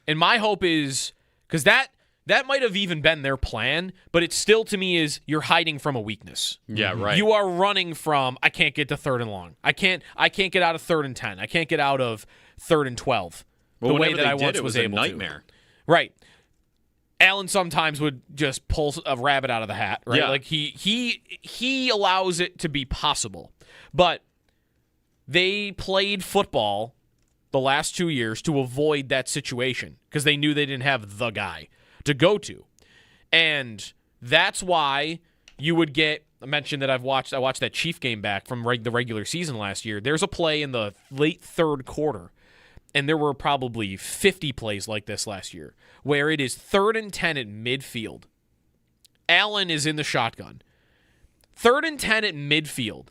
And my hope is, because that might have even been their plan, but it still, to me, is you're hiding from a weakness. Yeah, right. You are running from, I can't get to third and long. I can't get out of third and 10. I can't get out of third and 12. Well, the way whenever that I they did, once it was a able nightmare. to. Right. Allen sometimes would just pull a rabbit out of the hat, right? Yeah. Like he allows it to be possible. But they played football the last 2 years to avoid that situation because they knew they didn't have the guy to go to. And that's why you would get, I mentioned that I watched that Chief game back from the regular season last year. There's a play in the late third quarter, and there were probably 50 plays like this last year, where it is 3rd and 10 at midfield. Allen is in the shotgun. 3rd and 10 at midfield.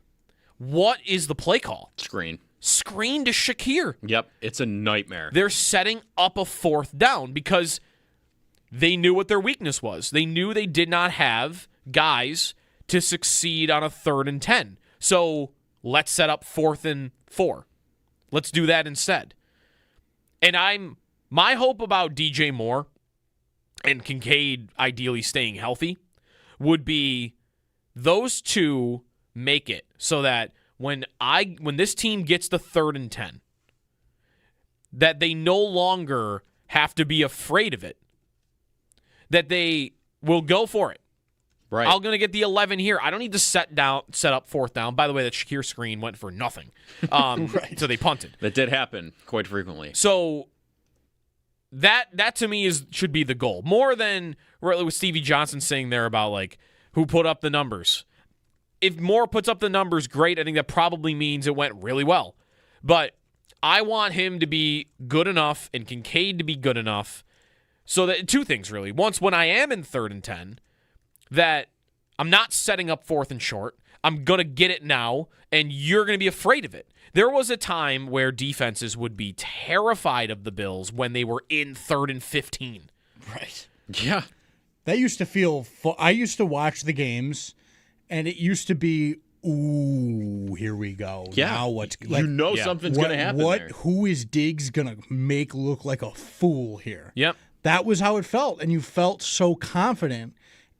What is the play call? Screen to Shakir. Yep, it's a nightmare. They're setting up a 4th down because they knew what their weakness was. They knew they did not have guys to succeed on a 3rd and 10. So let's set up 4th and 4. Let's do that instead. And my hope about DJ Moore and Kincaid ideally staying healthy would be those two make it so that when this team gets to 3rd and 10, that they no longer have to be afraid of it. That they will go for it. Right. I'm going to get the 11 here. I don't need to set up 4th down. By the way, that Shakir screen went for nothing. Right. So they punted. That did happen quite frequently. So that to me should be the goal. More than what Stevie Johnson saying there about like who put up the numbers. If Moore puts up the numbers, great. I think that probably means it went really well. But I want him to be good enough and Kincaid to be good enough so that two things really. Once when I am in 3rd and 10, that I'm not setting up 4th and short. I'm going to get it now, and you're going to be afraid of it. There was a time where defenses would be terrified of the Bills when they were in 3rd and 15. Right. Yeah. That used to feel I used to watch the games, and it used to be, ooh, here we go. Yeah. Now what's something's going to happen there. Who is Diggs going to make look like a fool here? Yep. That was how it felt, and you felt so confident.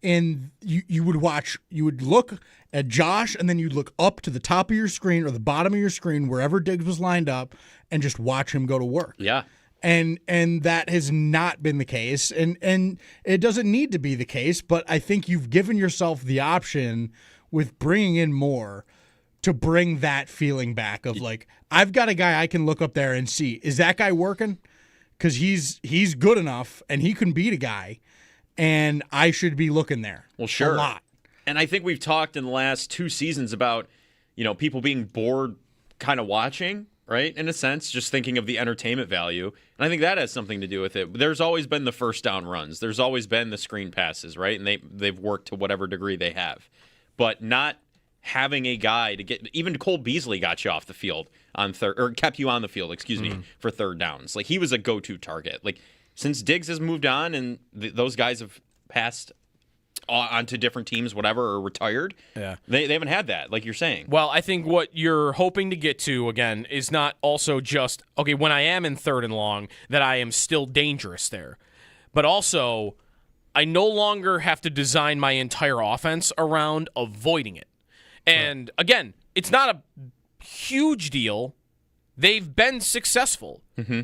And you would look at Josh, and then you'd look up to the top of your screen or the bottom of your screen, wherever Diggs was lined up, and just watch him go to work. Yeah. And that has not been the case, and it doesn't need to be the case, but I think you've given yourself the option with bringing in Moore to bring that feeling back of like, I've got a guy I can look up there and see, is that guy working? Because he's good enough, and he can beat a guy. And I should be looking there. Well, sure. A lot. And I think we've talked in the last 2 seasons about, people being bored kind of watching, right? In a sense, just thinking of the entertainment value. And I think that has something to do with it. There's always been the first down runs. There's always been the screen passes, right? And they've worked to whatever degree they have. But not having a guy to get, even Cole Beasley got you off the field on third, or kept you on the field, for 3rd downs. Like, he was a go-to target. Like, since Diggs has moved on and those guys have passed on to different teams, whatever, or retired, they haven't had that, like you're saying. Well, I think what you're hoping to get to, again, is not also just, okay, when I am in 3rd and long, that I am still dangerous there. But also, I no longer have to design my entire offense around avoiding it. And, again, it's not a huge deal. They've been successful. Mm-hmm.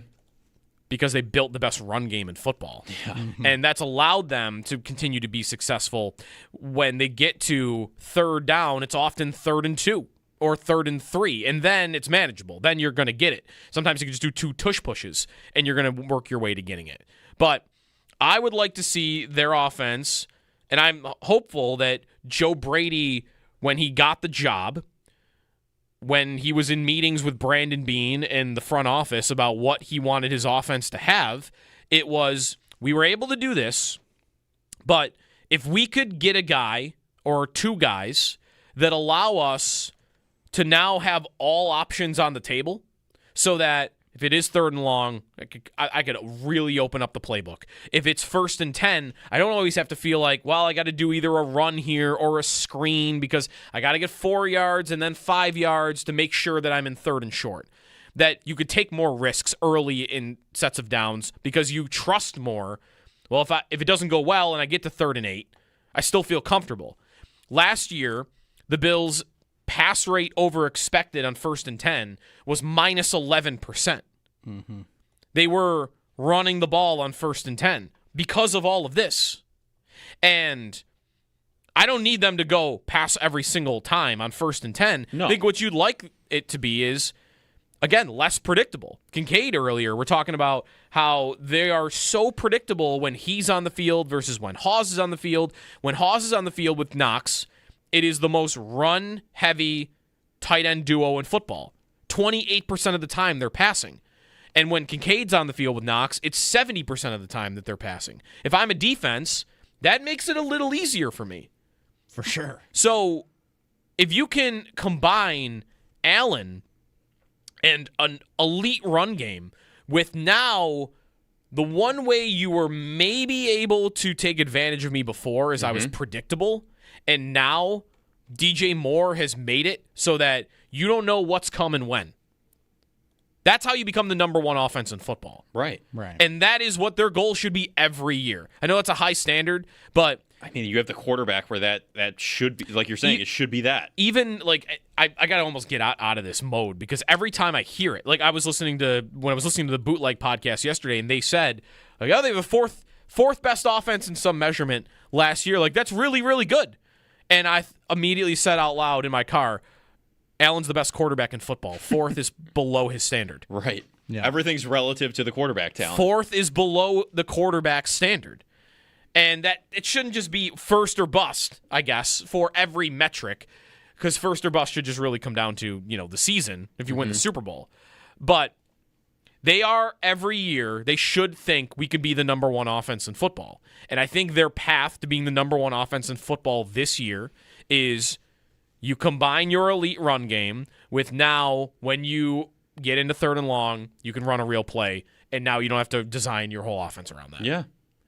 Because they built the best run game in football. Yeah. And that's allowed them to continue to be successful. When they get to 3rd down, it's often 3rd and 2 or 3rd and 3, and then it's manageable. Then you're going to get it. Sometimes you can just do 2 tush pushes, and you're going to work your way to getting it. But I would like to see their offense And I'm hopeful that Joe Brady, when he got the job, when he was in meetings with Brandon Beane and the front office about what he wanted his offense to have, it was, we were able to do this, but if we could get a guy or two guys that allow us to now have all options on the table so that if it is 3rd and long, I could really open up the playbook. If it's 1st and 10, I don't always have to feel like, well, I got to do either a run here or a screen because I got to get 4 yards and then 5 yards to make sure that I'm in 3rd and short. That you could take more risks early in sets of downs because you trust more. Well, if it doesn't go well and I get to 3rd and 8, I still feel comfortable. Last year, the Bills' pass rate over expected on 1st and 10 was minus 11%. Mm-hmm. They were running the ball on 1st and 10 because of all of this. And I don't need them to go pass every single time on 1st and 10. No. I think what you'd like it to be is, again, less predictable. Kincaid earlier, we're talking about how they are so predictable when he's on the field versus when Hawes is on the field. When Hawes is on the field with Knox, it is the most run-heavy tight end duo in football. 28% of the time they're passing. And when Kincaid's on the field with Knox, it's 70% of the time that they're passing. If I'm a defense, that makes it a little easier for me. For sure. So if you can combine Allen and an elite run game with now the one way you were maybe able to take advantage of me before is I was predictable, and now DJ Moore has made it so that you don't know what's coming when. That's how you become the number one offense in football. Right. And that is what their goal should be every year. I know it's a high standard, but I mean, you have the quarterback where that should be, like you're saying, it should be that. Even, like, I got to almost get out of this mode because every time I hear it, like when I was listening to the Bootleg podcast yesterday, and they said, like, oh, they have a fourth best offense in some measurement last year. Like, that's really, really good. And I immediately said out loud in my car, Allen's the best quarterback in football. 4th is below his standard. Right. Yeah. Everything's relative to the quarterback talent. 4th is below the quarterback standard. And that it shouldn't just be first or bust, I guess, for every metric, because first or bust should just really come down to, the season if you win the Super Bowl. But they are every year, they should think we could be the number one offense in football. And I think their path to being the number one offense in football this year is you combine your elite run game with now when you get into 3rd and long, you can run a real play, and now you don't have to design your whole offense around that. Yeah.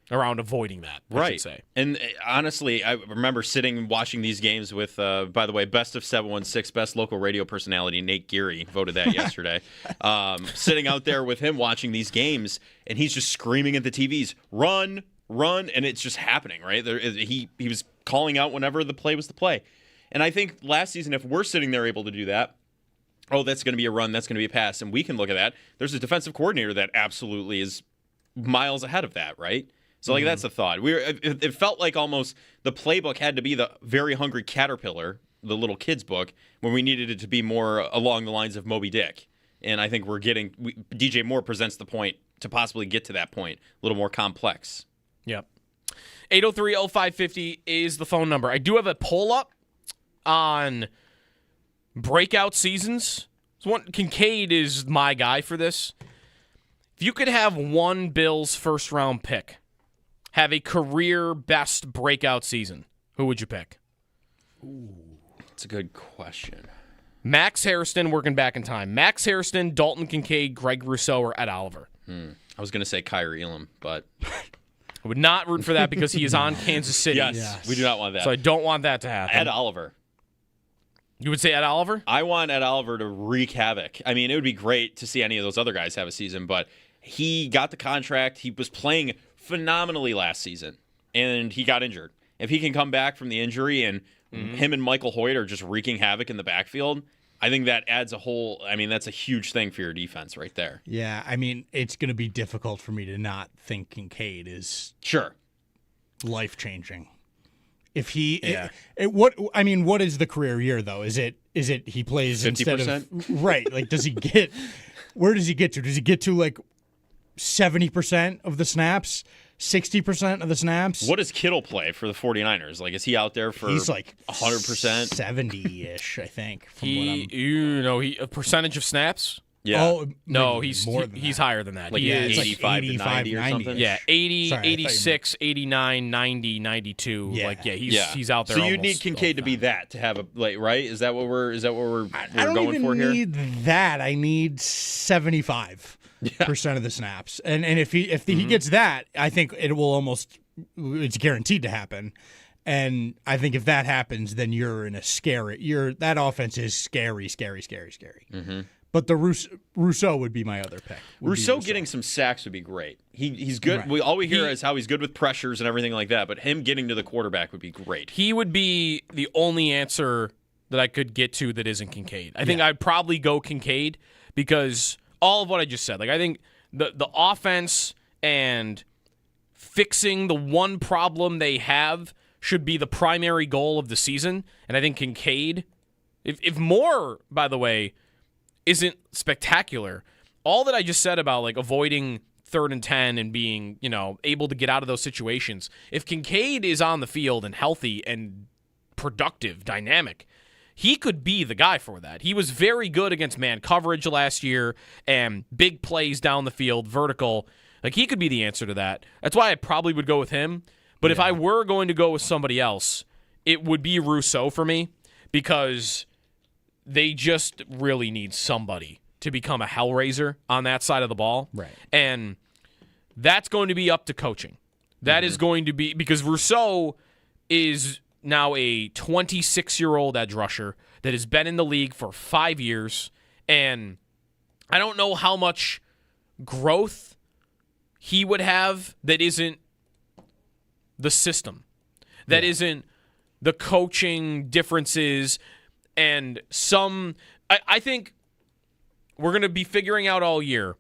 Around avoiding that, I should say. And honestly, I remember sitting and watching these games with, by the way, Best of 716, best local radio personality, Nate Geary, voted that yesterday. Sitting out there with him watching these games, and he's just screaming at the TVs, run, and it's just happening, right? He was calling out whenever the play was the play. And I think last season, if we're sitting there able to do that, oh, that's going to be a run, that's going to be a pass, and we can look at that. There's a defensive coordinator that absolutely is miles ahead of that, right? So, that's the thought. It felt like almost the playbook had to be the Very Hungry Caterpillar, the little kid's book, when we needed it to be more along the lines of Moby Dick. And I think DJ Moore presents the point to possibly get to that point, a little more complex. Yep. 803-0550 is the phone number. I do have a poll up on breakout seasons. Kincaid is my guy for this. If you could have one Bills first-round pick have a career best breakout season, who would you pick? Ooh, that's a good question. Max Hairston, working back in time. Max Hairston, Dalton Kincaid, Greg Rousseau, or Ed Oliver. I was going to say Kyrie Elam, but I would not root for that because he is on Kansas City. Yes, we do not want that. So I don't want that to happen. Ed Oliver. You would say Ed Oliver? I want Ed Oliver to wreak havoc. I mean, it would be great to see any of those other guys have a season, but he got the contract. He was playing phenomenally last season, and he got injured. If he can come back from the injury and him and Michael Hoyt are just wreaking havoc in the backfield, I think that adds that's a huge thing for your defense right there. Yeah, I mean, it's going to be difficult for me to not think Kincaid is life-changing. If he, what is the career year though? Is it he plays 50%? Instead of right? Like, does he get? Where does he get to? Does he get to like 70% of the snaps, 60% of the snaps. What does Kittle play for the 49ers? Like, is he out there for He's like 100%? 70-ish, I think. From He a percentage of snaps? Yeah. Oh, No, maybe he's more than he's that. higher than that. Like He is 85 to 90 or something? yeah, 80, Sorry, I thought you 86, 89, 90, 92. Yeah. Like he's out there. So you almost need Kincaid to be that to have a right? Is that what we're I going don't even for here? need that. I need 75% of the snaps, and if he gets that, I think it's guaranteed to happen. And I think if that happens, then you're in a that offense is scary. Mm-hmm. But the Rousseau would be my other pick. Rousseau getting some sacks would be great. He's good. Right. All we hear is how he's good with pressures and everything like that. But him getting to the quarterback would be great. He would be the only answer that I could get to that isn't Kincaid. I think I'd probably go Kincaid because all of what I just said. Like I think the offense and fixing the one problem they have should be the primary goal of the season. And I think Kincaid, if Moore, by the way, isn't spectacular, all that I just said about like avoiding 3rd and 10 and being, able to get out of those situations, if Kincaid is on the field and healthy and productive, dynamic, he could be the guy for that. He was very good against man coverage last year and big plays down the field, vertical. Like he could be the answer to that. That's why I probably would go with him. But if I were going to go with somebody else, it would be Rousseau for me because they just really need somebody to become a hellraiser on that side of the ball. Right. And that's going to be up to coaching. That is going to be because Rousseau is now a 26-year-old edge rusher that has been in the league for 5 years. And I don't know how much growth he would have that isn't the system, that isn't the coaching differences, and I think we're going to be figuring out all year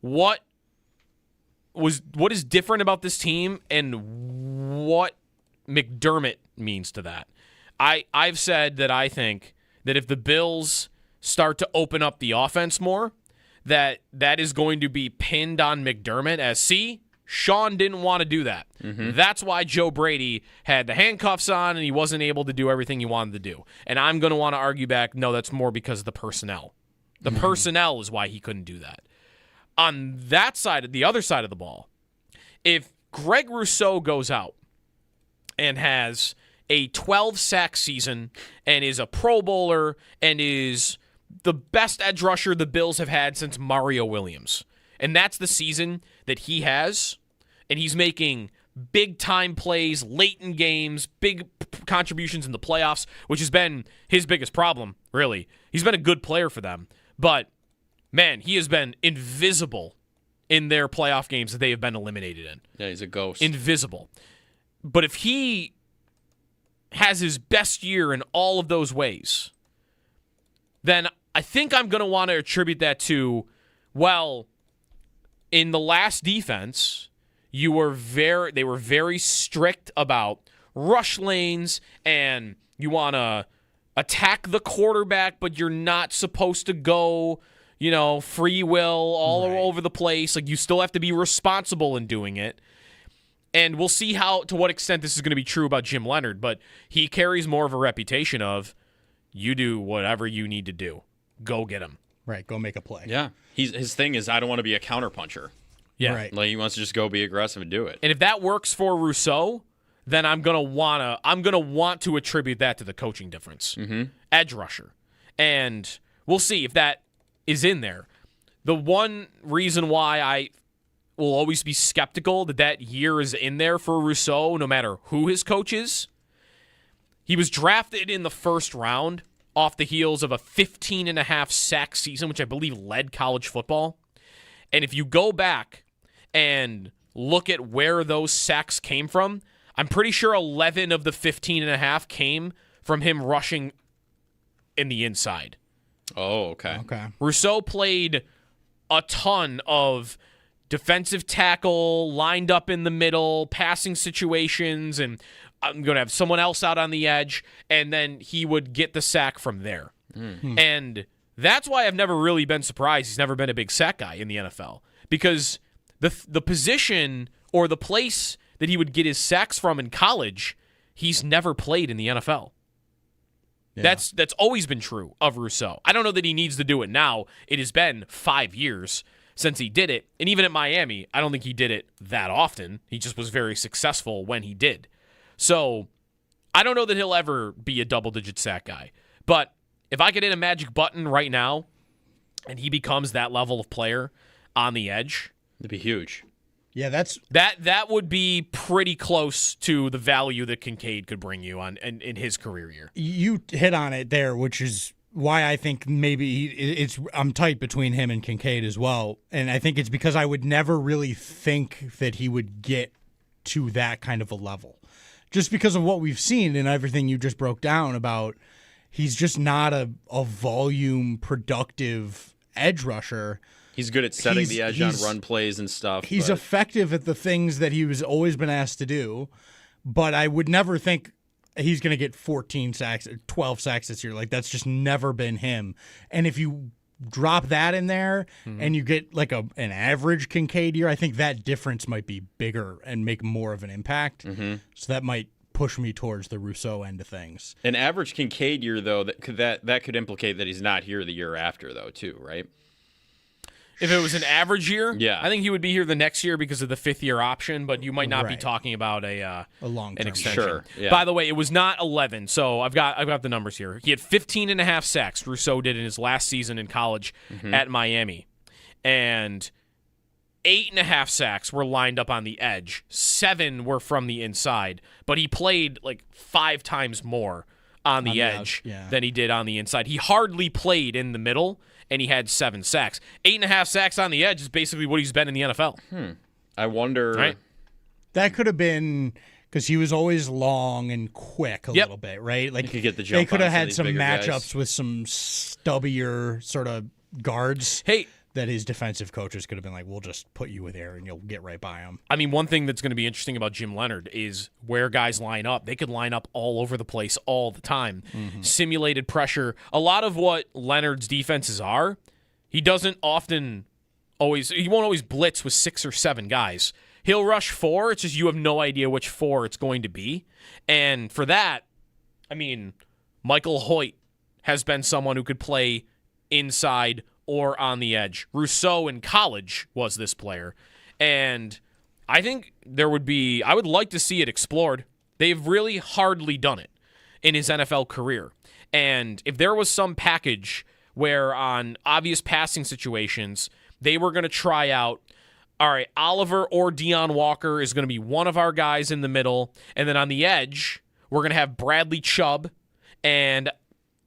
what is different about this team and what McDermott means to that. I've said that I think that if the Bills start to open up the offense more, that is going to be pinned on McDermott as, Sean didn't want to do that. Mm-hmm. That's why Joe Brady had the handcuffs on and he wasn't able to do everything he wanted to do. And I'm going to want to argue back, no, that's more because of the personnel. The personnel is why he couldn't do that. On that side, the other side of the ball, if Greg Rousseau goes out and has a 12-sack season and is a Pro Bowler and is the best edge rusher the Bills have had since Mario Williams, and that's the season that he has, and he's making big-time plays late in games, big contributions in the playoffs, which has been his biggest problem, really. He's been a good player for them, but, man, he has been invisible in their playoff games that they have been eliminated in. Yeah, he's a ghost. Invisible. But if he has his best year in all of those ways, then I think I'm going to want to attribute that to, well, in the last defense, they were very strict about rush lanes, and you want to attack the quarterback, but you're not supposed to go, free will all over the place. Like, you still have to be responsible in doing it. And we'll see to what extent this is going to be true about Jim Leonard, but he carries more of a reputation of, you do whatever you need to do. Go get him. Right, go make a play. Yeah. His thing is, I don't want to be a counterpuncher. Yeah. Right. Like, he wants to just go be aggressive and do it. And if that works for Rousseau, then I'm gonna want to attribute that to the coaching difference. Mm-hmm. Edge rusher. And we'll see if that is in there. The one reason why I will always be skeptical that year is in there for Rousseau, no matter who his coach is, he was drafted in the first round off the heels of a 15.5 sack season, which I believe led college football. And if you go back and look at where those sacks came from, I'm pretty sure 11 of the 15.5 came from him rushing in the inside. Oh, okay. Rousseau played a ton of defensive tackle, lined up in the middle, passing situations, and I'm going to have someone else out on the edge, and then he would get the sack from there. And that's why I've never really been surprised he's never been a big sack guy in the NFL, because the position or the place that he would get his sacks from in college, he's never played in the NFL. Yeah. That's always been true of Rousseau. I don't know that he needs to do it now. It has been 5 years since he did it. And even at Miami, I don't think he did it that often. He just was very successful when he did. So I don't know that he'll ever be a double-digit sack guy. But if I could hit a magic button right now and he becomes that level of player on the edge, it'd be huge. Yeah, that would be pretty close to the value that Kincaid could bring you on in his career year. You hit on it there, which is why I think maybe I'm tight between him and Kincaid as well. And I think it's because I would never really think that he would get to that kind of a level. Just because of what we've seen and everything you just broke down about, he's just not a volume productive edge rusher. He's good at setting the edge on run plays and stuff. He's effective at the things that he was always been asked to do, but I would never think he's going to get 14 sacks or 12 sacks this year. Like, that's just never been him. And if you drop that in there and you get like an average Kincaid year, I think that difference might be bigger and make more of an impact. So that might push me towards the Rousseau end of things. An average Kincaid year, though, that could implicate that he's not here the year after, though, too, right? If it was an average year, yeah, I think he would be here the next year because of the 5th-year option, but you might not be talking about a long-term extension. Sure, yeah. By the way, it was not 11, so I've got the numbers here. He had 15.5 sacks, Rousseau did in his last season in college at Miami, and 8.5 sacks were lined up on the edge. 7 were from the inside, but he played like 5 times more on the edge than he did on the inside. He hardly played in the middle, and he had 7 sacks. 8.5 sacks on the edge is basically what he's been in the NFL. I wonder. Right? That could have been because he was always long and quick a little bit, right? Like, you could get the jump. They could on have had some some matchups guys. with some stubbier sort of guards. Hey, that his defensive coaches could have been like, we'll just put you with there and you'll get right by him. I mean, one thing that's going to be interesting about Jim Leonhard is where guys line up. They could line up all over the place all the time. Simulated pressure. A lot of what Leonard's defenses are, he won't always blitz with 6 or 7 guys. He'll rush 4. It's just you have no idea which 4 it's going to be. And for that, I mean, Michael Hoyt has been someone who could play inside or on the edge. Rousseau in college was this player. And I think I would like to see it explored. They've really hardly done it in his NFL career. And if there was some package where on obvious passing situations, they were going to try out, all right, Oliver or Deion Walker is going to be one of our guys in the middle. And then on the edge, we're going to have Bradley Chubb, and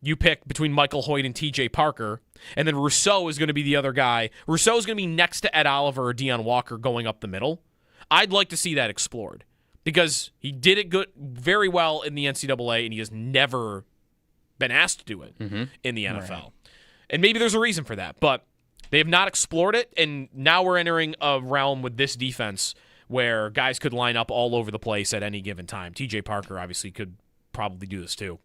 you pick between Michael Hoyt and TJ Parker. And then Rousseau is going to be the other guy. Rousseau is going to be next to Ed Oliver or Deion Walker going up the middle. I'd like to see that explored because he did it very well in the NCAA, and he has never been asked to do it in the NFL. Right. And maybe there's a reason for that, but they have not explored it, and now we're entering a realm with this defense where guys could line up all over the place at any given time. TJ Parker obviously could probably do this too.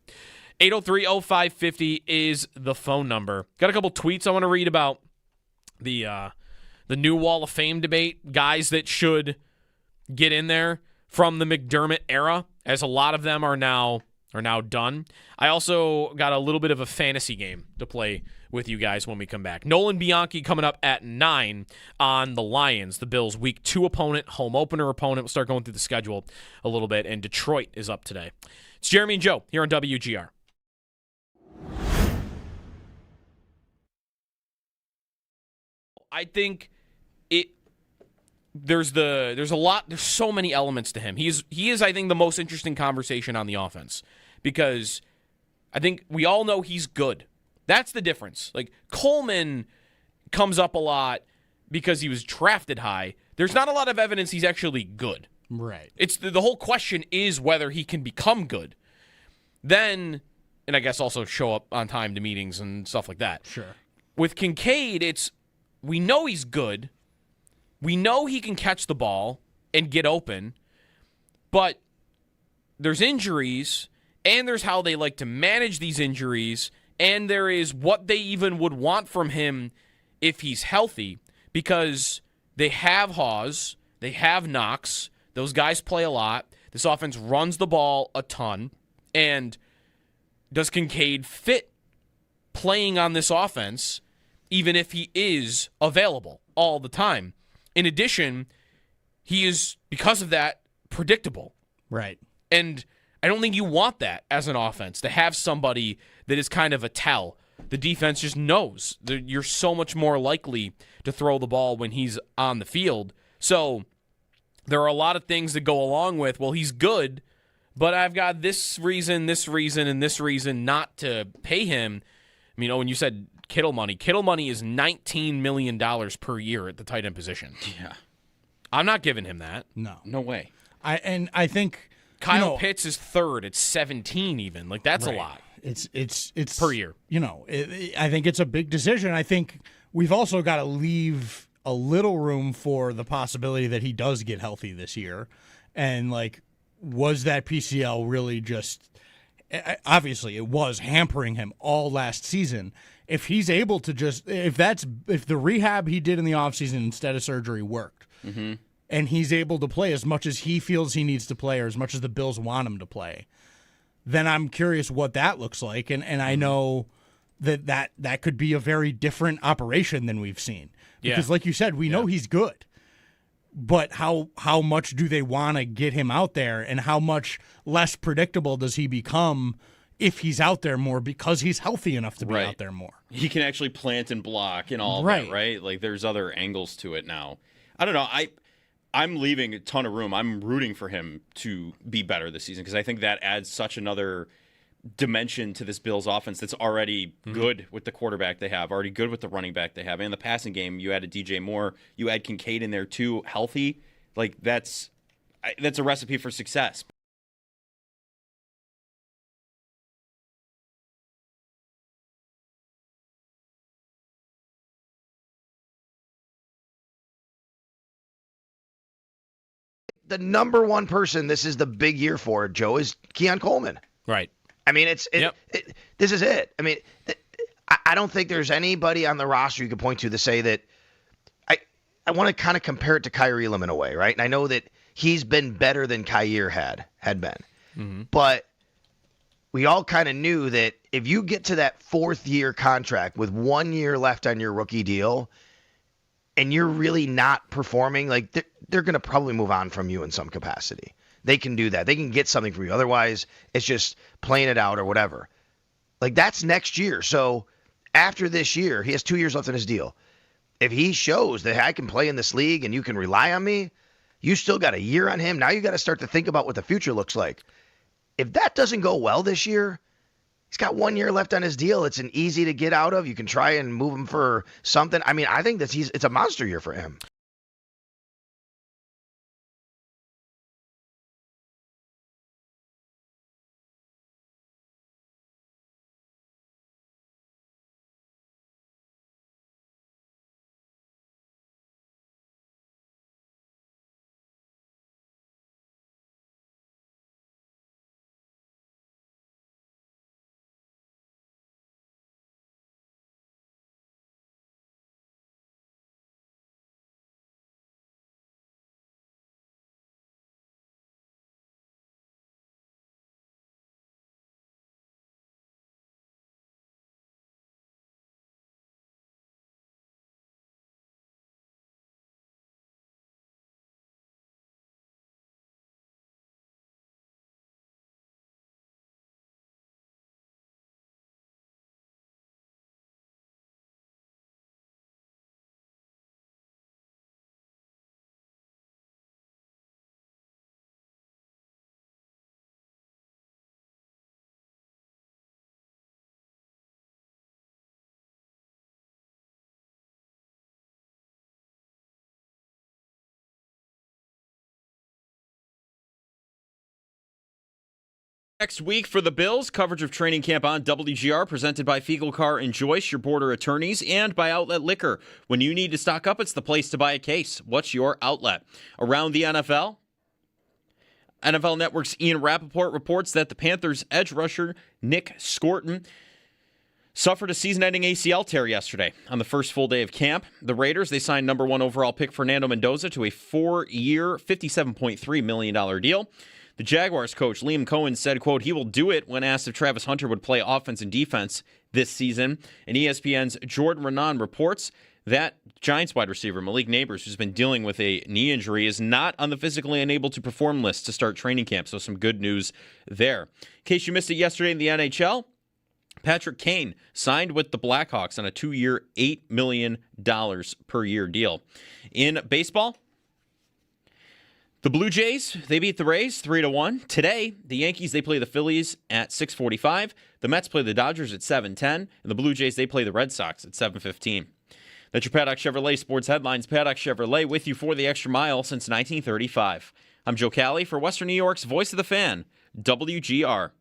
803-0550 is the phone number. Got a couple tweets I want to read about the new Wall of Fame debate, guys that should get in there from the McDermott era, as a lot of them are now done. I also got a little bit of a fantasy game to play with you guys when we come back. Nolan Bianchi coming up at 9 on the Lions, the Bills' Week 2 opponent, home opener opponent. We'll start going through the schedule a little bit, and Detroit is up today. It's Jeremy and Joe here on WGR. I think there's so many elements to him. He is I think the most interesting conversation on the offense because I think we all know he's good. That's the difference. Like Coleman comes up a lot because he was drafted high. There's not a lot of evidence he's actually good. Right. It's the whole question is whether he can become good. Then, and I guess also show up on time to meetings and stuff like that. Sure. With Kincaid, we know he's good. We know he can catch the ball and get open, but there's injuries, and there's how they like to manage these injuries, and there is what they even would want from him if he's healthy, because they have Hawes, They have Knox. Those guys play a lot. This offense runs the ball a ton. And does Kincaid fit playing on this offense, even if he is available all the time? In addition, he is, because of that, predictable. Right. And I don't think you want that as an offense, to have somebody that is kind of a tell. The defense just knows that you're so much more likely to throw the ball when he's on the field. So there are a lot of things that go along with, well, he's good, but I've got this reason, and this reason not to pay him. I mean, when you said Kittle money is $19 million per year at the tight end position. Yeah. I'm not giving him that. No way. I think Kyle Pitts is third at 17 even. Like, that's a lot. It's per year. I think it's a big decision. I think we've also got to leave a little room for the possibility that he does get healthy this year. And, like, was that PCL really just – obviously it was hampering him all last season. If he's able to just – if the rehab he did in the offseason instead of surgery worked, and he's able to play as much as he feels he needs to play or as much as the Bills want him to play, then I'm curious what that looks like. And I know that could be a very different operation than we've seen. Because like you said, we know he's good. But how much do they want to get him out there, and how much less predictable does he become if he's out there more because he's healthy enough to be out there more? He can actually plant and block and all that, right? Like, there's other angles to it now. I don't know. I'm leaving a ton of room. I'm rooting for him to be better this season because I think that adds such another dimension to this Bills offense that's already good with the quarterback they have, already good with the running back they have. And in the passing game, you added DJ Moore, you add Kincaid in there too, healthy. Like, that's a recipe for success. The number one person this is the big year for, Joe, is Keon Coleman. Right. I mean, this is it. I mean, I don't think there's anybody on the roster you could point to say that. I want to kind of compare it to Kyrie Elam in a way, right? And I know that he's been better than Kyer had been. But we all kind of knew that if you get to that fourth-year contract with 1 year left on your rookie deal and you're really not performing, like, they're going to probably move on from you in some capacity. They can do that. They can get something for you. Otherwise, it's just playing it out or whatever. Like, that's next year. So after this year, he has 2 years left in his deal. If he shows that I can play in this league and you can rely on me, you still got a year on him. Now you got to start to think about what the future looks like. If that doesn't go well this year, he's got 1 year left on his deal. It's an easy to get out of. You can try and move him for something. I mean, I think that it's a monster year for him. Next week for the Bills, coverage of training camp on WGR, presented by Fecal Car and Joyce, your border attorneys, and by Outlet Liquor. When you need to stock up, it's the place to buy a case. What's your outlet? Around the NFL? NFL Network's Ian Rappaport reports that the Panthers' edge rusher, Nick Scorton, suffered a season-ending ACL tear yesterday on the first full day of camp. The Raiders, they signed number 1 overall pick Fernando Mendoza to a 4-year, $57.3 million deal. The Jaguars coach, Liam Cohen, said, quote, he will do it when asked if Travis Hunter would play offense and defense this season. And ESPN's Jordan Renan reports that Giants wide receiver Malik Neighbors, who's been dealing with a knee injury, is not on the physically unable to perform list to start training camp. So some good news there. In case you missed it yesterday in the NHL, Patrick Kane signed with the Blackhawks on a 2-year, $8 million per year deal. In baseball, the Blue Jays, they beat the Rays 3-1. Today, the Yankees, they play the Phillies at 6:45. The Mets play the Dodgers at 7:10. And the Blue Jays, they play the Red Sox at 7:15. That's your Paddock Chevrolet Sports Headlines. Paddock Chevrolet with you for the extra mile since 1935. I'm Joe Cali for Western New York's Voice of the Fan, WGR.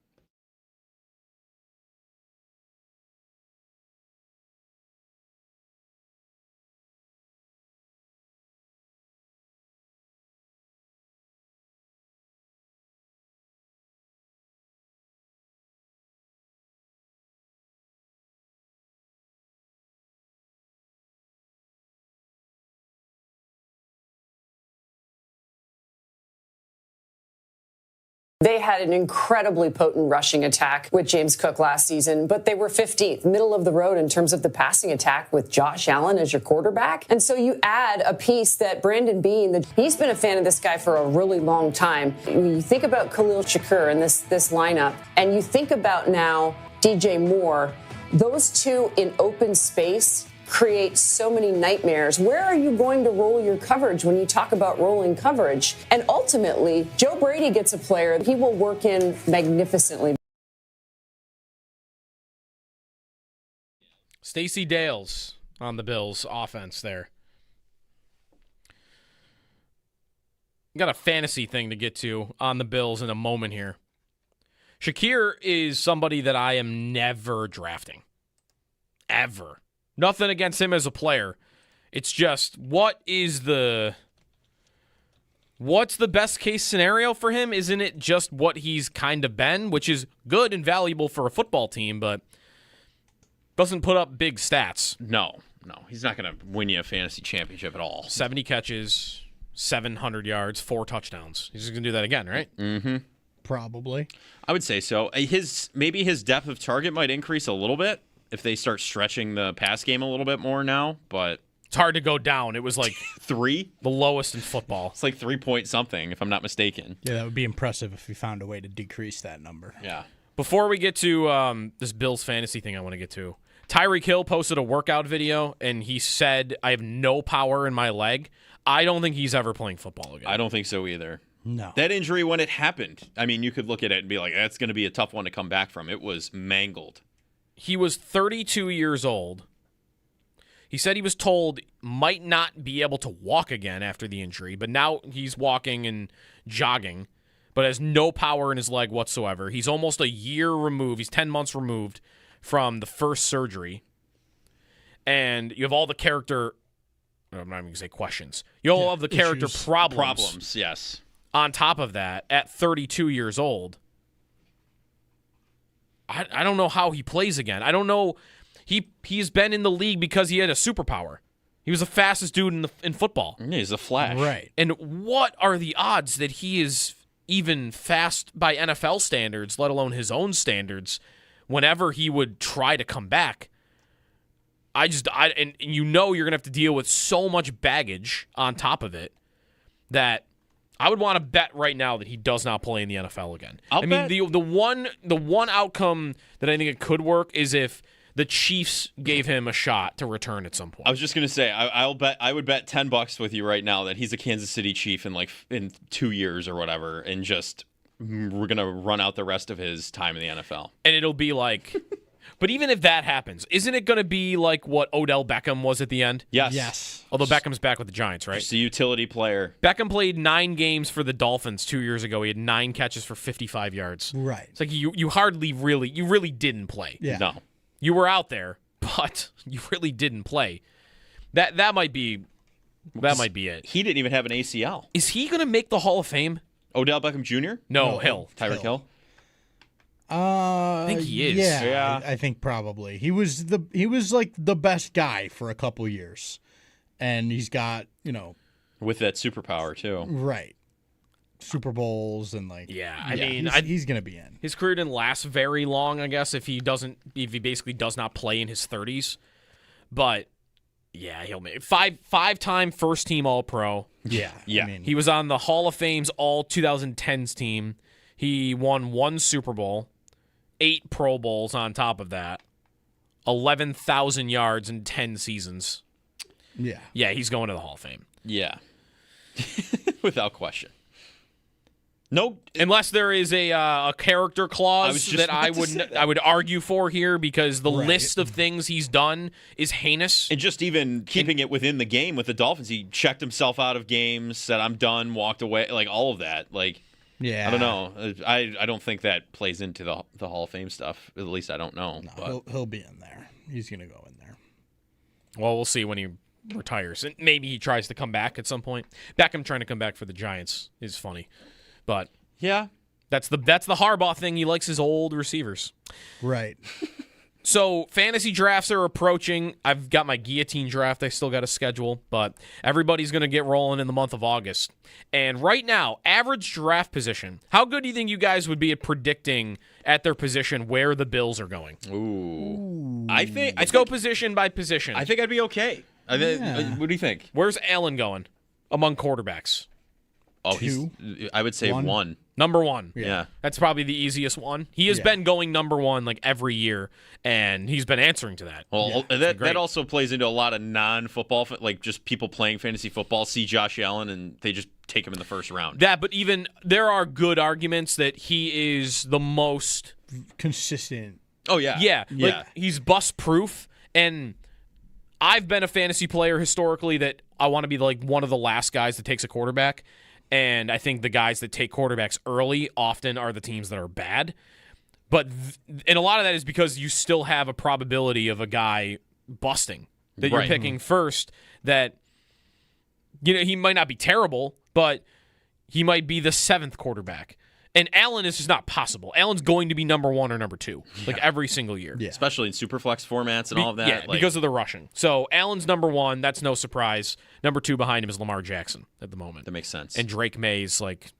They had an incredibly potent rushing attack with James Cook last season, but they were 15th, middle of the road in terms of the passing attack with Josh Allen as your quarterback. And so you add a piece that Brandon Beane, he's been a fan of this guy for a really long time. When you think about Khalil Shakur and this lineup, and you think about now DJ Moore, those two in open space create so many nightmares. Where are you going to roll your coverage when you talk about rolling coverage? And ultimately, Joe Brady gets a player he will work in magnificently. Stacey Dales on the Bills offense there. Got a fantasy thing to get to on the Bills in a moment here. Shakir is somebody that I am never drafting. Ever. Nothing against him as a player. It's just, what's the best case scenario for him? Isn't it just what he's kind of been, which is good and valuable for a football team, but doesn't put up big stats? No. He's not going to win you a fantasy championship at all. 70 catches, 700 yards, 4 touchdowns. He's just going to do that again, right? Mm-hmm. Probably. I would say so. Maybe his depth of target might increase a little bit if they start stretching the pass game a little bit more now, but it's hard to go down. It was like 3, the lowest in football. It's like 3 point something, if I'm not mistaken. Yeah, that would be impressive if we found a way to decrease that number. Yeah. Before we get to this Bills fantasy thing I want to get to, Tyreek Hill posted a workout video, and he said, I have no power in my leg. I don't think he's ever playing football again. I don't think so either. No. That injury, when it happened, I mean, you could look at it and be like, that's going to be a tough one to come back from. It was mangled. He was 32 years old. He said he was told might not be able to walk again after the injury, but now he's walking and jogging, but has no power in his leg whatsoever. He's almost a year removed. He's 10 months removed from the first surgery. And you have all the character, I'm not even going to say questions. You all have the character issues. problems. Yes. On top of that, at 32 years old, I don't know how he plays again. I don't know. He's been in the league because he had a superpower. He was the fastest dude in football. Yeah, he's a Flash. Right. And what are the odds that he is even fast by NFL standards, let alone his own standards, whenever he would try to come back? And you know you're going to have to deal with so much baggage on top of it that I would want to bet right now that he does not play in the NFL again. I mean, the one outcome that I think it could work is if the Chiefs gave him a shot to return at some point. I was just gonna say I would bet $10 with you right now that he's a Kansas City Chief in 2 years or whatever, and just we're gonna run out the rest of his time in the NFL. And it'll be like, but even if that happens, isn't it gonna be like what Odell Beckham was at the end? Yes. Although Beckham's back with the Giants, right? Just a utility player. Beckham played 9 games for the Dolphins 2 years ago. He had 9 catches for 55 yards. Right. It's like you hardly really didn't play. Yeah. No. You were out there, but you really didn't play. That might be it. He didn't even have an ACL. Is he going to make the Hall of Fame? Odell Beckham Jr.? No, Hill. Tyreek Hill? I think he is. Yeah. I think probably. He was like the best guy for a couple years. And he's got, with that superpower too. Right. Super Bowls and I mean, he's going to be in. His career didn't last very long, I guess, if he basically does not play in his 30s. But yeah, he'll make five-time first team All-Pro. Yeah. Yeah. I mean, He was on the Hall of Fame's All 2010s team. He won 1 Super Bowl, 8 Pro Bowls on top of that, 11,000 yards in 10 seasons. Yeah. Yeah, he's going to the Hall of Fame. Yeah. Without question. No, unless there is a character clause that I would argue for here, because the list of things he's done is heinous. And just even keeping it within the game with the Dolphins, he checked himself out of games, said I'm done, walked away, like all of that. Like, yeah, I don't know. I don't think that plays into the Hall of Fame stuff. At least I don't know. No, but he'll be in there. He's gonna go in there. Well, we'll see when he retires, and maybe he tries to come back at some point. Beckham trying to come back for the Giants is funny. But yeah, that's the Harbaugh thing. He likes his old receivers. Right. So fantasy drafts are approaching. I've got my guillotine draft I still got to schedule, but everybody's going to get rolling in the month of August. And right now, average draft position. How good do you think you guys would be at predicting at their position where the Bills are going? Ooh. Let's go position by position. I think I'd be okay. What do you think? Where's Allen going among quarterbacks? Oh, I would say one. Number 1. Yeah. That's probably the easiest one. He has been going number 1 like every year, and he's been answering to that. Well, that also plays into a lot of non-football, like just people playing fantasy football, see Josh Allen, and they just take him in the first round. But even there are good arguments that he is the most consistent. Oh, yeah. Yeah. Like, he's bust-proof, and I've been a fantasy player historically that I want to be like one of the last guys that takes a quarterback. And I think the guys that take quarterbacks early often are the teams that are bad. And a lot of that is because you still have a probability of a guy busting that you're picking first that, he might not be terrible, but he might be the 7th quarterback. And Allen is just not possible. Allen's going to be number 1 or number 2, like every single year. Yeah. Especially in superflex formats and all of that. Yeah, because of the rushing. So Allen's number 1. That's no surprise. Number 2 behind him is Lamar Jackson at the moment. That makes sense. And Drake May's like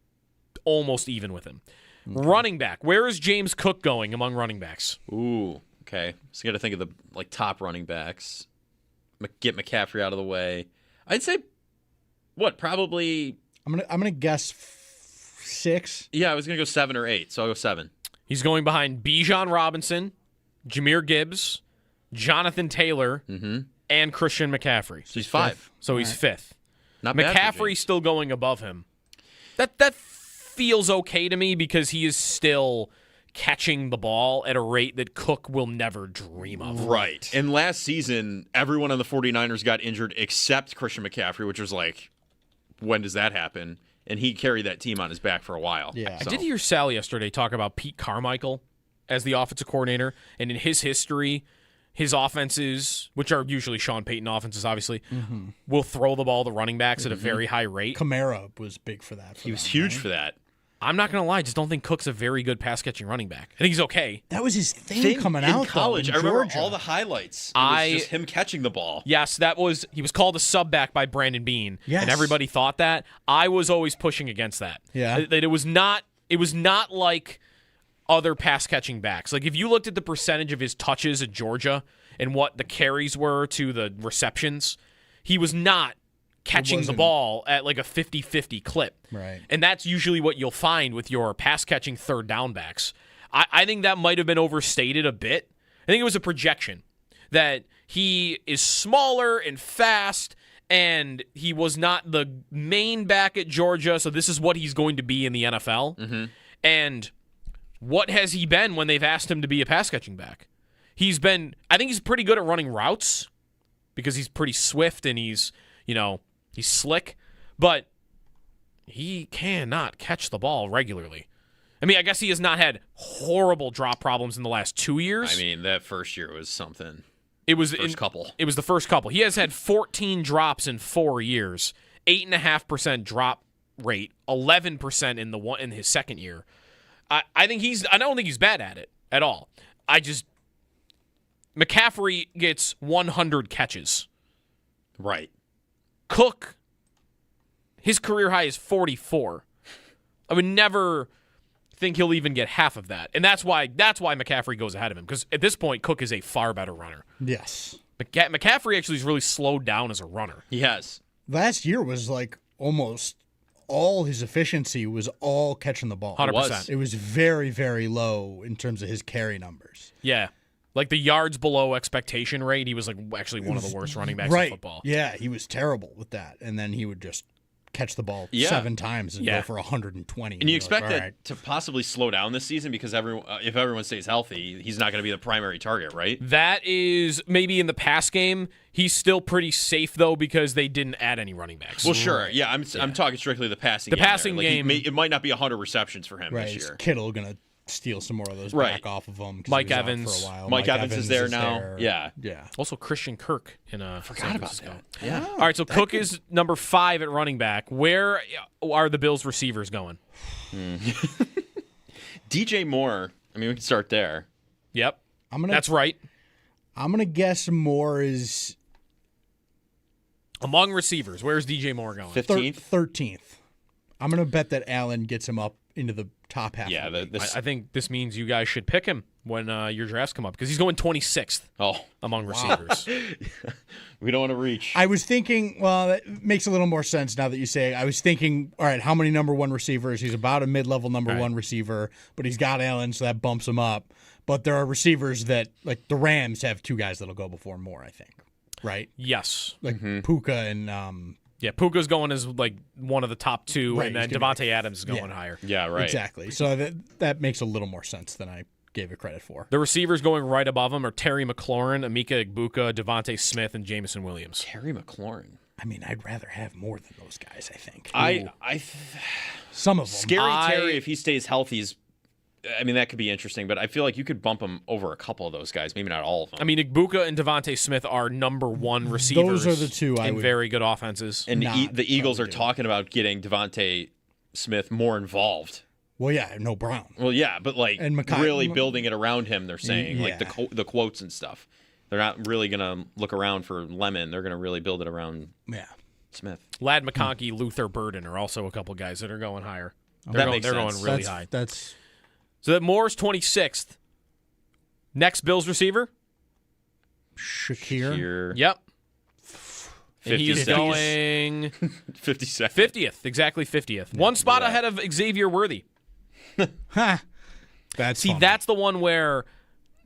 almost even with him. Okay. Running back. Where is James Cook going among running backs? Ooh, okay. So you got to think of the top running backs. Get McCaffrey out of the way. I'd say probably. I'm gonna guess 6. Yeah, I was gonna go 7 or 8, so I'll go 7. He's going behind Bijan Robinson, Jahmyr Gibbs, Jonathan Taylor, and Christian McCaffrey. So he's 5. So he's 5th. Not bad. McCaffrey's still going above him. That feels okay to me because he is still catching the ball at a rate that Cook will never dream of. Right. And last season, everyone on the 49ers got injured except Christian McCaffrey, which was like, when does that happen? And he carried that team on his back for a while. Yeah. I did hear Sal yesterday talk about Pete Carmichael as the offensive coordinator, and in his history, his offenses, which are usually Sean Payton offenses, obviously, will throw the ball to running backs at a very high rate. Kamara was big for that. He was huge for that. I'm not going to lie, I just don't think Cook's a very good pass-catching running back. I think he's okay. That was his thing coming in out college. Though, I remember Georgia. all the highlights. It was just him catching the ball. Yes, he was called a sub back by Brandon Beane. Yes. And everybody thought that. I was always pushing against that. Yeah. That it was not like other pass-catching backs. Like if you looked at the percentage of his touches at Georgia and what the carries were to the receptions, he was not catching the ball at like a 50-50 clip. Right. And that's usually what you'll find with your pass-catching third down backs. I think that might have been overstated a bit. I think it was a projection that he is smaller and fast, and he was not the main back at Georgia, so this is what he's going to be in the NFL. And what has he been when they've asked him to be a pass-catching back? I think he's pretty good at running routes because he's pretty swift and he's slick, but he cannot catch the ball regularly. I mean, I guess he has not had horrible drop problems in the last 2 years. I mean, that first year was something. It was the first couple. He has had 14 drops in 4 years, 8.5% drop rate, 11% in his second year. I don't think he's bad at it at all. McCaffrey gets 100 catches. Right. Cook, his career high is 44. I would never think he'll even get half of that. And that's why McCaffrey goes ahead of him, because at this point, Cook is a far better runner. Yes. McCaffrey actually is really slowed down as a runner. He has. Last year was like almost all his efficiency was all catching the ball. 100%. It was very, very low in terms of his carry numbers. Yeah. Like the yards below expectation rate, he was like actually one of the worst running backs in football. Yeah, he was terrible with that. And then he would just catch the ball 7 times and go for 120. And you expect like, that to possibly slow down this season because if everyone stays healthy, he's not going to be the primary target, right? That is maybe in the pass game. He's still pretty safe, though, because they didn't add any running backs. Well, sure. Yeah, I'm talking strictly the passing game. The passing game. It might not be 100 receptions for him this is year. Kittle going to steal some more of those back off of him. Mike Evans. For a while. Mike Evans is there now. Yeah. Also Christian Kirk in Forgot about that. Yeah. All right, so Cook is number 5 at running back. Where are the Bills receivers going? DJ Moore. I mean, we can start there. Yep. That's right. I'm going to guess Moore is among receivers. Where's DJ Moore going? 15th? 13th. I'm going to bet that Allen gets him up into the top half. Yeah, I think this means you guys should pick him when your drafts come up because he's going 26th among receivers. We don't want to reach. I was thinking, well, that makes a little more sense now that you say. I was thinking, all right, how many number 1 receivers? He's about a mid-level number 1 receiver, but he's got Allen, so that bumps him up. But there are receivers that, like the Rams, have 2 guys that'll go before Moore, I think. Right? Yes. Like Puka and yeah, Puka's going as like one of the top 2, right, and then Devontae Adams is going higher. Yeah, right. Exactly. So that makes a little more sense than I gave it credit for. The receivers going right above him are Terry McLaurin, Emeka Egbuka, Devontae Smith, and Jamison Williams. Terry McLaurin. I mean, I'd rather have more than those guys, I think. Some of them. Scary Terry, if he stays healthy, that could be interesting, but I feel like you could bump him over a couple of those guys, maybe not all of them. I mean, Egbuka and Devontae Smith are number 1 receivers. Those are the 2 in very good offenses. And the Eagles are talking about getting Devontae Smith more involved. Well, yeah, no Brown. Well, yeah, but really building it around him, they're saying, like the quotes and stuff. They're not really going to look around for Lemon. They're going to really build it around Smith. Ladd McConkey, Luther Burden are also a couple guys that are going higher. They're going really high. So that Moore's 26th. Next Bills receiver? Shakir. Yep. And he's going 52nd. 50th. Exactly 50th. One spot ahead of Xavier Worthy. That's the one where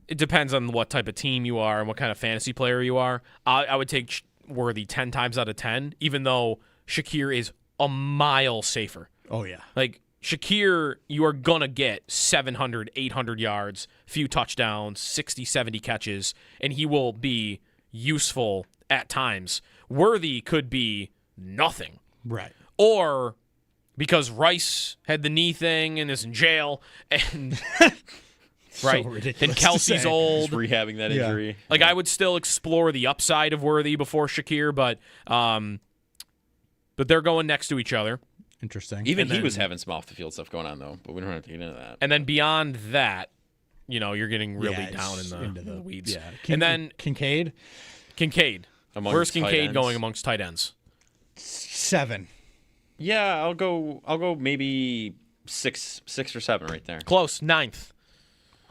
it depends on what type of team you are and what kind of fantasy player you are. I would take Worthy 10 times out of 10, even though Shakir is a mile safer. Oh, yeah. Like, Shakir, you are going to get 700, 800 yards, few touchdowns, 60, 70 catches, and he will be useful at times. Worthy could be nothing. Right. Or because Rice had the knee thing and is in jail, and right, and Kelsey's old. Just rehabbing that injury. Like, I would still explore the upside of Worthy before Shakir, but they're going next to each other. Interesting. Even he was having some off the field stuff going on though, but we don't have to get into that. And then beyond that, you're getting really down in the weeds. Yeah. And then Kincaid. Where's Kincaid going amongst tight ends? 7. Yeah, I'll go maybe 6 or 7 right there. Close, 9th.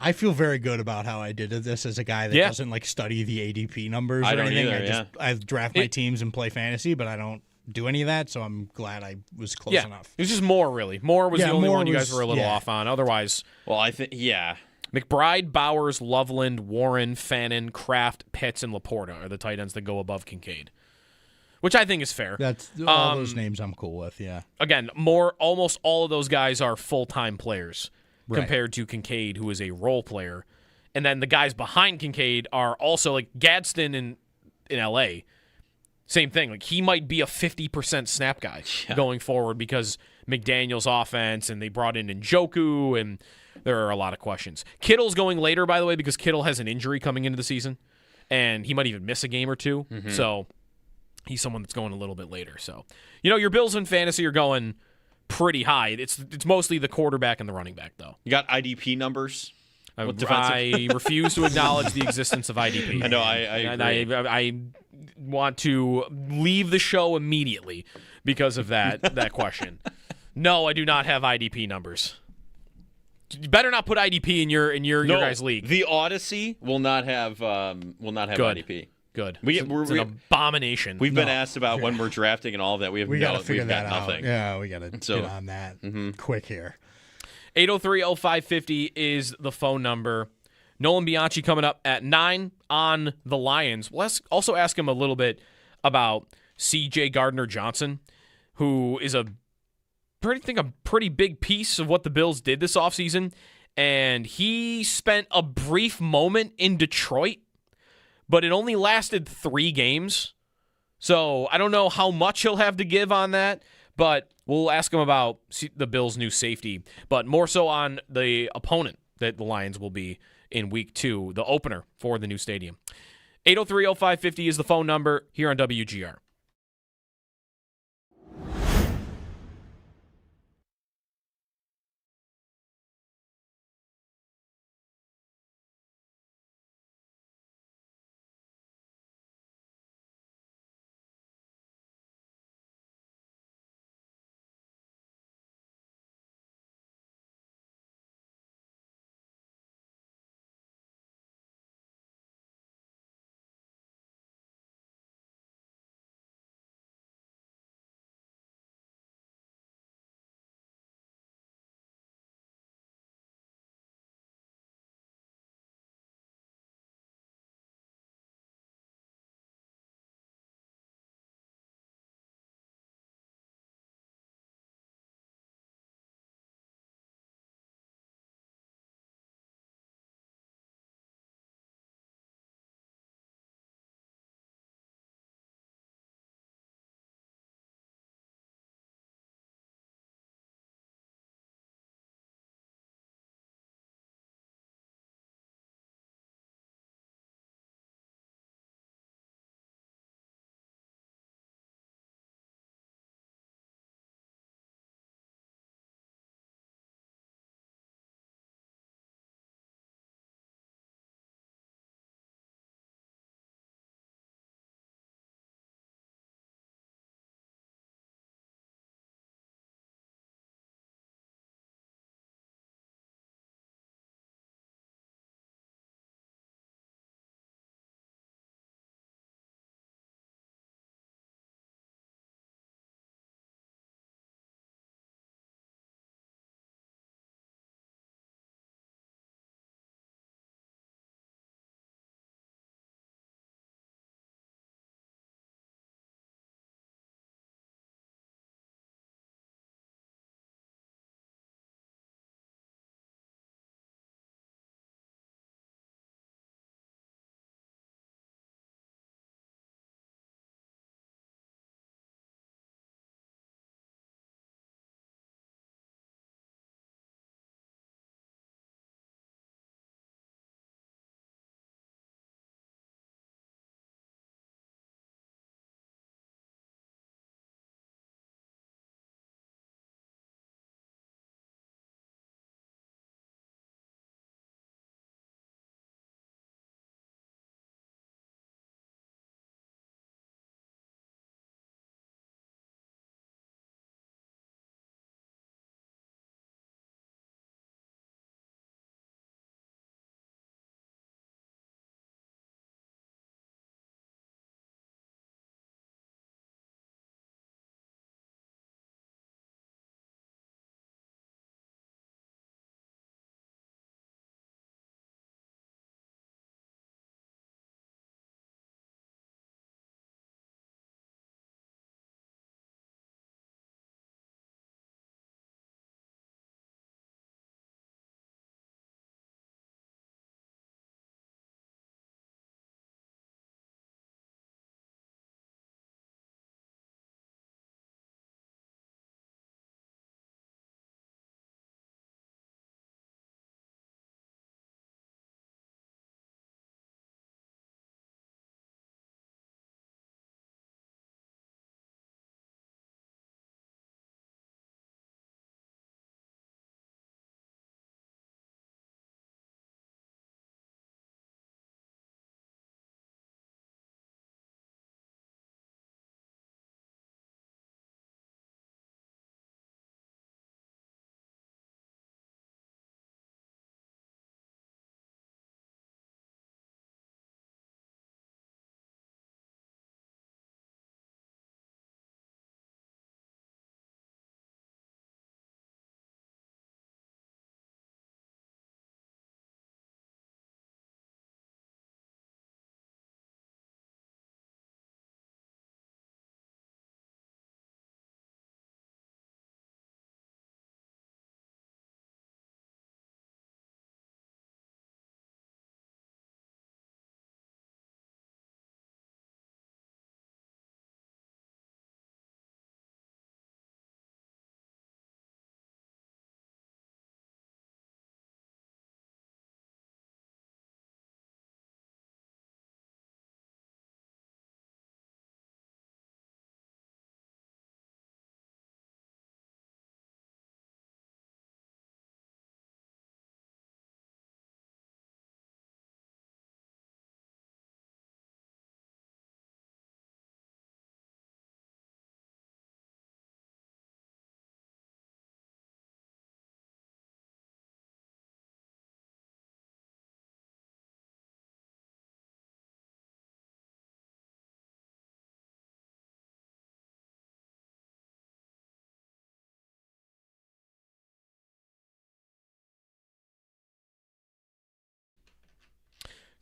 I feel very good about how I did this as a guy that doesn't study the ADP numbers or anything. I draft my teams and play fantasy, but I don't do any of that, so I'm glad I was close enough. It was just Moore, really. Moore was the only one you guys were a little off on. Otherwise, well, I think McBride, Bowers, Loveland, Warren, Fannin, Kraft, Pitts, and Laporta are the tight ends that go above Kincaid, which I think is fair. That's all those names I'm cool with. Yeah. Again, almost all of those guys are full-time players compared to Kincaid, who is a role player, and then the guys behind Kincaid are also like Gadsden in LA. Same thing. Like, he might be a 50% snap guy going forward because McDaniel's offense, and they brought in Njoku, and there are a lot of questions. Kittle's going later, by the way, because Kittle has an injury coming into the season, and he might even miss a game or two. So he's someone that's going a little bit later. So, your Bills in fantasy are going pretty high. It's mostly the quarterback and the running back, though. You got IDP numbers? I refuse to acknowledge the existence of IDP. I know, I agree. I want to leave the show immediately because of that question. No, I do not have IDP numbers. You better not put IDP in your guys' league. The Odyssey will not have IDP. Good. It's an abomination. We've been asked about when we're drafting and all of that. We got to figure that nothing. out. Yeah, we got to get on that quick here. 803-0550 is the phone number. Nolan Bianchi coming up at 9 on the Lions. Let's also ask him a little bit about C.J. Gardner-Johnson, who is a pretty big piece of what the Bills did this offseason. And he spent a brief moment in Detroit, but it only lasted 3 games. So I don't know how much he'll have to give on that, but we'll ask him about the Bills' new safety, but more so on the opponent that the Lions will be in Week 2, the opener for the new stadium. 803-0550 is the phone number here on WGR.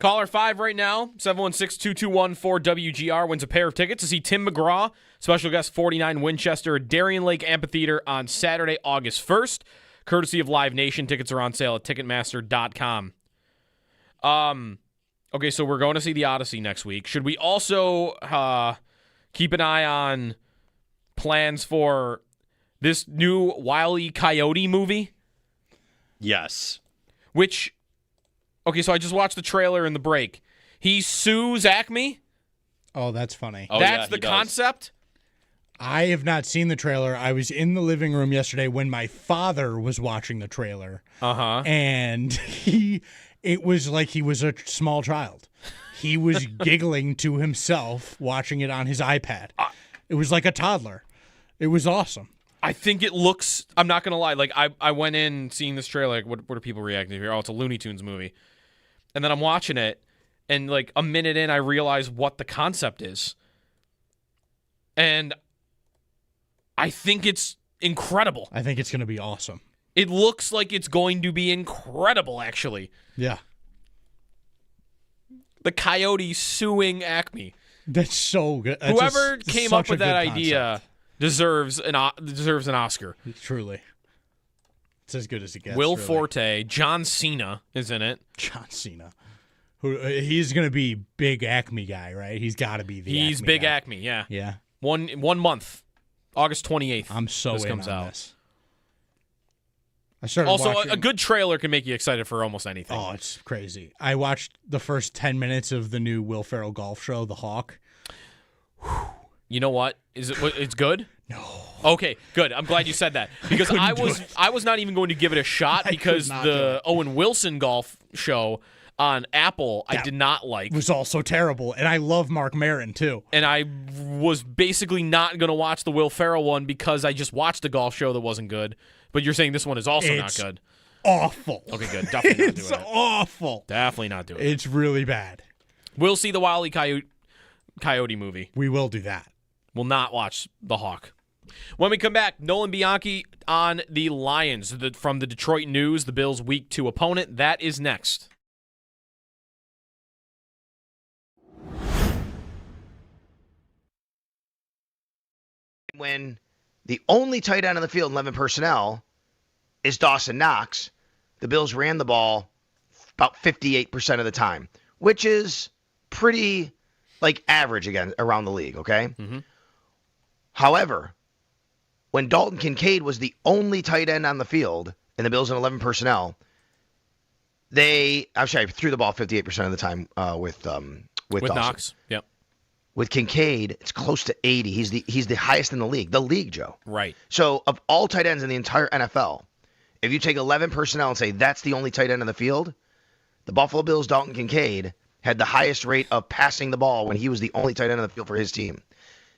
Caller 5 right now, 716-221-4WGR, wins a pair of tickets to see Tim McGraw, special guest 49 Winchester at Darien Lake Amphitheater on Saturday, August 1st. Courtesy of Live Nation. Tickets are on sale at Ticketmaster.com. Okay, so we're going to see the Odyssey next week. Should we also keep an eye on plans for this new Wile E. Coyote movie? Yes. Which, okay, so I just watched the trailer in the break. He sues Acme? Oh, that's funny. Oh, That's yeah, the he does. concept? I have not seen the trailer. I was in the living room yesterday when my father was watching the trailer. Uh-huh. And it was like he was a small child. He was giggling to himself watching it on his iPad. It was like a toddler. It was awesome. I think it looks, I'm not going to lie, like I went in seeing this trailer, like what are people reacting to here? Oh, it's a Looney Tunes movie. And then I'm watching it, and like a minute in, I realize what the concept is. And I think it's incredible. I think it's going to be awesome. It looks like it's going to be incredible, actually. Yeah. The Coyote suing Acme. That's so good. That's Whoever came up with that idea deserves an Oscar. Truly. It's as good as it gets. Will really. Forte, John Cena is in it. John Cena. He's going to be big Acme guy, right? He's got to be the He's Acme big guy. Acme, yeah. Yeah. One month. August 28th. I'm so this in comes on out. this. I started Also, watching... a good trailer can make you excited for almost anything. Oh, it's crazy. I watched the first 10 minutes of the new Will Ferrell golf show, The Hawk. You know what? It's good? No. Okay, good. I'm glad you said that because I was not even going to give it a shot because the Owen Wilson golf show on Apple I did not like. It was also terrible, and I love Mark Maron too. And I was basically not going to watch the Will Ferrell one because I just watched a golf show that wasn't good. But you're saying this one is also not good. Awful. Okay, good. Definitely not doing It's it. awful. Definitely not doing it. It's really bad. We'll see the Wile E. Coyote movie. We will do that. We'll not watch The Hawk. When we come back, Nolan Bianchi on the Lions from the Detroit News, the Bills' Week 2 opponent. That is next. When the only tight end on the field in 11 personnel is Dawson Knox, the Bills ran the ball about 58% of the time, which is pretty average again around the league, okay? Mm-hmm. However, when Dalton Kincaid was the only tight end on the field and the Bills in 11 personnel, I threw the ball 58% of the time with Dawson. Knox. Yep. With Kincaid, it's close to 80. He's the highest in the league, Joe. Right. So of all tight ends in the entire NFL, if you take 11 personnel and say that's the only tight end on the field, the Buffalo Bills' Dalton Kincaid had the highest rate of passing the ball when he was the only tight end on the field for his team.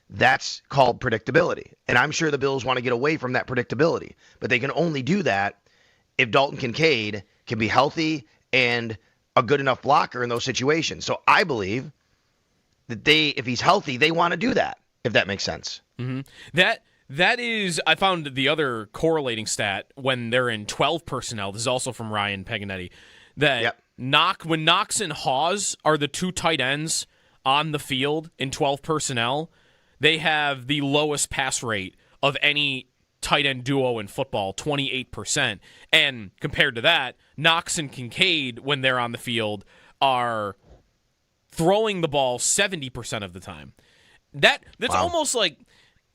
That's called predictability. And I'm sure the Bills want to get away from that predictability. But they can only do that if Dalton Kincaid can be healthy and a good enough blocker in those situations. So I believe that if he's healthy, they want to do that, if that makes sense. Mm-hmm. That is, I found the other correlating stat when they're in 12 personnel. This is also from Ryan Paganetti. That when Knox and Hawes are the two tight ends on the field in 12 personnel, they have the lowest pass rate of any tight end duo in football, 28%. And compared to that, Knox and Kincaid, when they're on the field, are throwing the ball 70% of the time. That's almost like,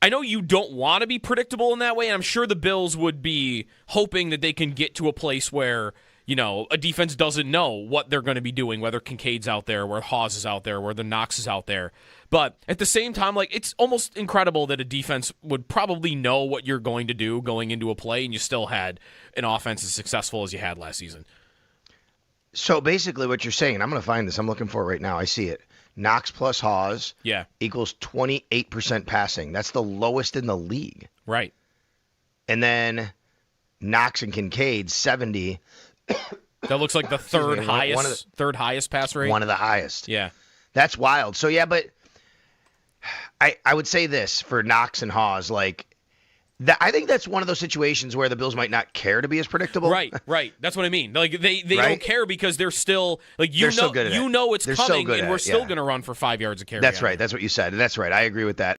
I know you don't want to be predictable in that way, and I'm sure the Bills would be hoping that they can get to a place where, a defense doesn't know what they're going to be doing, whether Kincaid's out there, where Hawes is out there, whether Knox is out there. But at the same time, it's almost incredible that a defense would probably know what you're going to do going into a play, and you still had an offense as successful as you had last season. So basically what you're saying, I'm going to find this. I'm looking for it right now. I see it. Knox plus Hawes equals 28% passing. That's the lowest in the league. Right. And then Knox and Kincaid, 70. That looks like the third highest pass rate. One of the highest. Yeah. That's wild. So, yeah, but I would say this for Knox and Hawes, I think that's one of those situations where the Bills might not care to be as predictable. Right. That's what I mean. Like they Right? don't care because they're still like They're so good at it. it's They're so coming good and at we're it, still yeah. going to run for 5 yards a carry. That's on right. it. That's what you said. That's right. I agree with that.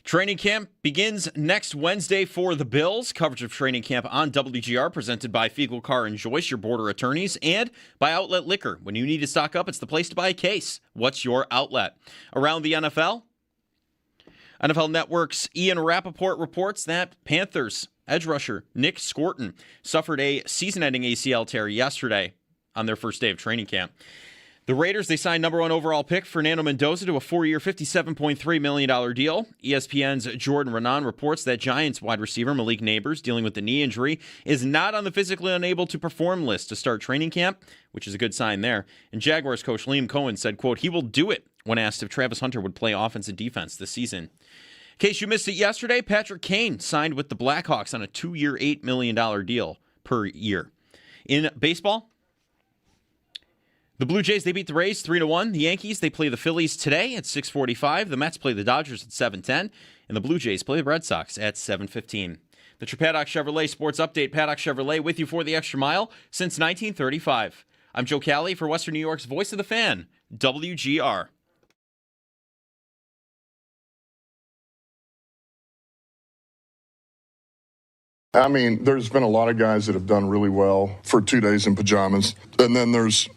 Training camp begins next Wednesday for the Bills. Coverage of training camp on WGR presented by Fiegel Car and Joyce, your border attorneys, and by Outlet Liquor. When you need to stock up, it's the place to buy a case. What's your outlet? Around the NFL? NFL Network's Ian Rappaport reports that Panthers edge rusher Nick Scorton suffered a season-ending ACL tear yesterday on their first day of training camp. The Raiders, they signed number 1 overall pick Fernando Mendoza to a 4-year, $57.3 million deal. ESPN's Jordan Renan reports that Giants wide receiver Malik Neighbors, dealing with the knee injury, is not on the physically unable to perform list to start training camp, which is a good sign there. And Jaguars coach Liam Cohen said, quote, he will do it when asked if Travis Hunter would play offense and defense this season. In case you missed it yesterday, Patrick Kane signed with the Blackhawks on a 2-year, $8 million deal per year. In baseball, the Blue Jays, they beat the Rays 3-1. The Yankees, they play the Phillies today at 6:45. The Mets play the Dodgers at 7:10. And the Blue Jays play the Red Sox at 7:15. That's your Paddock Chevrolet Sports Update. Paddock Chevrolet with you for the extra mile since 1935. I'm Joe Cali for Western New York's Voice of the Fan, WGR. I mean, there's been a lot of guys that have done really well for 2 days in pajamas. And then there's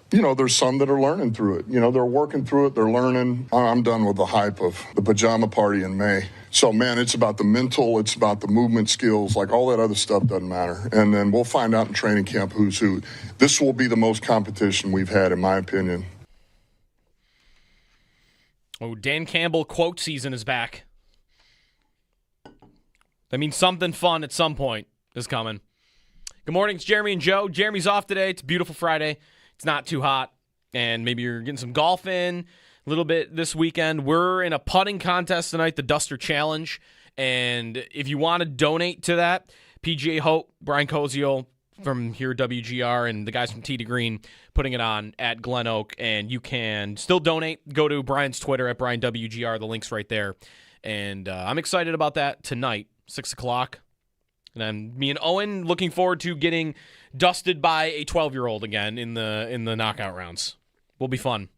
some that are learning through it. They're working through it. They're learning. I'm done with the hype of the pajama party in May. So, man, it's about the mental. It's about the movement skills. Like, all that other stuff doesn't matter. And then we'll find out in training camp who's who. This will be the most competition we've had, in my opinion. Oh, Dan Campbell quote season is back. That means something fun at some point is coming. Good morning. It's Jeremy and Joe. Jeremy's off today. It's a beautiful Friday. It's not too hot. And maybe you're getting some golf in a little bit this weekend. We're in a putting contest tonight, the Duster Challenge. And if you want to donate to that, PGA Hope, Brian Koziel from here at WGR, and the guys from Tee to Green putting it on at Glen Oak. And you can still donate. Go to Brian's Twitter at BrianWGR. The link's right there. And I'm excited about that tonight, 6 o'clock. And me and Owen looking forward to getting dusted by a 12-year-old again in the knockout rounds. Will be fun.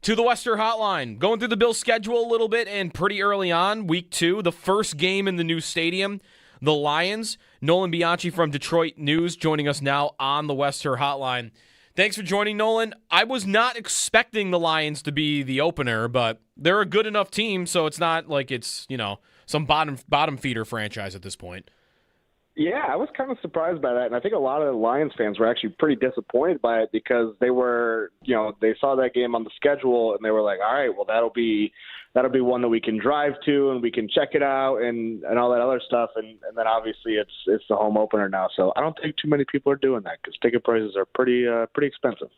To the Western Hotline, going through the Bills' schedule a little bit, and pretty early on, week 2, the first game in the new stadium, the Lions. Nolan Bianchi from Detroit News joining us now on the Western Hotline. Thanks for joining, Nolan. I was not expecting the Lions to be the opener, but they're a good enough team, so it's not like it's, some bottom feeder franchise at this point. Yeah, I was kind of surprised by that, and I think a lot of Lions fans were actually pretty disappointed by it because they were, they saw that game on the schedule and they were like, all right, well, that'll be one that we can drive to and we can check it out and all that other stuff, and then obviously it's the home opener now, so I don't think too many people are doing that because ticket prices are pretty expensive.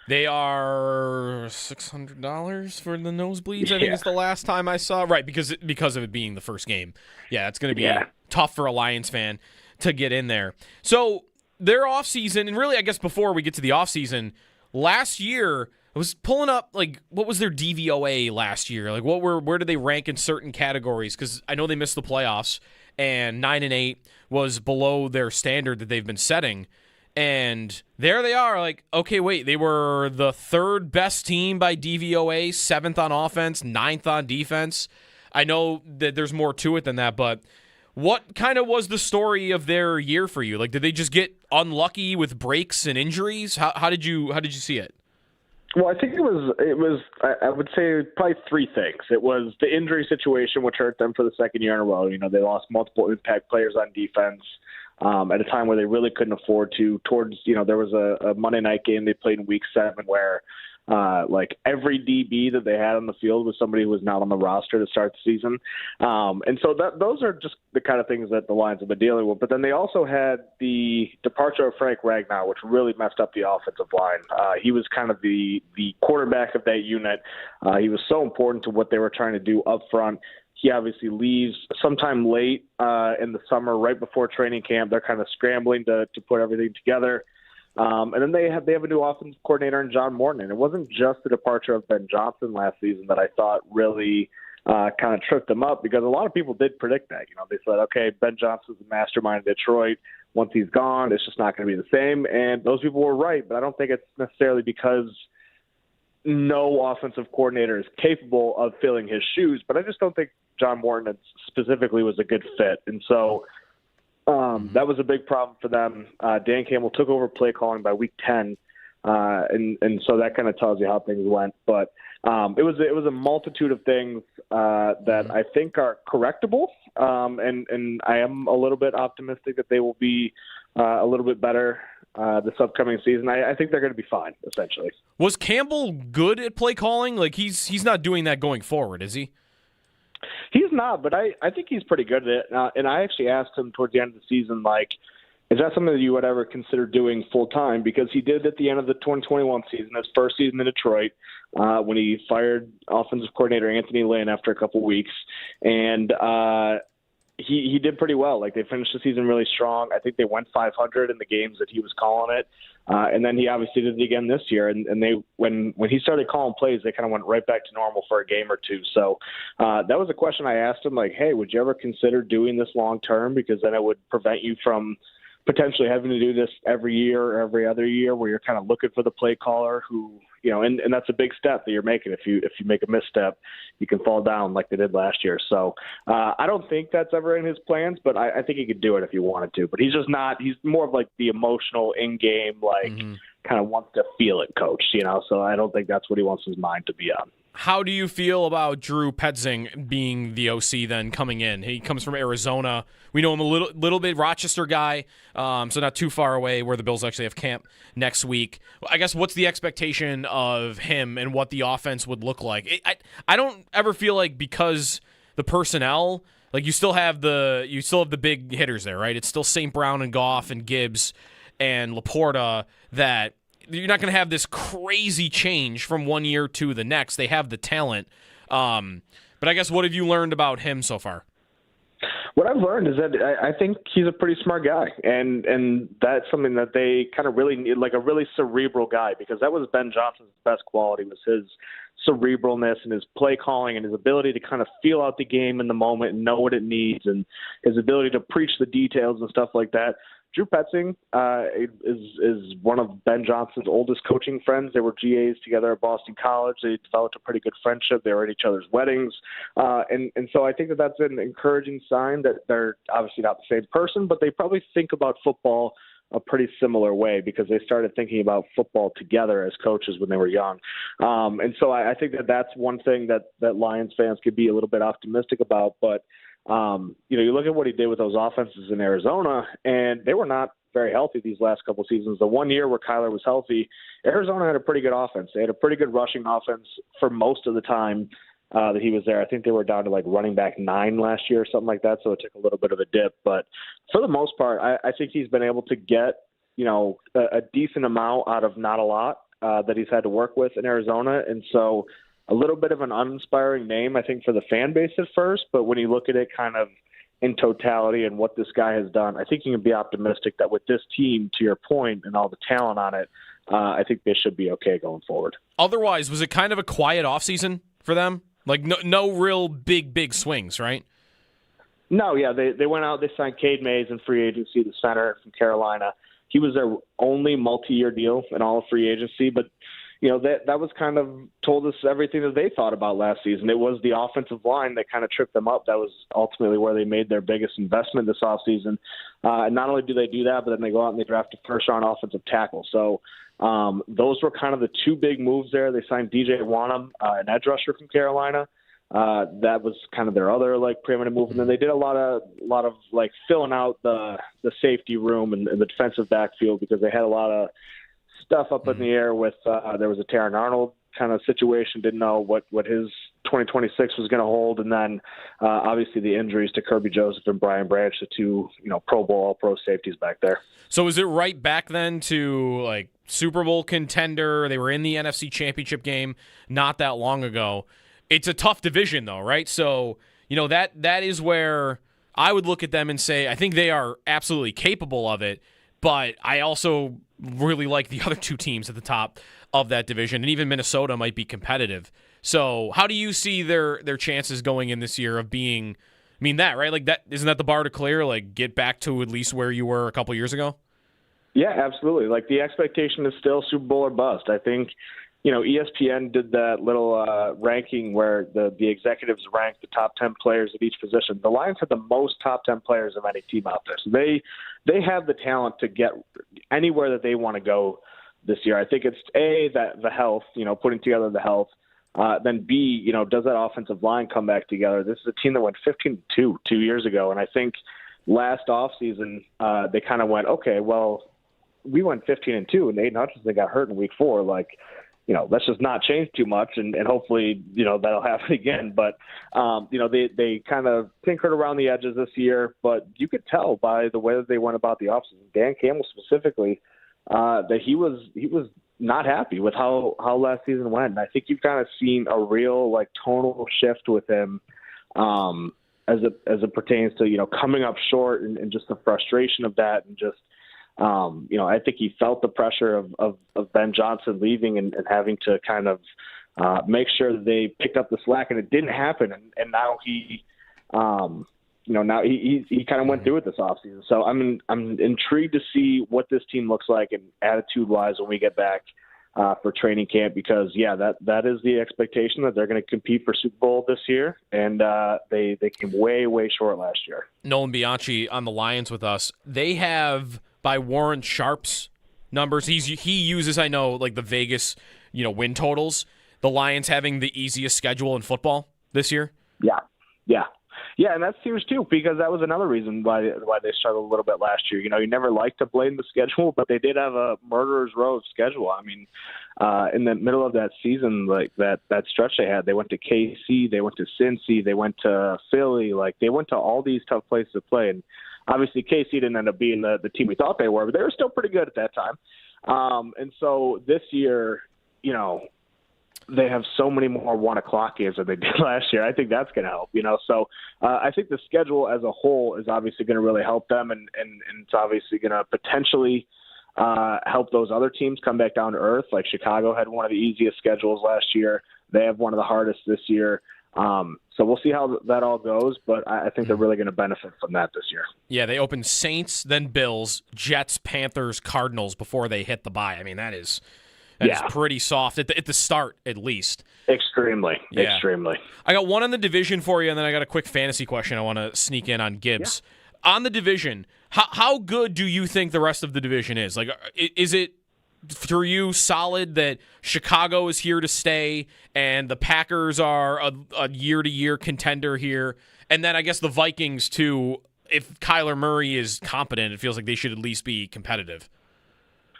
They are $600 for the nosebleeds. I think it's the last time I saw. Right, because of it being the first game. Yeah, it's going to be tough for a Lions fan to get in there. So their offseason, and really I guess before we get to the offseason, last year I was pulling up, what was their DVOA last year? Where did they rank in certain categories? Because I know they missed the playoffs, and 9-8 was below their standard that they've been setting. And there they are, okay, wait, they were the third best team by DVOA, 7th on offense, 9th on defense. I know that there's more to it than that, but what kind of was the story of their year for you? Did they just get unlucky with breaks and injuries? How did you see it? Well, I think it was I would say probably three things. It was the injury situation, which hurt them for the second year in a row. They lost multiple impact players on defense. At a time where they really couldn't afford to. There was a Monday night game they played in week 7 where every DB that they had on the field was somebody who was not on the roster to start the season. And so those are just the kind of things that the Lions have been dealing with. But then they also had the departure of Frank Ragnow, which really messed up the offensive line. He was kind of the quarterback of that unit. He was so important to what they were trying to do up front. He obviously leaves sometime late in the summer, right before training camp. They're kind of scrambling to put everything together. And then they have a new offensive coordinator in John Morton. And it wasn't just the departure of Ben Johnson last season that I thought really kind of tripped them up, because a lot of people did predict that. They said, okay, Ben Johnson's the mastermind of Detroit. Once he's gone, it's just not going to be the same. And those people were right, but I don't think it's necessarily because no offensive coordinator is capable of filling his shoes, but I just don't think John Morton specifically was a good fit. And so that was a big problem for them. Dan Campbell took over play calling by week 10. And so that kind of tells you how things went. But it was a multitude of things that I think are correctable. And I am a little bit optimistic that they will be a little bit better this upcoming season. I think they're going to be fine, essentially. Was Campbell good at play calling? He's not doing that going forward, is he? He's not, but I think he's pretty good at it. And I actually asked him towards the end of the season, is that something that you would ever consider doing full time? Because he did at the end of the 2021 season, his first season in Detroit, when he fired offensive coordinator Anthony Lynn after a couple weeks. And he did pretty well. They finished the season really strong. I think they went 500 in the games that he was calling it. And then he obviously did it again this year. And they when he started calling plays, they kind of went right back to normal for a game or two. So that was a question I asked him, hey, would you ever consider doing this long term? Because then it would prevent you from potentially having to do this every year or every other year, where you're kind of looking for the play caller who, and that's a big step that you're making. If you make a misstep, you can fall down like they did last year. So I don't think that's ever in his plans, but I think he could do it if he wanted to. But he's just not. He's more of the emotional in-game, kind of wants to feel it coach, So I don't think that's what he wants his mind to be on. How do you feel about Drew Petzing being the OC then coming in? He comes from Arizona. We know him a little bit, Rochester guy, so not too far away, where the Bills actually have camp next week. I guess what's the expectation of him and what the offense would look like? I don't ever feel like because the personnel, Like you still have the big hitters there, right? It's still St. Brown and Goff and Gibbs and Laporta that you're not going to have this crazy change from one year to the next. They have the talent. But I guess what have you learned about him so far? What I've learned is that I think he's a pretty smart guy, and that's something that they kind of really need, like a really cerebral guy, because that was Ben Johnson's best quality, was his cerebralness and his play calling and his ability to kind of feel out the game in the moment and know what it needs, and his ability to preach the details and stuff like that. Drew Petzing is one of Ben Johnson's oldest coaching friends. They were GAs together at Boston College. They developed a pretty good friendship. They were at each other's weddings. And so I think that that's an encouraging sign that they're obviously not the same person, but they probably think about football a pretty similar way, because they started thinking about football together as coaches when they were young. And so I think that that's one thing that Lions fans could be a little bit optimistic about. But you look at what he did with those offenses in Arizona, and they were not very healthy these last couple of seasons. The 1 year where Kyler was healthy, Arizona had a pretty good offense. They had a pretty good rushing offense for most of the time that he was there. I think they were down to like running back 9 last year or something like that, so it took a little bit of a dip. But for the most part, I think he's been able to get a decent amount out of not a lot that he's had to work with in Arizona. And so a little bit of an uninspiring name, I think, for the fan base at first, but when you look at it kind of in totality and what this guy has done, I think you can be optimistic that with this team, to your point, and all the talent on it, I think they should be okay going forward. Otherwise, was it kind of a quiet offseason for them? Like no real big swings, right? No, yeah, they went out, they signed Cade Mays in free agency, the center from Carolina. He was their only multi-year deal in all of free agency, but that was kind of told us everything that they thought about last season. It was the offensive line that kind of tripped them up. That was ultimately where they made their biggest investment this offseason. And not only do they do that, but then they go out and they draft a first-round offensive tackle. So those were kind of the two big moves there. They signed DJ Wanham, an edge rusher from Carolina. That was kind of their other preeminent move. And then they did a lot of filling out the safety room and the defensive backfield, because they had a lot of stuff up in the air with there was a Taron Arnold kind of situation, didn't know what his 2026 was going to hold, and then obviously the injuries to Kirby Joseph and Brian Branch, the two Pro Bowl All-Pro safeties back there. So is it right back then to Super Bowl contender? They were in the NFC Championship game not that long ago. It's a tough division though, right? So that is where I would look at them and say I think they are absolutely capable of it. But I also really like the other two teams at the top of that division, and even Minnesota might be competitive. So how do you see their chances going in this year of being, right? Isn't that the bar to clear? Get back to at least where you were a couple years ago? Yeah, absolutely. The expectation is still Super Bowl or bust. I think, ESPN did that little ranking where the executives ranked the top 10 players at each position. The Lions had the most top 10 players of any team out there. So they have the talent to get anywhere that they want to go this year. I think it's A, that the health, putting together the health. Then B, does that offensive line come back together? This is a team that went 15-2 2 years ago. And I think last offseason, they kind of went, okay, well, we went 15-2 and Aiden Hutchinson got hurt in week 4. Let's just not change too much, and hopefully, that'll happen again. But, they kind of tinkered around the edges this year, but you could tell by the way that they went about the offseason, Dan Campbell specifically, that he was not happy with how last season went. And I think you've kind of seen a real tonal shift with him as it pertains to, coming up short and just the frustration of that, and just, I think he felt the pressure of Ben Johnson leaving and having to kind of make sure that they picked up the slack, and it didn't happen. And now he kind of went through it this offseason. So I'm intrigued to see what this team looks like and attitude-wise when we get back for training camp, because that is the expectation, that they're going to compete for Super Bowl this year, and they came way short last year. Nolan Bianchi on the Lions with us. They have, by Warren Sharp's numbers, he uses, I know, the Vegas win totals, the Lions having the easiest schedule in football this year. Yeah. Yeah, and that's huge too, because that was another reason why they struggled a little bit last year. You never like to blame the schedule, but they did have a murderer's row of schedule. I mean, in the middle of that season, like that stretch they had, they went to KC, they went to Cincy, they went to Philly, like they went to all these tough places to play. And obviously KC didn't end up being the team we thought they were, but they were still pretty good at that time. And so this year, they have so many more 1:00 games than they did last year. I think that's going to help, So I think the schedule as a whole is obviously going to really help them, and it's obviously going to potentially help those other teams come back down to earth. Like Chicago had one of the easiest schedules last year. They have one of the hardest this year. So we'll see how that all goes, but I think they're really going to benefit from that this year. Yeah, they opened Saints, then Bills, Jets, Panthers, Cardinals before they hit the bye. I mean, that is pretty soft at the start, at least. Extremely. I got one on the division for you, and then I got a quick fantasy question I want to sneak in on Gibbs. Yeah. On the division, how good do you think the rest of the division is? Like, is it for you solid that Chicago is here to stay and the Packers are a year-to-year contender here? And then I guess the Vikings, too, if Kyler Murray is competent, it feels like they should at least be competitive.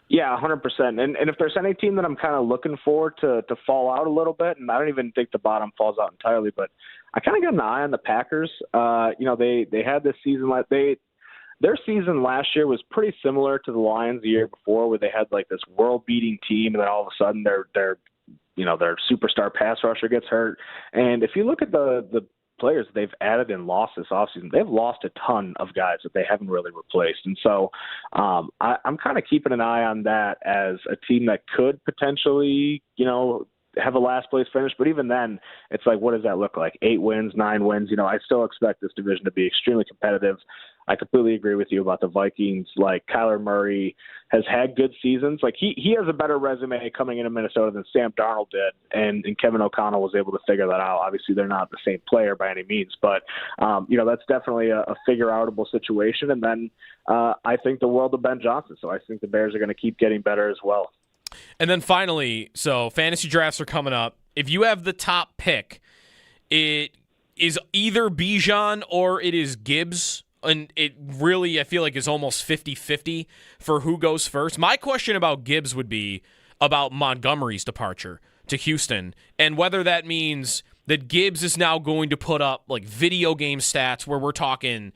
Yeah, 100%. And if there's any team that I'm kind of looking for to fall out a little bit, and I don't even think the bottom falls out entirely, but I kind of got an eye on the Packers. They had this season their season last year was pretty similar to the Lions the year before, where they had like this world-beating team, and then all of a sudden their superstar pass rusher gets hurt. And if you look at the players they've added and lost this offseason, they've lost a ton of guys that they haven't really replaced. And so I'm kind of keeping an eye on that as a team that could potentially, have a last place finish. But even then, it's like, what does that look like? 8 wins, 9 wins. I still expect this division to be extremely competitive. I completely agree with you about the Vikings. Like, Kyler Murray has had good seasons. Like, he has a better resume coming into Minnesota than Sam Darnold did, and Kevin O'Connell was able to figure that out. Obviously, they're not the same player by any means, but, that's definitely a figure-outable situation. And then I think the world of Ben Johnson. So I think the Bears are going to keep getting better as well. And then finally, so fantasy drafts are coming up. If you have the top pick, it is either Bijan or it is Gibbs. And it really, I feel like, is almost 50-50 for who goes first. My question about Gibbs would be about Montgomery's departure to Houston and whether that means that Gibbs is now going to put up like video game stats where we're talking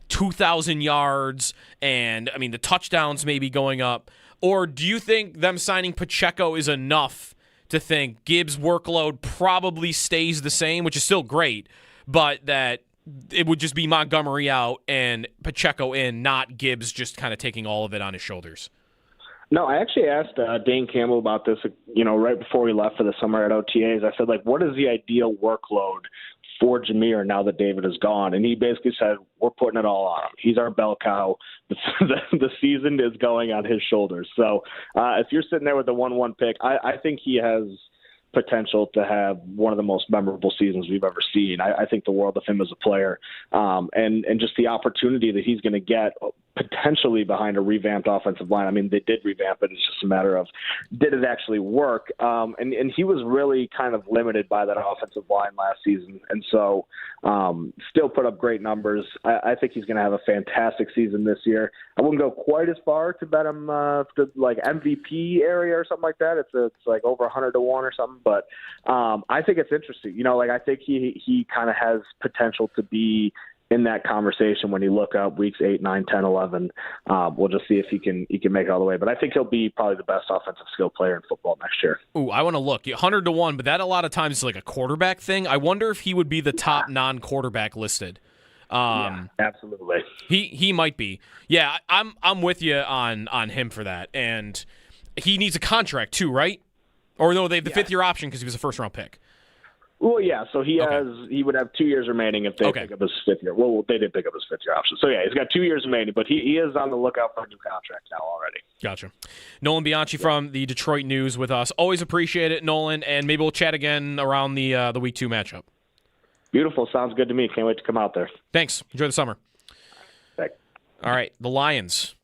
2,000 yards and, the touchdowns may be going up. Or do you think them signing Pacheco is enough to think Gibbs' workload probably stays the same, which is still great, but that it would just be Montgomery out and Pacheco in, not Gibbs just kind of taking all of it on his shoulders? No, I actually asked Dane Campbell about this, right before we left for the summer at OTAs. I said, what is the ideal workload for Jameer now that David is gone? And he basically said, we're putting it all on him. He's our bell cow. The season is going on his shoulders. So if you're sitting there with the 1-1 pick, I think he has potential to have one of the most memorable seasons we've ever seen. I think the world of him as a player, and just the opportunity that he's going to get potentially behind a revamped offensive line. They did revamp it. It's just a matter of, did it actually work? And he was really kind of limited by that offensive line last season. And so still put up great numbers. I think he's going to have a fantastic season this year. I wouldn't go quite as far to bet him to like MVP area or something like that. It's like over 100 to 1 or something. But I think it's interesting. I think he kind of has potential to be in that conversation when you look up weeks 8, 9, 10, 11. We'll just see if he can make it all the way. But I think he'll be probably the best offensive skill player in football next year. Ooh, I want to look 100 to 1, but that a lot of times is like a quarterback thing. I wonder if he would be the top non-quarterback listed. Yeah, absolutely. He might be. Yeah, I'm with you on him for that. And he needs a contract too, right? Or no, they have the 5th-year option because he was a first-round pick. Well, yeah, so he would have 2 years remaining if they pick up his 5th year. Well, they did pick up his 5th-year option. So, yeah, he's got 2 years remaining, but he is on the lookout for a new contract now already. Gotcha. Nolan Bianchi from the Detroit News with us. Always appreciate it, Nolan, and maybe we'll chat again around the Week 2 matchup. Beautiful. Sounds good to me. Can't wait to come out there. Thanks. Enjoy the summer. Thanks. All right, the Lions.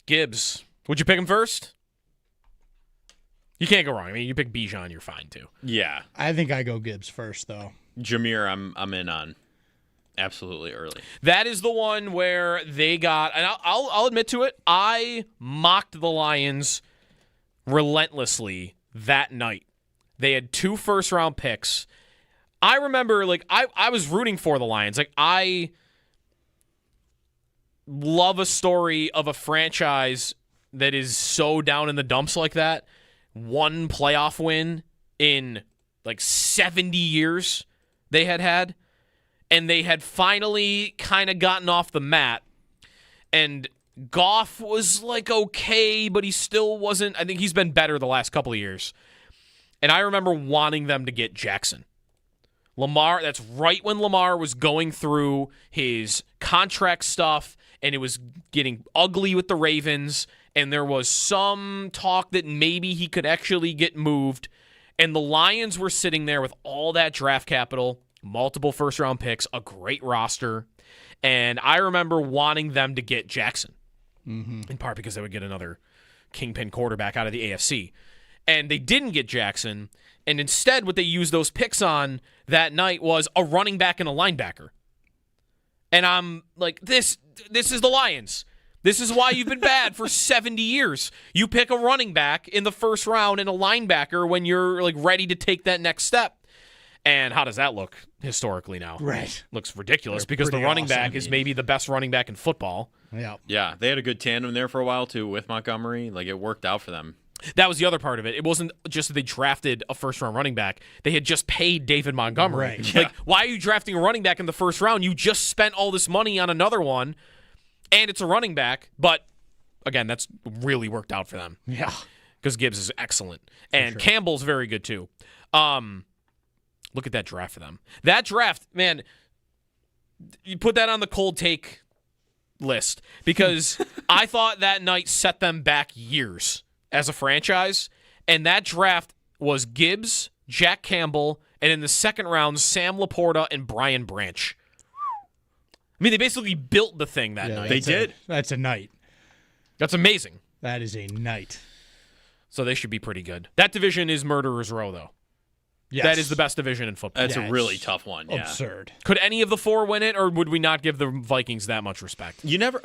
Gibbs. Would you pick him first? You can't go wrong. You pick Bijan, you're fine too. Yeah. I think I go Gibbs first, though. Jameer, I'm in on. Absolutely early. That is the one where they got, and I'll admit to it, I mocked the Lions relentlessly that night. They had 2 first-round picks. I remember, I was rooting for the Lions. I love a story of a franchise that is so down in the dumps like that. 1 playoff win in 70 years they had. And they had finally kind of gotten off the mat. And Goff was okay, but he still wasn't. I think he's been better the last couple of years. And I remember wanting them to get Jackson. Lamar, that's right when Lamar was going through his contract stuff, and it was getting ugly with the Ravens, and there was some talk that maybe he could actually get moved. And the Lions were sitting there with all that draft capital, multiple first-round picks, a great roster, and I remember wanting them to get Jackson, in part because they would get another kingpin quarterback out of the AFC. And they didn't get Jackson, and instead what they used those picks on that night was a running back and a linebacker. And I'm like, this is the Lions. This is why you've been bad for 70 years. You pick a running back in the first round and a linebacker when you're ready to take that next step. And how does that look historically now? Right. Looks ridiculous because the running back is maybe the best running back in football. Yeah. Yeah, they had a good tandem there for a while, too, with Montgomery. It worked out for them. That was the other part of it. It wasn't just that they drafted a first-round running back. They had just paid David Montgomery. Right. Yeah. Why are you drafting a running back in the first round? You just spent all this money on another one, and it's a running back. But, again, that's really worked out for them. Yeah. Because Gibbs is excellent. And Campbell's very good, too. Look at that draft for them. That draft, man, you put that on the cold take list because I thought that night set them back years as a franchise. And that draft was Gibbs, Jack Campbell, and in the second round, Sam Laporta and Brian Branch. I mean, they basically built the thing that night. They did. That's a night. That's amazing. That is a night. So they should be pretty good. That division is Murderer's Row, though. Yes. That is the best division in football. That's a really tough one. Yeah. Absurd. Could any of the 4 win it, or would we not give the Vikings that much respect? You never.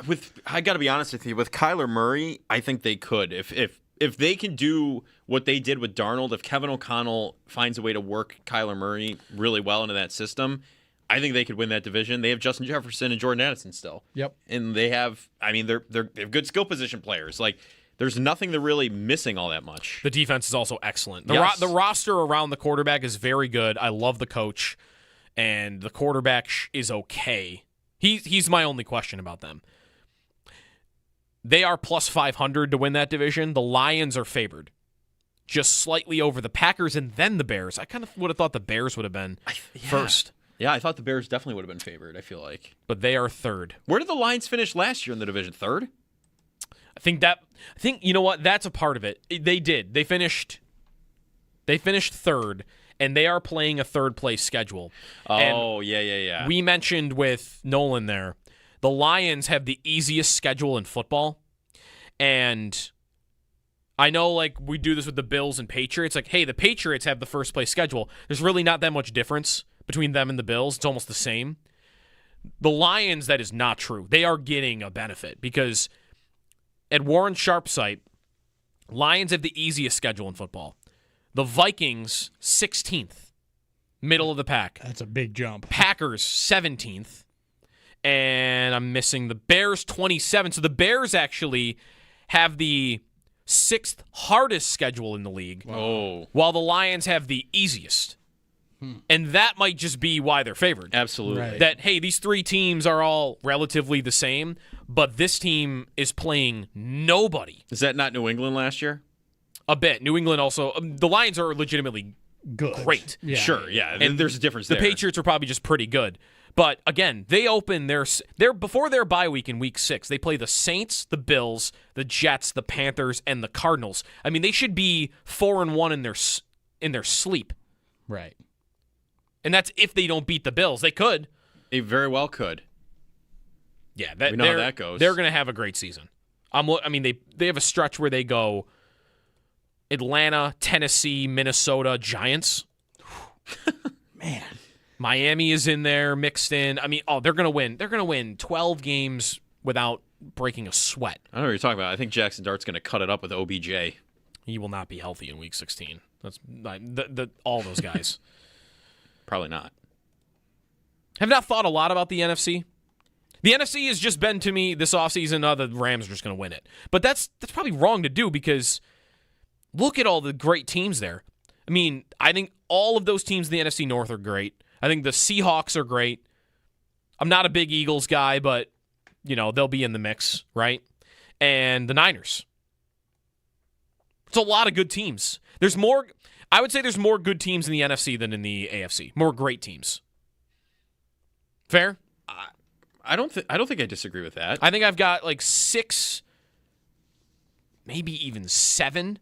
I got to be honest with you. With Kyler Murray, I think they could. If they can do what they did with Darnold, if Kevin O'Connell finds a way to work Kyler Murray really well into that system, I think they could win that division. They have Justin Jefferson and Jordan Addison still. Yep. And they have. I mean, they have good skill position players. There's nothing they're really missing all that much. The defense is also excellent. Yes. The roster around the quarterback is very good. I love the coach, and the quarterback is okay. He's my only question about them. They are plus 500 to win that division. The Lions are favored, just slightly over the Packers and then the Bears. I kind of would have thought the Bears would have been first. Yeah, I thought the Bears definitely would have been favored, I feel like. But they are third. Where did the Lions finish last year in the division? Third? I think you know what? That's a part of it. They did. They finished third, and they are playing a third place schedule. Oh, yeah. We mentioned with Nolan there, the Lions have the easiest schedule in football. And I know we do this with the Bills and Patriots. Hey, the Patriots have the first place schedule. There's really not that much difference between them and the Bills. It's almost the same. The Lions, that is not true. They are getting a benefit because at Warren Sharp's site, Lions have the easiest schedule in football. The Vikings, 16th, middle of the pack. That's a big jump. Packers, 17th. And I'm missing the Bears, 27th. So the Bears actually have the 6th hardest schedule in the league. Oh. While the Lions have the easiest. And that might just be why they're favored. Absolutely. Right. That, hey, these 3 teams are all relatively the same, but this team is playing nobody. Is that not New England last year? A bit. New England also. The Lions are legitimately good. Great. Yeah. Sure, yeah. And there's a difference the there. Patriots are probably just pretty good. But, again, they open their before their bye week in week 6, they play the Saints, the Bills, the Jets, the Panthers, and the Cardinals. I mean, they should be 4-1 in their sleep. Right. And that's if they don't beat the Bills. They could. They very well could. Yeah, we know how that goes. They're going to have a great season. They have a stretch where they go Atlanta, Tennessee, Minnesota, Giants. Man. Miami is in there mixed in. I mean, they're going to win. They're going to win 12 games without breaking a sweat. I don't know what you're talking about. I think Jackson Dart's going to cut it up with OBJ. He will not be healthy in Week 16. That's all those guys. Probably not. Have not thought a lot about the NFC. The NFC has just been to me this offseason, the Rams are just going to win it. But that's probably wrong to do because look at all the great teams there. I mean, I think all of those teams in the NFC North are great. I think the Seahawks are great. I'm not a big Eagles guy, but, they'll be in the mix, right? And the Niners. It's a lot of good teams. I would say there's more good teams in the NFC than in the AFC. More great teams. Fair? I don't think I disagree with that. I think I've got like 6, maybe even 7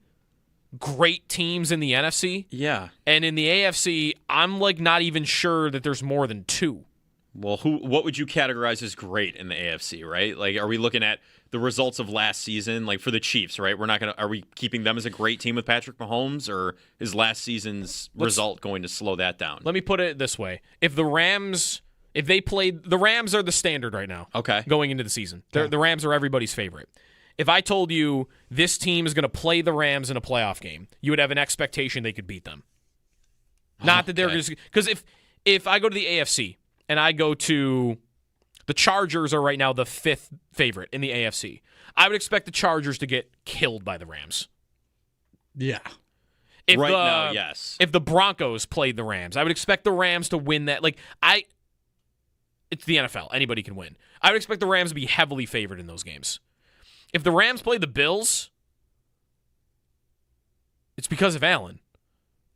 great teams in the NFC. Yeah. And in the AFC, I'm like not even sure that there's more than 2. Well, what would you categorize as great in the AFC, right? Like, are we looking at the results of last season? Like for the Chiefs, right? Are we keeping them as a great team with Patrick Mahomes, or is last season's result going to slow that down? Let me put it this way. If the Rams are the standard right now. Okay. Going into the season. The Rams are everybody's favorite. If I told you this team is going to play the Rams in a playoff game, you would have an expectation they could beat them. Not that they're just because if I go to the AFC and I go to the Chargers are right now the 5th favorite in the AFC. I would expect the Chargers to get killed by the Rams. Yeah. Now, yes. If the Broncos played the Rams, I would expect the Rams to win that. It's the NFL. Anybody can win. I would expect the Rams to be heavily favored in those games. If the Rams play the Bills, it's because of Allen.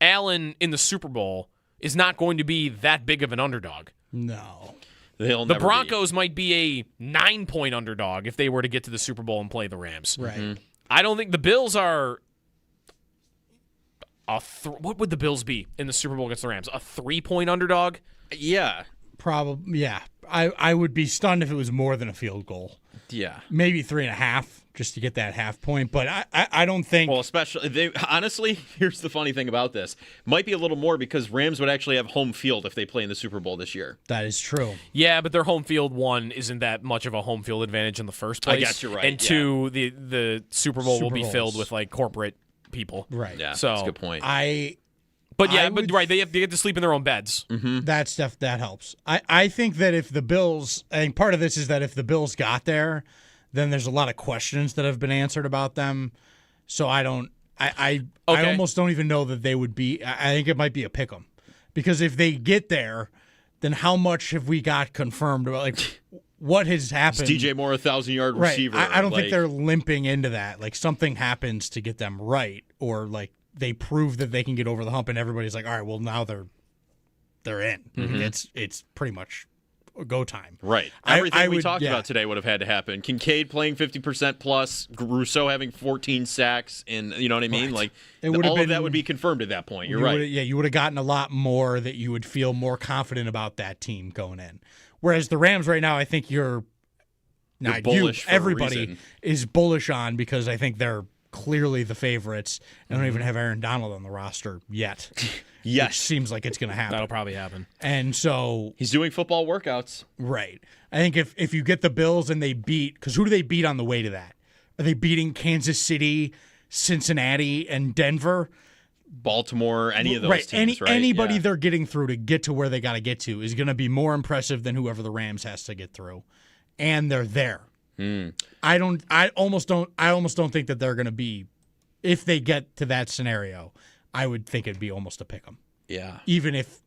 Allen in the Super Bowl is not going to be that big of an underdog. No. The Broncos might be a 9-point underdog if they were to get to the Super Bowl and play the Rams. Right. Mm-hmm. I don't think the Bills are what would the Bills be in the Super Bowl against the Rams? A 3-point underdog? Yeah. Probably, yeah. I would be stunned if it was more than a field goal. Yeah. Maybe 3.5 just to get that half point, but I don't think. Well, especially, honestly, here's the funny thing about this. Might be a little more because Rams would actually have home field if they play in the Super Bowl this year. That is true. Yeah, but their home field, 1, isn't that much of a home field advantage in the first place. I guess you're right. And 2, the Super Bowl will be filled with corporate people. Right. Yeah, so that's a good point. Right, they get to sleep in their own beds. Mm-hmm. That stuff, that helps. I think that if the Bills, I think part of this is that if the Bills got there, then there's a lot of questions that have been answered about them. So I almost don't even know that they would be, I think it might be a pick 'em. Because if they get there, then how much have we got confirmed about, what has happened? Is DJ Moore a 1,000-yard receiver? I don't think they're limping into that. Something happens to get them right, or they prove that they can get over the hump, and everybody's like, all right, well, now they're in. Mm-hmm. It's pretty much go time. Right. Everything we talked about today would have had to happen. Kincaid playing 50% plus, Rousseau having 14 sacks, and you know what I mean? Right. All of that would be confirmed at that point. You're right. You would have gotten a lot more that you would feel more confident about that team going in. Whereas the Rams right now, I think bullish for a everybody reason. is bullish on, because I think they're clearly the favorites. I don't even have Aaron Donald on the roster yet. Yes. Which seems like it's going to happen. That'll probably happen. And so he's doing football workouts. Right. I think if you get the Bills and they beat, because who do they beat on the way to that? Are they beating Kansas City, Cincinnati, and Denver? Baltimore, any of those teams, right? Anybody they're getting through to get to where they got to get to is going to be more impressive than whoever the Rams has to get through. And they're there. I almost don't think that they're going to be, if they get to that scenario, I would think it'd be almost a pick 'em. Yeah. Even if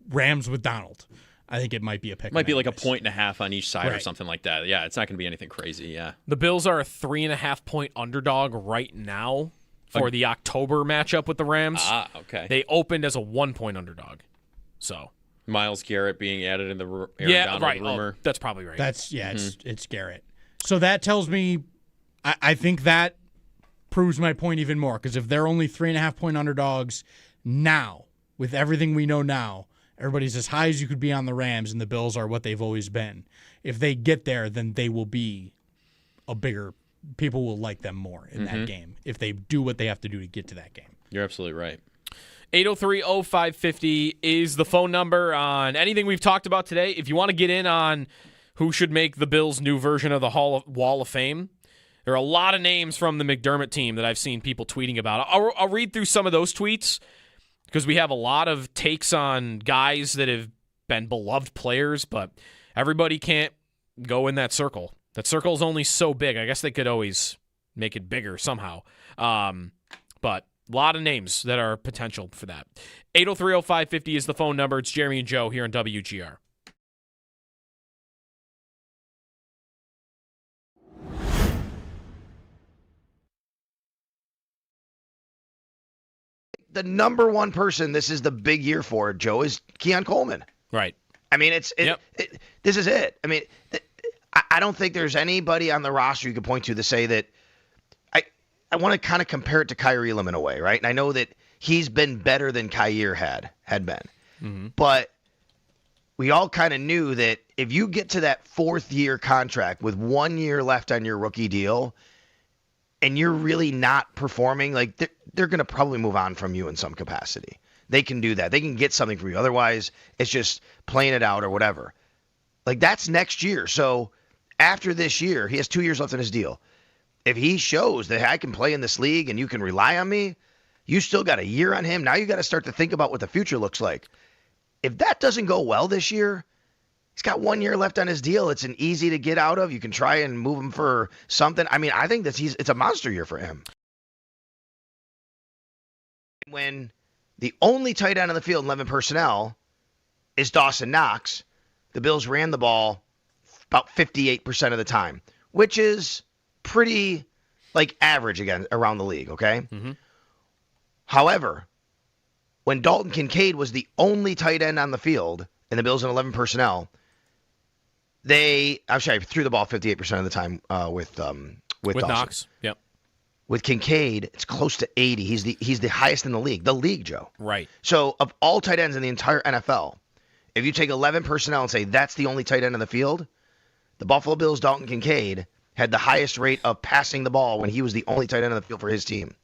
Rams with Donald, I think it might be a pick 'em. Might be like a 1.5 on each side or Right. something like that. Yeah, it's not going to be anything crazy. Yeah. The Bills are a 3.5-point underdog right now for the October matchup with the Rams. Ah, okay. They opened as a 1-point underdog. So Myles Garrett being added in the Aaron Donald right. rumor. That's probably right. It's Garrett. So that tells me, I think that proves my point even more, because if they're only 3.5-point underdogs now, with everything we know now, everybody's as high as you could be on the Rams, and the Bills are what they've always been. If they get there, then they will be people will like them more in that game if they do what they have to do to get to that game. You're absolutely right. 803-0550 is the phone number on anything we've talked about today. If you want to get in on who should make the Bills' new version of the Wall of Fame, there are a lot of names from the McDermott team that I've seen people tweeting about. I'll read through some of those tweets because we have a lot of takes on guys that have been beloved players, but everybody can't go in that circle. That circle is only so big. I guess they could always make it bigger somehow. But a lot of names that are potential for that. 803-0550 is the phone number. It's Jeremy and Joe here on WGR. The number one person this is the big year for, Joe, is Keon Coleman. Right. I mean, this is it. I mean, I don't think there's anybody on the roster you could point to say that. I want to kind of compare it to Kyrie Elam in a way, right? And I know that he's been better than Kyrie had been. Mm-hmm. But we all kind of knew that if you get to that fourth-year contract with 1 year left on your rookie deal and you're really not performing, like they're going to probably move on from you in some capacity. They can do that. They can get something for you. Otherwise, it's just playing it out or whatever. Like, that's next year. So after this year, he has 2 years left on his deal. If he shows that I can play in this league and you can rely on me, you still got a year on him. Now you got to start to think about what the future looks like. If that doesn't go well this year, he's got 1 year left on his deal. It's an easy to get out of. You can try and move him for something. I mean, I think that it's a monster year for him. When the only tight end on the field in 11 personnel is Dawson Knox, the Bills ran the ball about 58% of the time, which is pretty average again around the league, okay? Mm-hmm. However, when Dalton Kincaid was the only tight end on the field and the Bills in 11 personnel, threw the ball 58% of the time with Knox. Yep. With Kincaid, it's close to 80. He's the highest in the league, Joe. Right. So of all tight ends in the entire NFL, if you take 11 personnel and say that's the only tight end on the field, the Buffalo Bills' Dalton Kincaid had the highest rate of passing the ball when he was the only tight end on the field for his team.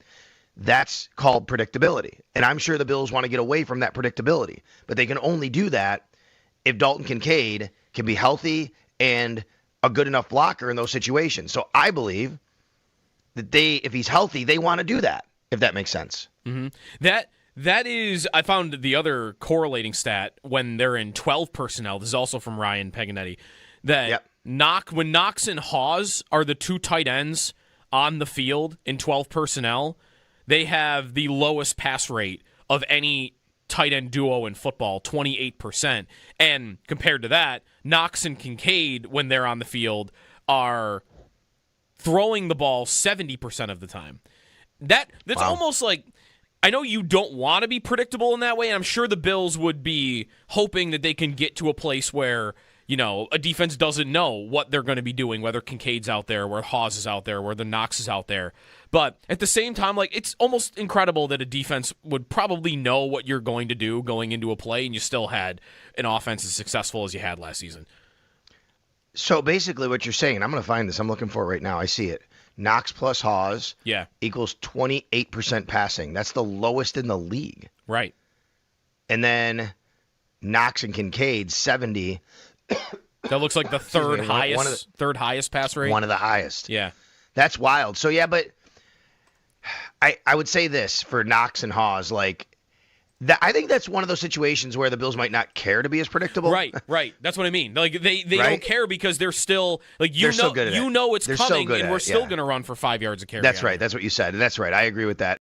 That's called predictability. And I'm sure the Bills want to get away from that predictability. But they can only do that if Dalton Kincaid can be healthy and a good enough blocker in those situations. So I believe that if he's healthy, they want to do that, if that makes sense. Mm-hmm. That is, I found the other correlating stat when they're in 12 personnel. This is also from Ryan Paganetti. That when Knox and Hawes are the two tight ends on the field in 12 personnel, they have the lowest pass rate of any tight end duo in football, 28%. And compared to that, Knox and Kincaid, when they're on the field, are throwing the ball 70% of the time. That's almost like, I know you don't want to be predictable in that way, and I'm sure the Bills would be hoping that they can get to a place where, a defense doesn't know what they're going to be doing, whether Kincaid's out there, where Hawes is out there, where the Knox is out there. But at the same time, it's almost incredible that a defense would probably know what you're going to do going into a play, and you still had an offense as successful as you had last season. So basically what you're saying, I'm going to find this. I'm looking for it right now. I see it. Knox plus Hawes equals 28% passing. That's the lowest in the league. Right. And then Knox and Kincaid, 70. That looks like the third highest pass rate. One of the highest. Yeah. That's wild. So, but I would say this for Knox and Hawes, I think that's one of those situations where the Bills might not care to be as predictable. Right. That's what I mean. They right? don't care because they're still they're so good at it. It's they're coming, so and we're still going to run for 5 yards of carry. That's right. That's what you said. That's right. I agree with that.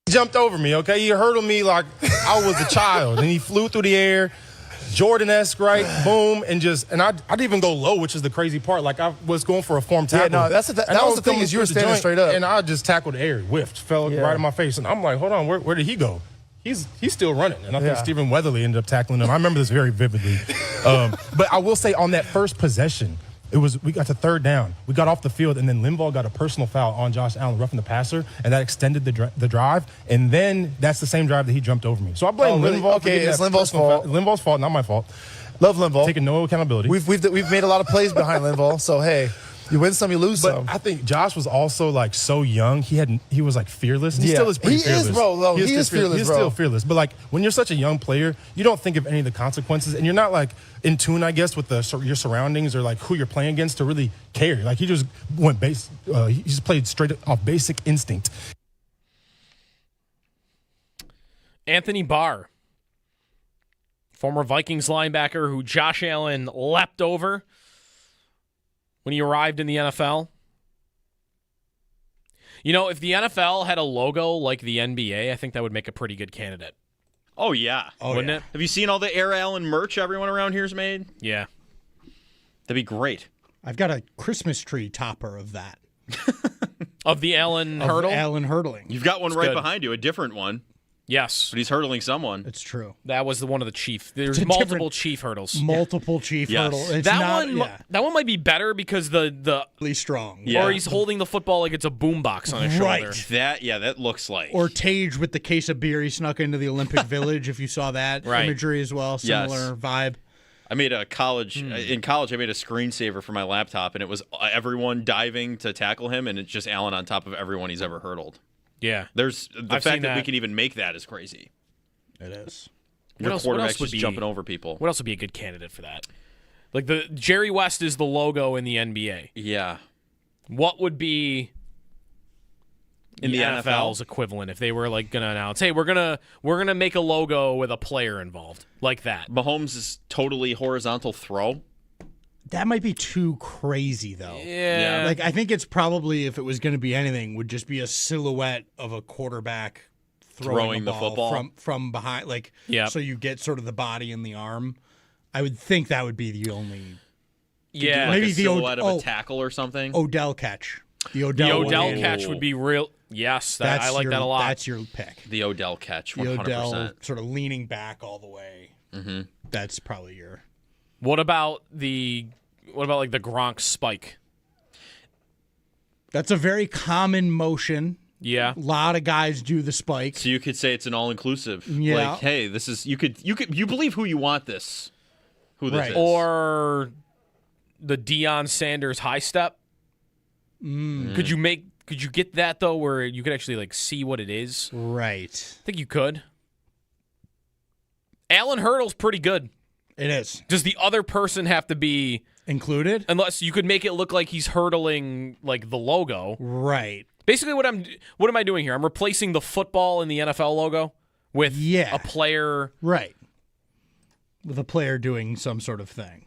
He jumped over me, okay? He hurdled me like I was a child. And he flew through the air, Jordan-esque, right? Boom, and I didn't even go low, which is the crazy part. Like, I was going for a form tackle. Yeah, no, that was the thing is you were standing straight up. And I just tackled the air, whiffed, fell right in my face. And I'm like, hold on, where did he go? He's still running. And I think Stephen Weatherly ended up tackling him. I remember this very vividly. But I will say on that first possession, we got to third down. We got off the field, and then Linval got a personal foul on Josh Allen, roughing the passer, and that extended the drive. And then that's the same drive that he jumped over me. So I blame Linval. Okay, it's Linval's fault. Linval's fault, not my fault. Love Linval. Taking no accountability. We've made a lot of plays behind Linval, so hey. You win some, you lose some. But I think Josh was also like so young. He was like fearless. He still is pretty fearless. He is, bro. He is fearless, He's bro. still fearless. But like when you're such a young player, you don't think of any of the consequences, and you're not like in tune, I guess, with your surroundings or like who you're playing against to really care. Like he just went he just played straight off basic instinct. Anthony Barr, former Vikings linebacker who Josh Allen leapt over when he arrived in the NFL. You know, if the NFL had a logo like the NBA, I think that would make a pretty good candidate. Oh, yeah. Wouldn't it? Have you seen all the Air Allen merch everyone around here's made? Yeah. That'd be great. I've got a Christmas tree topper of that. Of the Allen hurdle? Allen hurdling. You've got one It's right good. behind you, a different one. Yes. But he's hurdling someone. It's true. That was the one of the chief. There's It's a multiple different- chief hurdles. Multiple chief Yes. hurdle. It's That not, one that one might be better because the really strong. Yeah. or he's holding the football like it's a boombox on his Right. shoulder. That looks like. Or Tage with the case of beer he snuck into the Olympic Village, if you saw that Right. imagery as well. Similar vibe. I made in college, I made a screensaver for my laptop, and it was everyone diving to tackle him, and it's just Allen on top of everyone he's ever hurdled. Yeah. There's the I've fact seen that we that. can even make that is crazy. It is. Your What else quarterback's would just be- jumping over people. What else would be a good candidate for that? Like the Jerry West is the logo in the NBA. Yeah. What would be In the NFL's equivalent if they were like gonna announce, hey, we're gonna make a logo with a player involved like that? Mahomes is totally horizontal throw. That might be too crazy, though. Yeah. Like, I think it's probably, if it was going to be anything, would just be a silhouette of a quarterback throwing the ball football from behind. Like, Yep. so you get sort of the body and the arm. I would think that would be the only Yeah. Like maybe a the silhouette of a tackle or something. Odell catch. The The Odell, Odell one. catch would be real. Yes, That's I like your, that a lot. That's your pick. The Odell catch, The 100%. Odell sort of leaning back all the way. Mm-hmm. That's probably your. What about like the Gronk spike? That's a very common motion. Yeah. A lot of guys do the spike. So you could say it's an all-inclusive. Yeah. Like, hey, this is you believe who you want this. Who this Right. is. Or the Deion Sanders high step. Could you get that though, where you could actually like see what it is? Right. I think you could. Allen hurdle's pretty good. It is. Does the other person have to be included? Unless you could make it look like he's hurdling like the logo. Right. Basically, what am I doing here? I'm replacing the football in the NFL logo with a player. Right. With a player doing some sort of thing.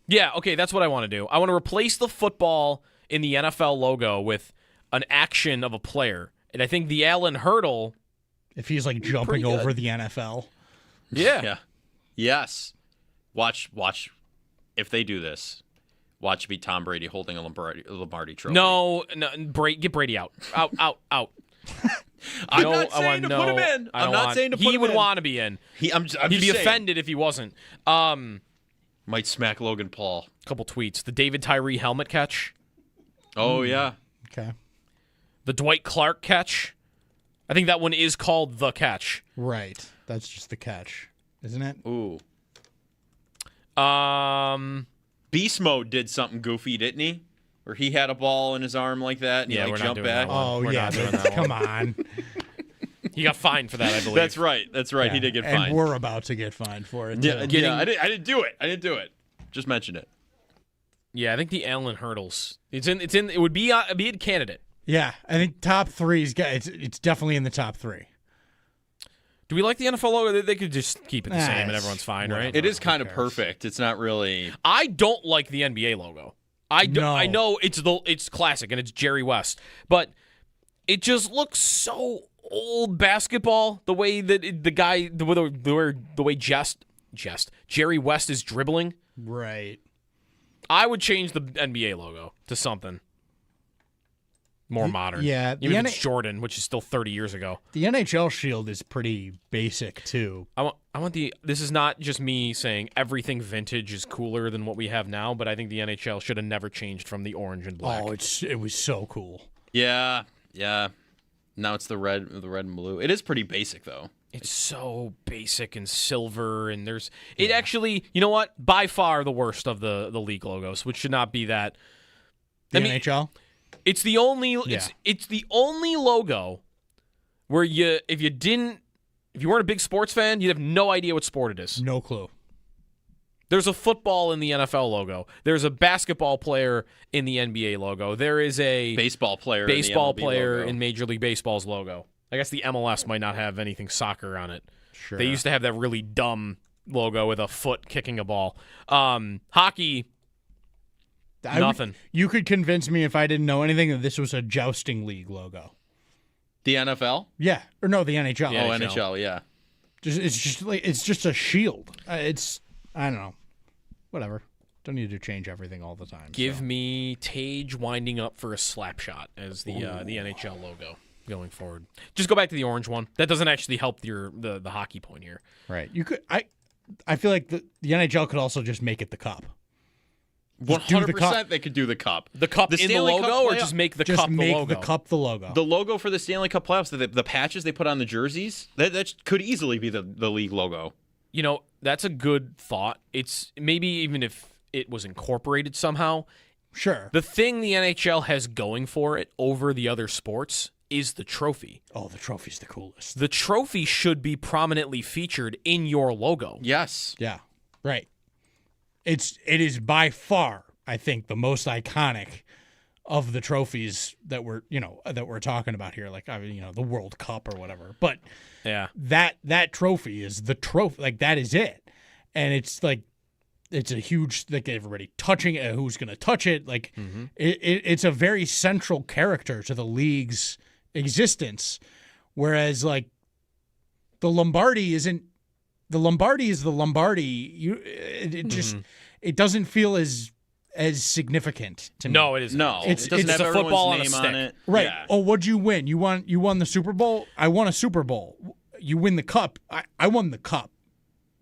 Yeah, okay, that's what I want to do. I want to replace the football in the NFL logo with an action of a player. And I think the Allen hurdle, if he's like jumping over the NFL. Yeah. Yes. Watch. If they do this, watch it be Tom Brady holding a Lombardi trophy. No, get Brady out. Out. I'm not saying to put him in. I'm not saying to put him in. He would want to be in. He'd be just offended if he wasn't. Might smack Logan Paul. Couple tweets. The David Tyree helmet catch. Oh, yeah. Okay. The Dwight Clark catch. I think that one is called the catch. Right. That's just the catch, isn't it? Ooh. Beast Mode did something goofy, didn't he? Where he had a ball in his arm like that, and he we're not jumped doing back. that one. Oh, We're yeah. not doing that Come one. on. He got fined for that, I believe. That's right. Yeah, He did get and fined. we're about to get fined for it. Yeah, too. I didn't do it. Just mentioned it. Yeah, I think the Allen hurdles. It would be a candidate. Yeah, I think top three's it's definitely in the top three. Do we like the NFL logo? They could just keep it the same and it's everyone's fine, right? It is kind of perfect. It's not really. I don't like the NBA logo. I know it's classic and it's Jerry West, but it just looks so old basketball, the way that the way Jerry West is dribbling. Right. I would change the NBA logo to something more modern. Yeah, even if it's Jordan, which is still 30 years ago. The NHL shield is pretty basic too. I want the. This is not just me saying everything vintage is cooler than what we have now, but I think the NHL should have never changed from the orange and black. Oh, it was so cool. Yeah. Now it's the red and blue. It is pretty basic though. It's so basic and silver, and it actually, you know what? By far the worst of the league logos, which should not be that. The NHL? It's the only it's the only logo where if you weren't a big sports fan, you'd have no idea what sport it is. No clue. There's a football in the NFL logo. There's a basketball player in the NBA logo. There is a baseball player in Major League Baseball's logo. I guess the MLS might not have anything soccer on it. Sure. They used to have that really dumb logo with a foot kicking a ball. Hockey, nothing. You could convince me if I didn't know anything that this was a jousting league logo. The NFL? Yeah, or no, the NHL. Oh, NHL, yeah. It's just a shield. I don't know. Whatever. Don't need to change everything all the time. Give me Tage winding up for a slap shot as the NHL logo going forward. Just go back to the orange one. That doesn't actually help the hockey point here. Right. You could. I feel like the NHL could also just make it the cup. 100% they could do the cup. The cup in the logo, or just make the cup the logo? The cup the logo. The logo for the Stanley Cup playoffs, the patches they put on the jerseys, that could easily be the league logo. You know, that's a good thought. It's maybe even if it was incorporated somehow. Sure. The thing the NHL has going for it over the other sports is the trophy. Oh, the trophy's the coolest. The trophy should be prominently featured in your logo. Yes. Yeah. Right. It is by far, I think, the most iconic of the trophies that we're talking about here, like the World Cup or whatever. But yeah, that trophy is the trophy, like that is it, and it's like it's a huge, like everybody touching it, who's going to touch it, like it's a very central character to the league's existence, whereas like the Lombardi isn't. The Lombardi is the Lombardi. It just it doesn't feel as significant to me. No, it isn't. No, it's a football on a stick. On it. Right. Yeah. Oh, what'd you win? You won the Super Bowl? I won a Super Bowl. You win the cup. I won the cup.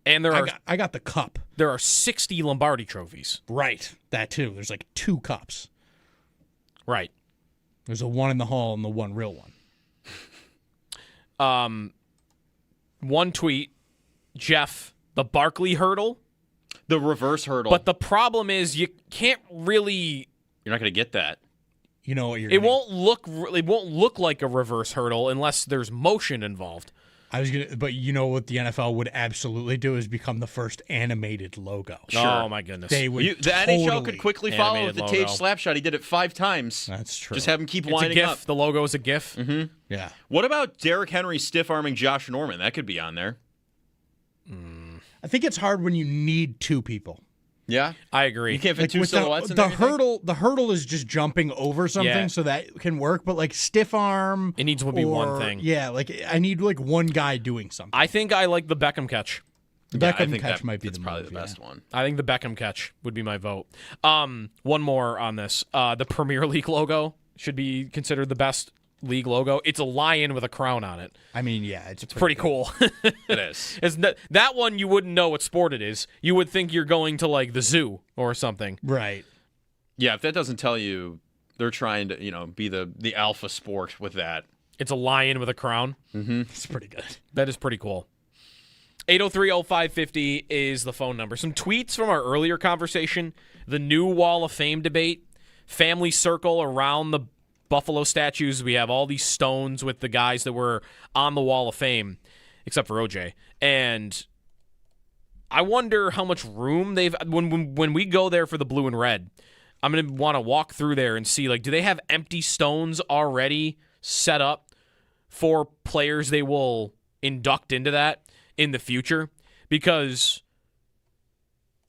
And I got the cup. There are 60 Lombardi trophies. Right. That too. There's like 2 cups. Right. There's a one in the hall and the one real one. One tweet. Jeff, the Barkley hurdle. The reverse hurdle. But the problem is you can't really... You're not going to get that. You know what you're It won't look like a reverse hurdle unless there's motion involved. But you know what the NFL would absolutely do is become the first animated logo. Sure. Oh, my goodness. They would the NHL could quickly follow with the Tage slap shot. He did it 5 times. That's true. Just have him keep It's winding a GIF. up. The logo is a GIF. Mm-hmm. Yeah. What about Derrick Henry stiff-arming Josh Norman? That could be on there. I think it's hard when you need 2 people. Yeah, I agree. You can't fit 2 silhouettes in the everything? hurdle. The hurdle is just jumping over something, so that can work. But like stiff arm, it needs to be one thing. Yeah, like I need like one guy doing something. I think I like the Beckham catch. The Beckham catch might be probably the best one. I think the Beckham catch would be my vote. One more on this. The Premier League logo should be considered the best league logo. It's a lion with a crown on it. I mean, yeah, it's pretty cool. It is. That one you wouldn't know what sport it is. You would think you're going to like the zoo or something. Right. Yeah, if that doesn't tell you, they're trying to be the alpha sport with that. It's a lion with a crown. Mm-hmm. It's pretty good. That is pretty cool. 803-0550 is the phone number. Some tweets from our earlier conversation. The new Wall of Fame debate. Family circle around the Buffalo statues. We have all these stones with the guys that were on the Wall of Fame, except for OJ. And I wonder how much room they've... When we go there for the blue and red, I'm going to want to walk through there and see, like, do they have empty stones already set up for players they will induct into that in the future? Because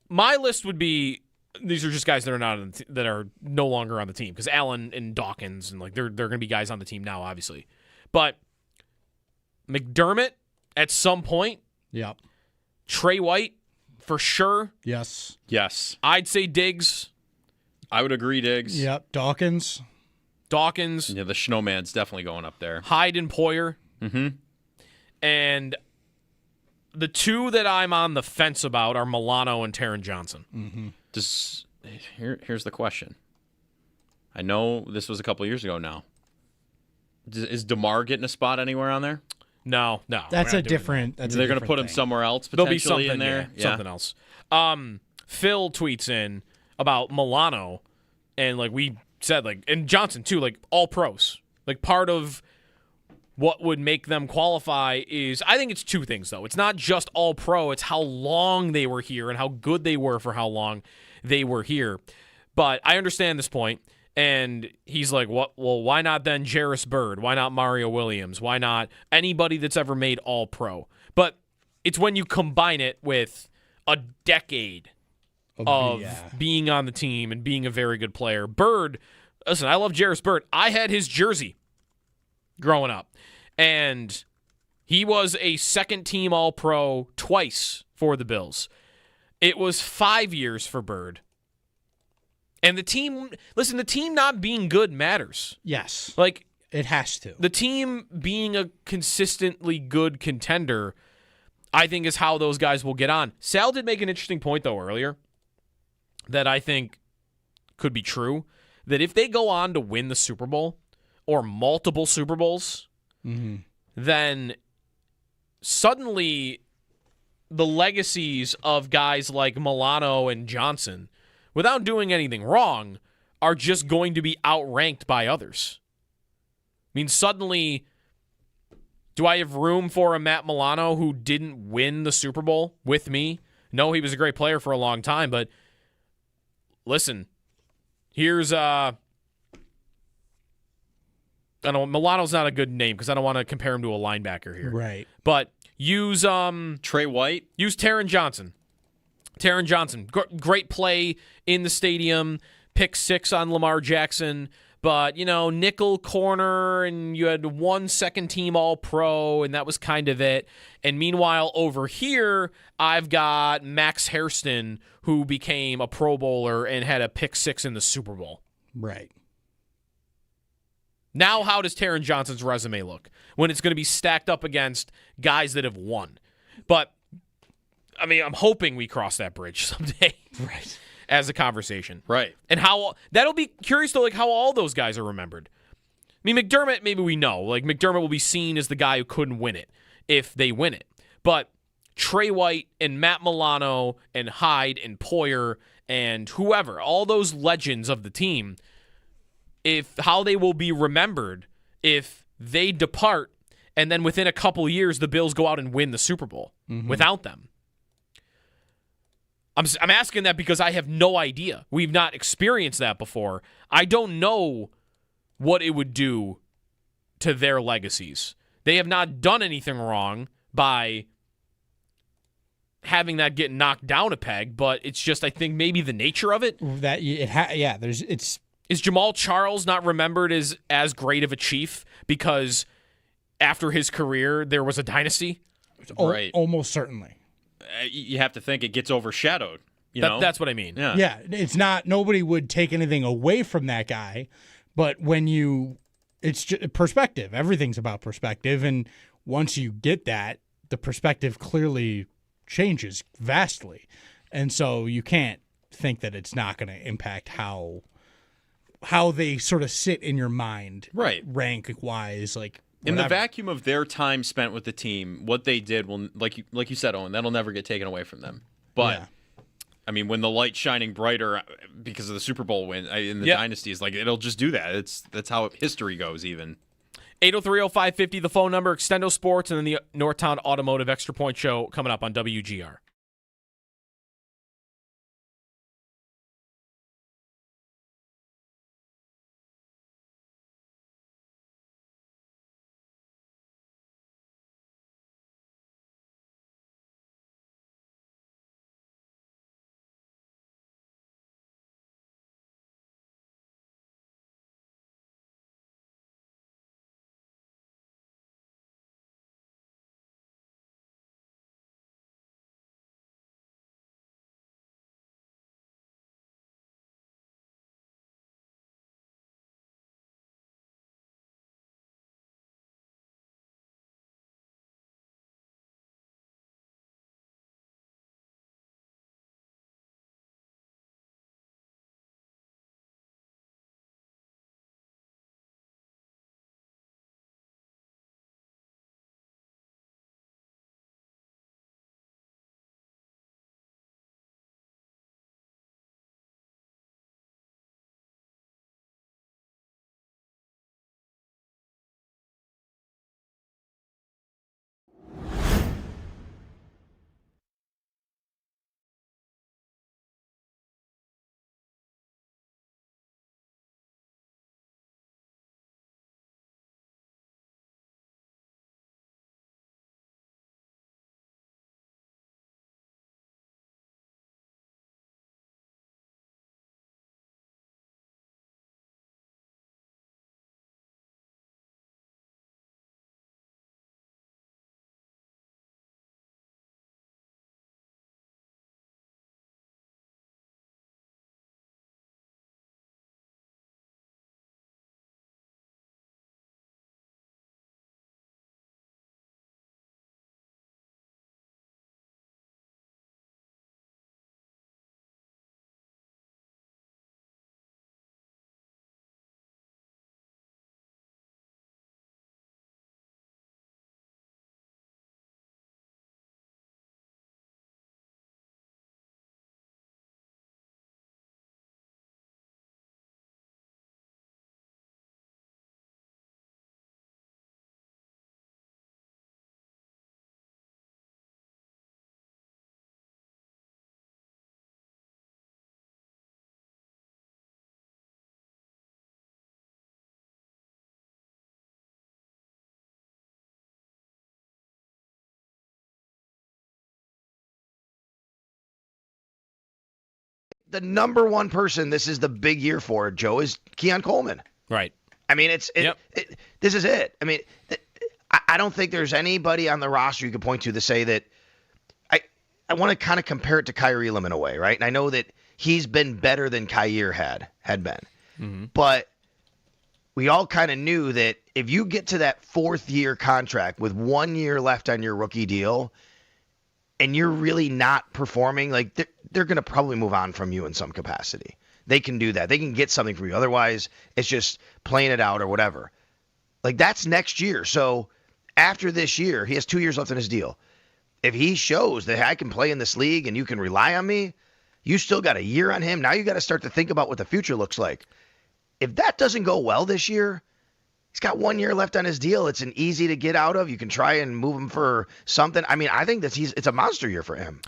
my list would be... These are just guys that are no longer on the team, because Allen and Dawkins and like they're going to be guys on the team now, obviously. But McDermott at some point. Yep. Trey White for sure. Yes. Yes. I'd say Diggs. I would agree, Diggs. Yep. Dawkins. Yeah, the Snowman's definitely going up there. Hyde and Poyer. Mm-hmm. And the two that I'm on the fence about are Milano and Taron Johnson. Mm-hmm. Here's the question. I know this was a couple years ago now. Is DeMar getting a spot anywhere on there? No. That's a different. That's They're going to put him somewhere else There'll be potentially something in there. Yeah, something else. Phil tweets in about Milano, and like we said, like, and Johnson too, like all pros. Like part of what would make them qualify is, I think it's two things though. It's not just all pro, it's how long they were here and how good they were for how long they were here. But I understand this point. And he's like, "What? Well, why not then Jarris Bird? Why not Mario Williams? Why not anybody that's ever made all pro?" But it's when you combine it with a decade of being on the team and being a very good player. Bird, listen, I love Jarris Bird. I had his jersey growing up, and he was a second-team All-Pro twice for the Bills. It was 5 years for Bird. And the team not being good matters. Yes. Like, it has to. The team being a consistently good contender, I think, is how those guys will get on. Sal did make an interesting point, though, earlier that I think could be true, that if they go on to win the Super Bowl or multiple Super Bowls, then suddenly the legacies of guys like Milano and Johnson, without doing anything wrong, are just going to be outranked by others. I mean, suddenly, do I have room for a Matt Milano who didn't win the Super Bowl with me? No, he was a great player for a long time, but listen, here's Milano's not a good name because I don't want to compare him to a linebacker here. Right. But use Trey White. Use Taron Johnson. Taron Johnson, great play in the stadium, pick 6 on Lamar Jackson, but, nickel corner, and you had 1 second-team All-Pro, and that was kind of it. And meanwhile, over here, I've got Max Hairston, who became a Pro Bowler and had a pick 6 in the Super Bowl. Right. Now, how does Taron Johnson's resume look when it's going to be stacked up against guys that have won? But I mean, I'm hoping we cross that bridge someday. Right. As a conversation. Right. And how that'll be curious to like how all those guys are remembered. I mean, McDermott, maybe we know. Like McDermott will be seen as the guy who couldn't win it if they win it. But Trey White and Matt Milano and Hyde and Poyer and whoever, all those legends of the team, how they will be remembered if they depart and then within a couple years the Bills go out and win the Super Bowl without them. I'm asking that because I have no idea. We've not experienced that before. I don't know what it would do to their legacies. They have not done anything wrong by having that get knocked down a peg, but it's just, I think, maybe the nature of it. Is Jamal Charles not remembered as great of a Chief because after his career there was a dynasty? Right. Almost certainly. You have to think it gets overshadowed. That's what I mean. Yeah, it's not. Nobody would take anything away from that guy, but it's just perspective. Everything's about perspective, and once you get that, the perspective clearly changes vastly, and so you can't think that it's not going to impact how they sort of sit in your mind, right? Rank wise, like. In the vacuum of their time spent with the team, what they did will, like you said, Owen, that'll never get taken away from them. But, I mean, when the light's shining brighter because of the Super Bowl win in the dynasty, is like it'll just do that. That's how history goes, even. 803-0550, the phone number, Extendo Sports, and then the Northtown Automotive Extra Point Show coming up on WGR. the number one person this is the big year for, Joe, is Keon Coleman. Right. I mean, this is it. I mean, I don't think there's anybody on the roster you could point to say that. I want to kind of compare it to Kyrie Elam in a way, right? And I know that he's been better than Kyer had been. Mm-hmm. But we all kind of knew that if you get to that 4th-year contract with 1 year left on your rookie deal and you're really not performing, like they're going to probably move on from you in some capacity. They can do that. They can get something from you. Otherwise, it's just playing it out or whatever. Like, that's next year. So after this year, he has 2 years left on his deal. If he shows that I can play in this league and you can rely on me, you still got a year on him. Now you got to start to think about what the future looks like. If that doesn't go well this year, he's got 1 year left on his deal. It's an easy to get out of. You can try and move him for something. I mean, I think that it's a monster year for him.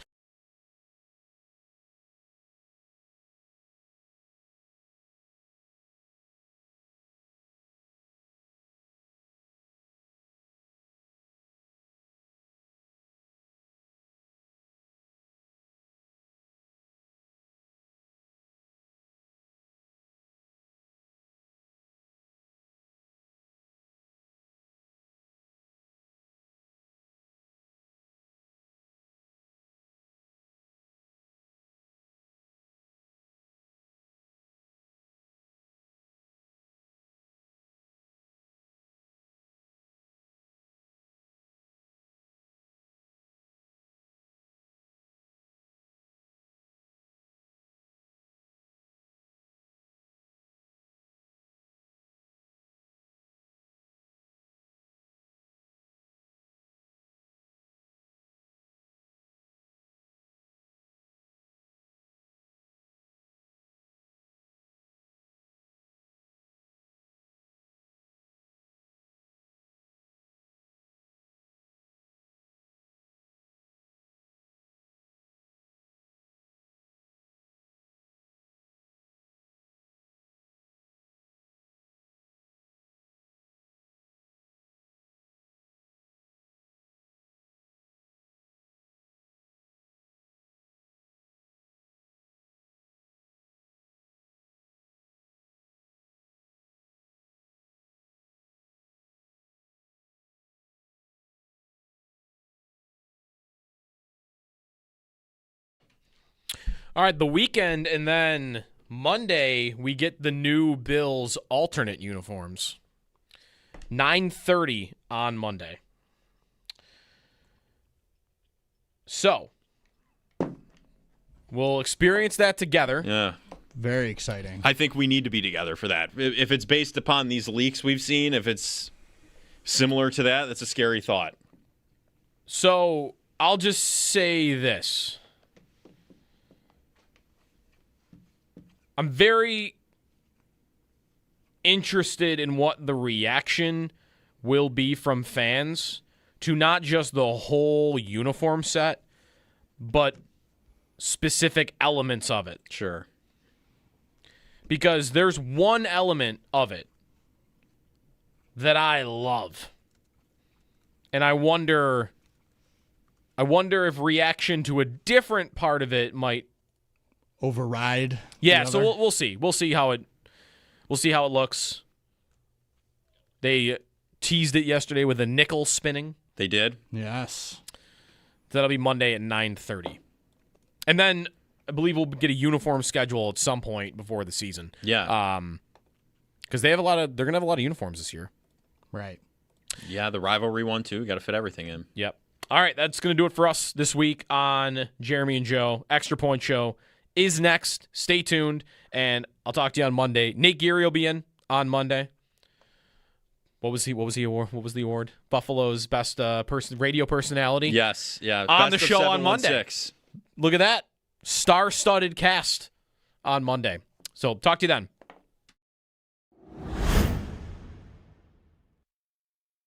All right, the weekend, and then Monday, we get the new Bills alternate uniforms. 9:30 on Monday. So, we'll experience that together. Yeah. Very exciting. I think we need to be together for that. If it's based upon these leaks we've seen, if it's similar to that, that's a scary thought. So, I'll just say this. I'm very interested in what the reaction will be from fans to not just the whole uniform set, but specific elements of it. Sure. Because there's one element of it that I love. And I wonder if reaction to a different part of it might override. Yeah, so we'll see. We'll see how it looks. They teased it yesterday with a nickel spinning. They did? Yes. That'll be Monday at 9:30. And then I believe we'll get a uniform schedule at some point before the season. Yeah. Because they're gonna have a lot of uniforms this year. Right. Yeah, the rivalry one too. Got to fit everything in. Yep. All right, that's gonna do it for us this week on Jeremy and Joe. Extra Point Show is next. Stay tuned, and I'll talk to you on Monday. Nate Geary will be in on Monday. What was the award? Buffalo's best radio personality. Yes, yeah. On Best the of show on Monday. 716. Look at that. Star-studded cast on Monday. So talk to you then.